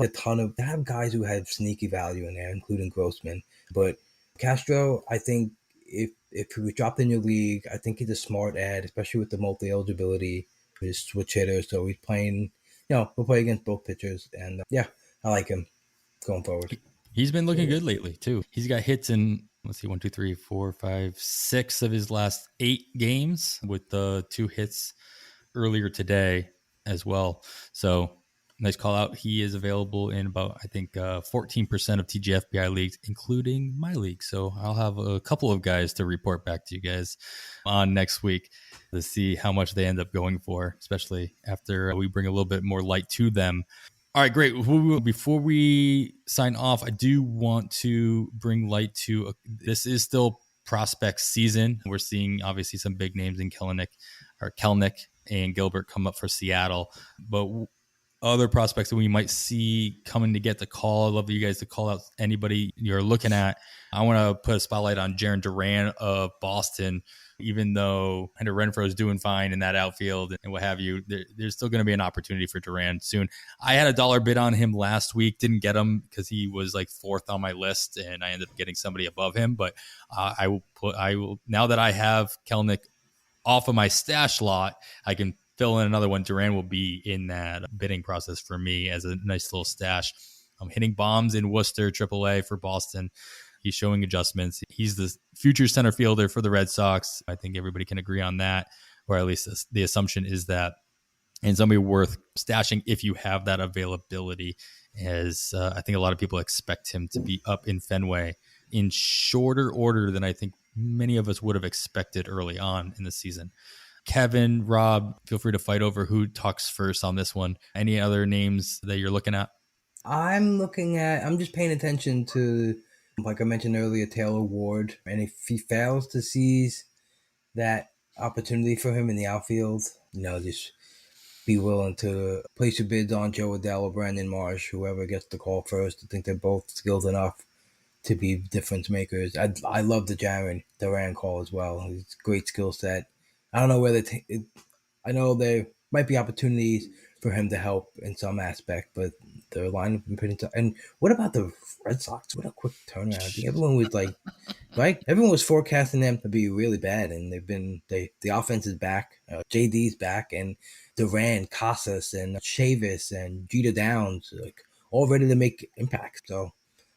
Speaker 3: guys who have sneaky value in there, including Grossman. But Castro, I think if he was dropped in your league, I think he's a smart ad, especially with the multi-eligibility for his switch hitter. So he's playing, we'll play against both pitchers. And I like him going forward.
Speaker 1: He's been looking good lately too. He's got hits in, 1, 2, 3, 4, 5, 6 of his last 8 games, with the 2 hits earlier today as well. So nice call out. He is available in about, I think, 14% of TGFBI leagues, including my league. So I'll have a couple of guys to report back to you guys on next week to see how much they end up going for, especially after we bring a little bit more light to them. All right, great. Before we sign off, I do want to bring light to this is still prospect season. We're seeing obviously some big names in Kelnick and Gilbert come up for Seattle, but other prospects that we might see coming to get the call. I'd love you guys to call out anybody you're looking at. I want to put a spotlight on Jarren Duran of Boston. Even though Hunter Renfroe is doing fine in that outfield and what have you, there's still going to be an opportunity for Duran soon. I had a dollar bid on him last week, didn't get him because he was like 4th on my list, and I ended up getting somebody above him. But I will now that I have Kelnick off of my stash lot, I can fill in another one. Duran will be in that bidding process for me as a nice little stash. I'm hitting bombs in Worcester, AAA for Boston. He's showing adjustments. He's the future center fielder for the Red Sox. I think everybody can agree on that, or at least the assumption is that. And somebody worth stashing if you have that availability, as I think a lot of people expect him to be up in Fenway in shorter order than I think many of us would have expected early on in the season. Kevin, Rob, feel free to fight over who talks first on this one. Any other names that you're looking at?
Speaker 3: I'm just paying attention to, like I mentioned earlier, Taylor Ward. And if he fails to seize that opportunity for him in the outfield, just be willing to place your bids on Joe Adell or Brandon Marsh, whoever gets the call first. I think they're both skilled enough to be difference makers. I love the Jaron Duran call as well. He's a great skill set. I don't know whether I know there might be opportunities for him to help in some aspect, but their lineup been pretty tough. And what about the Red Sox? What a quick turnaround! I think everyone was like, right? Everyone was forecasting them to be really bad, and the offense is back. JD's back, and Duran, Casas, and Chavis, and Jeter Downs, like all ready to make impacts. So,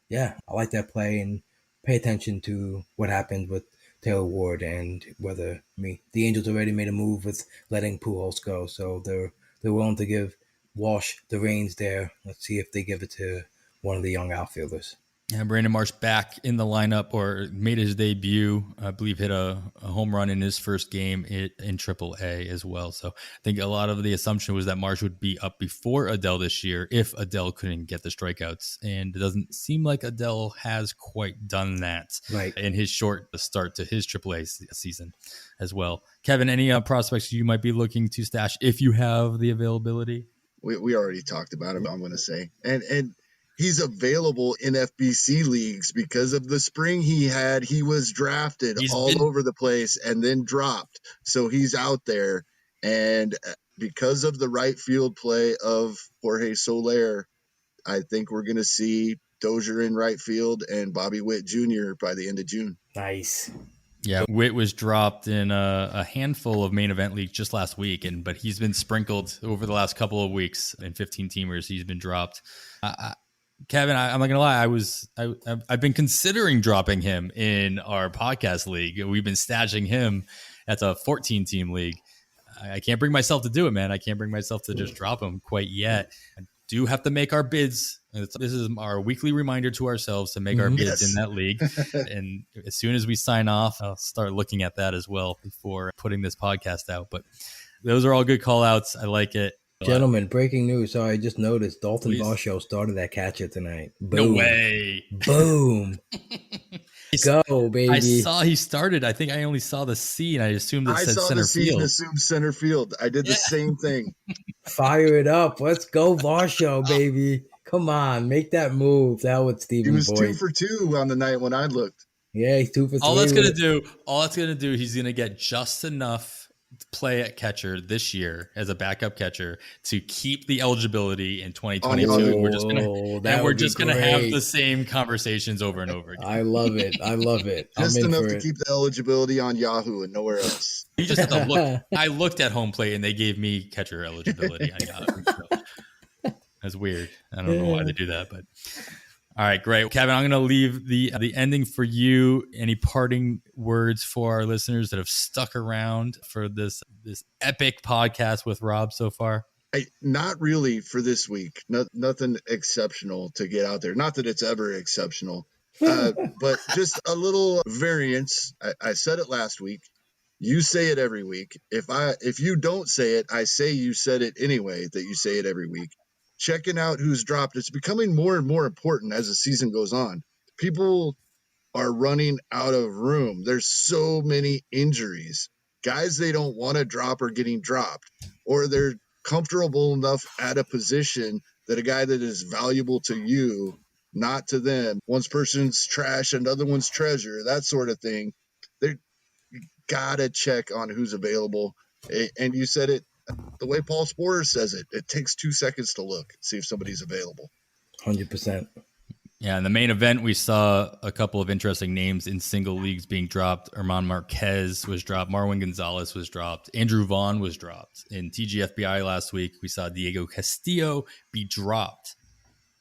Speaker 3: yeah, I like that play, and pay attention to what happened with Taylor Ward and whether the Angels already made a move with letting Pujols go, so they're willing to give Walsh the reins there. Let's see if they give it to one of the young outfielders.
Speaker 1: Yeah, Brandon Marsh back in the lineup, or made his debut. I believe hit a home run in his first game in AAA as well. So I think a lot of the assumption was that Marsh would be up before Adell this year if Adell couldn't get the strikeouts. And it doesn't seem like Adell has quite done that in his short start to his AAA season as well. Kevin, any prospects you might be looking to stash if you have the availability?
Speaker 2: We already talked about him, I'm going to say. And he's available in FBC leagues because of the spring he had. He was drafted over the place and then dropped. So he's out there. And because of the right field play of Jorge Soler, I think we're going to see Dozier in right field and Bobby Witt Jr. by the end of June.
Speaker 3: Nice.
Speaker 1: Yeah, Witt was dropped in a handful of main event leagues just last week, but he's been sprinkled over the last couple of weeks in 15-teamers. He's been dropped. Kevin, I'm not gonna lie. I've been considering dropping him in our podcast league. We've been stashing him. That's a 14-team league. I can't bring myself to do it, man. I can't bring myself to just drop him quite yet. I do have to make our bids. This is our weekly reminder to ourselves to make our bids in that league. And as soon as we sign off, I'll start looking at that as well before putting this podcast out. But those are all good call outs. I like it.
Speaker 3: Gentlemen, breaking news. So I just noticed Dalton Varsho started at catcher tonight. Boom.
Speaker 1: No way.
Speaker 3: Boom. Go, baby.
Speaker 1: I saw he started. I think I only saw the C, and I assumed it said center field.
Speaker 2: I assumed center field. I did the same thing.
Speaker 3: Fire it up. Let's go, Varsho, baby. Come on, make that move. That was Stephen Boyd.
Speaker 2: He was 2 for 2 on the night when I looked.
Speaker 3: Yeah, he's 2 for 3.
Speaker 1: All that's gonna do, he's gonna get just enough play at catcher this year as a backup catcher to keep the eligibility in 2022. We're just gonna have the same conversations over and over again.
Speaker 3: I love it.
Speaker 2: Just enough to keep the eligibility on Yahoo and nowhere else.
Speaker 1: You just have to look. I looked at home plate and they gave me catcher eligibility on Yahoo. So that's weird. I don't know why they do that, but all right, great. Kevin, I'm going to leave the ending for you. Any parting words for our listeners that have stuck around for this epic podcast with Rob so far?
Speaker 2: Not really for this week. Nothing exceptional to get out there. Not that it's ever exceptional, but just a little variance. I said it last week. You say it every week. If you don't say it, I say you said it anyway, that you say it every week. Checking out who's dropped. It's becoming more and more important as the season goes on. People are running out of room. There's so many injuries. Guys they don't want to drop are getting dropped, or they're comfortable enough at a position that a guy that is valuable to you, not to them. One person's trash, another one's treasure, that sort of thing. You gotta check on who's available. And you said it the way Paul Sporer says it. It takes 2 seconds to look, see if somebody's available.
Speaker 3: 100%.
Speaker 1: Yeah, in the main event, we saw a couple of interesting names in single leagues being dropped. Herman Marquez was dropped. Marwin Gonzalez was dropped. Andrew Vaughn was dropped. In TGFBI last week, we saw Diego Castillo be dropped.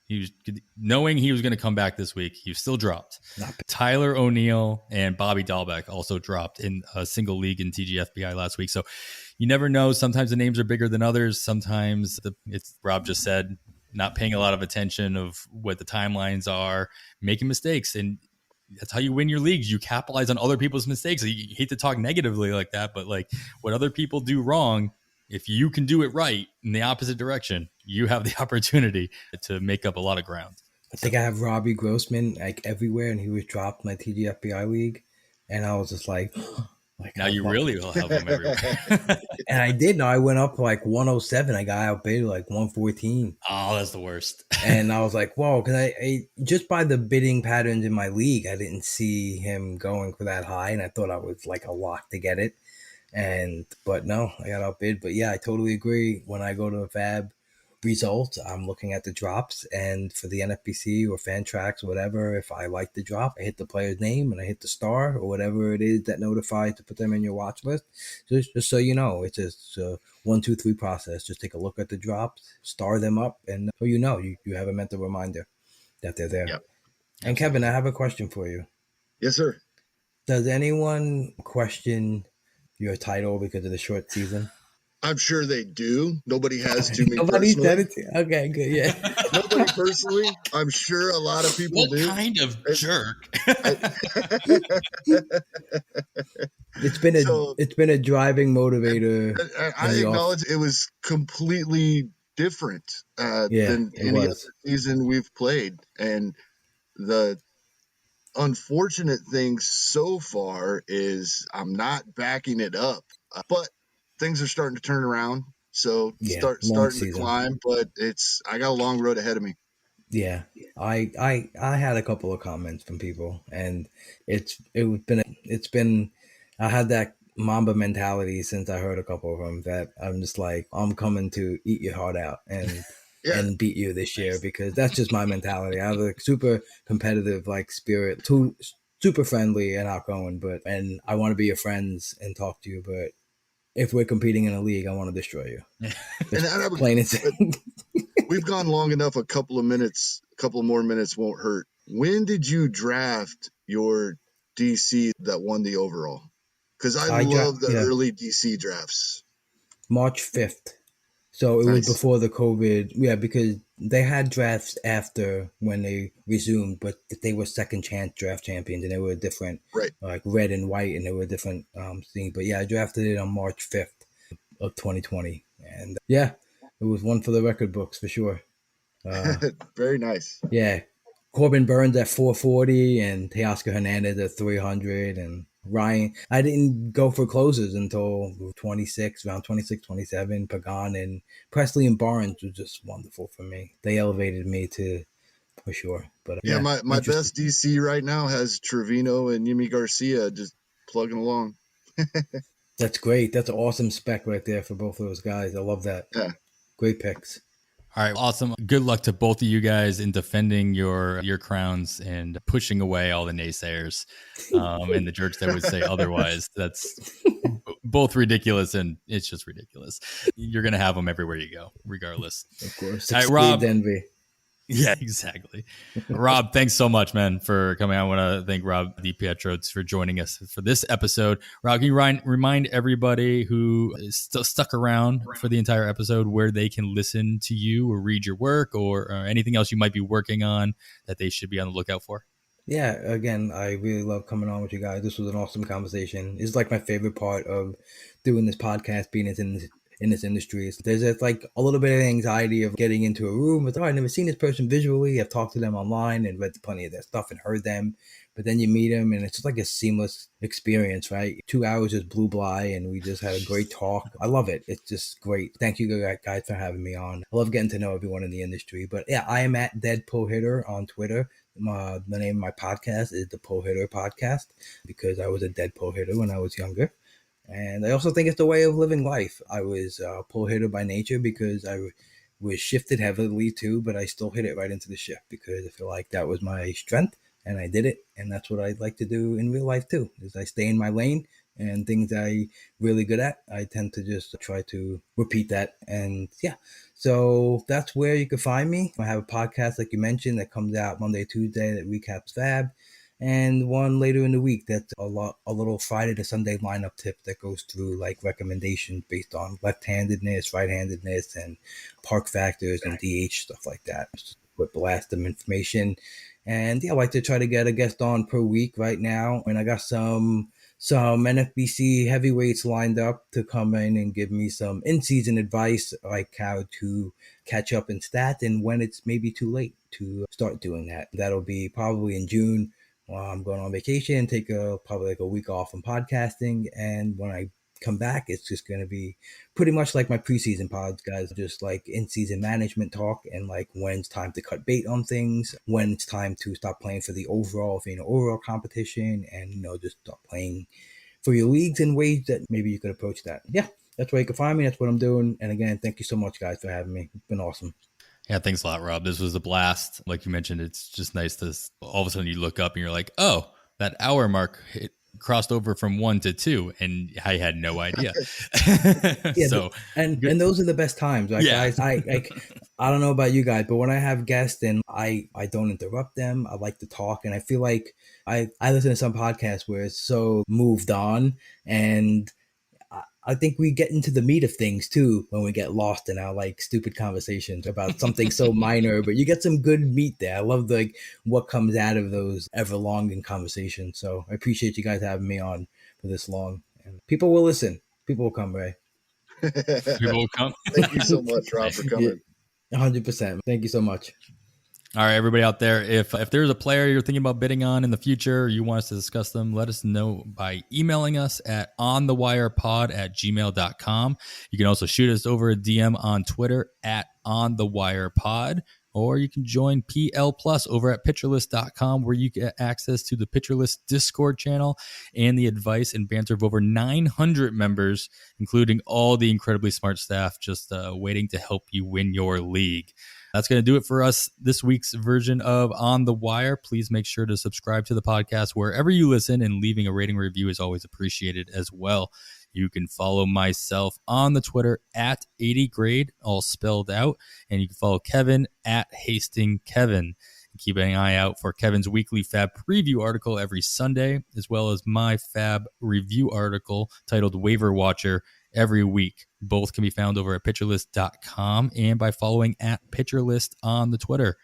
Speaker 1: He was knowing he was going to come back this week. He was still dropped. Tyler O'Neill and Bobby Dahlbeck also dropped in a single league in TGFBI last week. So you never know. Sometimes the names are bigger than others. Sometimes it's Rob just said, not paying a lot of attention of what the timelines are, making mistakes. And that's how you win your leagues. You capitalize on other people's mistakes. You hate to talk negatively like that, but like what other people do wrong, if you can do it right in the opposite direction, you have the opportunity to make up a lot of ground.
Speaker 3: I think I have Robbie Grossman like everywhere, and he was dropped in my TGFBI league, and I was just like,
Speaker 1: now you really will have them everywhere.
Speaker 3: And I did. No, I went up to like 107. I got outbid like 114.
Speaker 1: Oh, that's the worst.
Speaker 3: And I was like, whoa, because I just by the bidding patterns in my league, I didn't see him going for that high, and I thought I was like a lock to get it. But no, I got outbid. But yeah, I totally agree. When I go to a FAAB result, I'm looking at the drops, and for the NFBC or Fantrax or whatever, if I like the drop, I hit the player's name and I hit the star or whatever it is that notifies to put them in your watch list. Just so you know, it's just a 1, 2, 3 process. Just take a look at the drops, star them up, and so you know you have a mental reminder that they're there.
Speaker 2: Yep.
Speaker 3: And Kevin, I have a question for you.
Speaker 2: Yes, sir.
Speaker 3: Does anyone question your title because of the short season?
Speaker 2: I'm sure they do. Nobody has to me
Speaker 3: Nobody
Speaker 2: personally.
Speaker 3: said it. Okay, good. Yeah.
Speaker 2: Nobody personally. I'm sure a lot of people
Speaker 1: what
Speaker 2: do.
Speaker 1: kind of jerk?
Speaker 3: It's been a driving motivator.
Speaker 2: I acknowledge it was completely different than any other season we've played, and the unfortunate thing so far is I'm not backing it up, but things are starting to turn around. So starting to climb, but I got a long road ahead of me.
Speaker 3: Yeah, I had a couple of comments from people, and it's been I had that Mamba mentality since I heard a couple of them that I'm just like, I'm coming to eat your heart out and and beat you this year, because that's just my mentality. I have a super competitive like spirit, too super friendly and outgoing, and I want to be your friends and talk to you, but if we're competing in a league, I want to destroy you. Plain and simple.
Speaker 2: We've gone long enough. A couple of more minutes won't hurt. When did you draft your DC that won the overall? Because I love the early DC drafts.
Speaker 3: March 5th. So it was before the COVID. Yeah, because they had drafts after when they resumed, but they were second chance draft champions, and they were different, like red and white, and they were different things. But yeah, I drafted it on March 5th of 2020. And yeah, it was one for the record books for sure.
Speaker 2: Very nice.
Speaker 3: Yeah. Corbin Burns at 440 and Teoscar Hernandez at 300, and Ryan. I didn't go for closers until around 26, 27. Pagan and Presley and Barnes was just wonderful for me. They elevated me for sure. But
Speaker 2: yeah, my best DC right now has Trevino and Yimi Garcia just plugging along.
Speaker 3: That's great. That's an awesome spec right there for both of those guys. I love that.
Speaker 2: Yeah.
Speaker 3: Great picks.
Speaker 1: All right, awesome. Good luck to both of you guys in defending your crowns and pushing away all the naysayers and the jerks that would say otherwise. That's both ridiculous, and it's just ridiculous. You're going to have them everywhere you go, regardless.
Speaker 3: Of course.
Speaker 1: All right, Rob.
Speaker 3: Envy.
Speaker 1: Yeah, exactly. Rob, thanks so much, man, for coming out. I want to thank Rob DiPietro for joining us for this episode. Rob, can you remind everybody who is still stuck around for the entire episode where they can listen to you or read your work or anything else you might be working on that they should be on the lookout for?
Speaker 3: Yeah, again, I really love coming on with you guys. This was an awesome conversation. It's like my favorite part of doing this podcast, being in this industry. There's like a little bit of anxiety of getting into a room with, I've never seen this person visually. I've talked to them online and read plenty of their stuff and heard them, but then you meet them and it's just like a seamless experience, right? 2 hours just blew by and we just had a great talk. I love it. It's just great. Thank you guys for having me on. I love getting to know everyone in the industry. But yeah, I am at Dead Pull Hitter on Twitter. The name of my podcast is the Pull Hitter Podcast because I was a dead pull hitter when I was younger. And I also think it's a way of living life. I was a pull hitter by nature because I was shifted heavily too, but I still hit it right into the shift because I feel like that was my strength and I did it. And that's what I'd like to do in real life too, is I stay in my lane and things I'm really good at. I tend to just try to repeat that. And yeah, so that's where you can find me. I have a podcast, like you mentioned, that comes out Monday, Tuesday that recaps FAAB. And one later in the week that's a little Friday to Sunday lineup tip that goes through like recommendations based on left-handedness, right-handedness, and park factors and DH stuff like that. Just with blast of information. And yeah, I like to try to get a guest on per week right now. And I got some NFBC heavyweights lined up to come in and give me some in-season advice, like how to catch up in stats and when it's maybe too late to start doing that. That'll be probably in June. I'm going on vacation, take probably like a week off from podcasting. And when I come back, it's just going to be pretty much like my preseason pods, guys, just like in-season management talk and like when it's time to cut bait on things, when it's time to stop playing for the overall competition, and just stop playing for your leagues in ways that maybe you could approach that. Yeah, that's where you can find me. That's what I'm doing. And again, thank you so much, guys, for having me. It's been awesome.
Speaker 1: Yeah, thanks a lot, Rob. This was a blast. Like you mentioned, it's just nice to all of a sudden you look up and you're like, oh, that hour mark crossed over from 1 to 2, and I had no idea.
Speaker 3: Yeah,
Speaker 1: so
Speaker 3: and those are the best times, right,
Speaker 1: yeah.
Speaker 3: guys? I don't know about you guys, but when I have guests and I don't interrupt them, I like to talk, and I feel like I listen to some podcasts where it's so moved on, and I think we get into the meat of things too when we get lost in our like stupid conversations about something so minor, but you get some good meat there. I love what comes out of those ever-longing conversations. So I appreciate you guys having me on for this long. And people will listen. People will come, Ray.
Speaker 1: People will come.
Speaker 2: Thank you so much, Rob, for coming.
Speaker 3: 100%. Thank you so much.
Speaker 1: All right, everybody out there, if there's a player you're thinking about bidding on in the future, or you want us to discuss them, let us know by emailing us at onthewirepod@gmail.com. You can also shoot us over a DM on Twitter at onthewirepod, or you can join PL Plus over at pitcherlist.com, where you get access to the Pitcherlist Discord channel and the advice and banter of over 900 members, including all the incredibly smart staff just waiting to help you win your league. That's going to do it for us this week's version of On the Wire. Please make sure to subscribe to the podcast wherever you listen, and leaving a rating review is always appreciated as well. You can follow myself on the Twitter at 80grade, all spelled out, and you can follow Kevin at HastingKevin. Keep an eye out for Kevin's weekly FAAB preview article every Sunday, as well as my FAAB review article titled Waiver Watcher every week. Both can be found over at pitcherlist.com and by following at pitcherlist on the Twitter.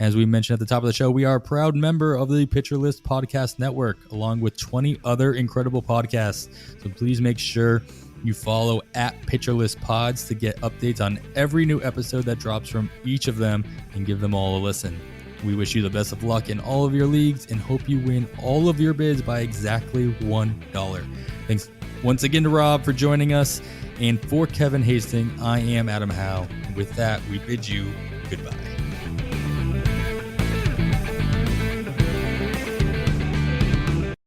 Speaker 1: As we mentioned at the top of the show, we are a proud member of the Pitcherlist Podcast Network, along with 20 other incredible podcasts. So please make sure you follow at Pitcherlist Pods to get updates on every new episode that drops from each of them, and give them all a listen. We wish you the best of luck in all of your leagues and hope you win all of your bids by exactly $1. Thanks once again to Rob for joining us. And for Kevin Hastings, I am Adam Howe. With that, we bid you goodbye.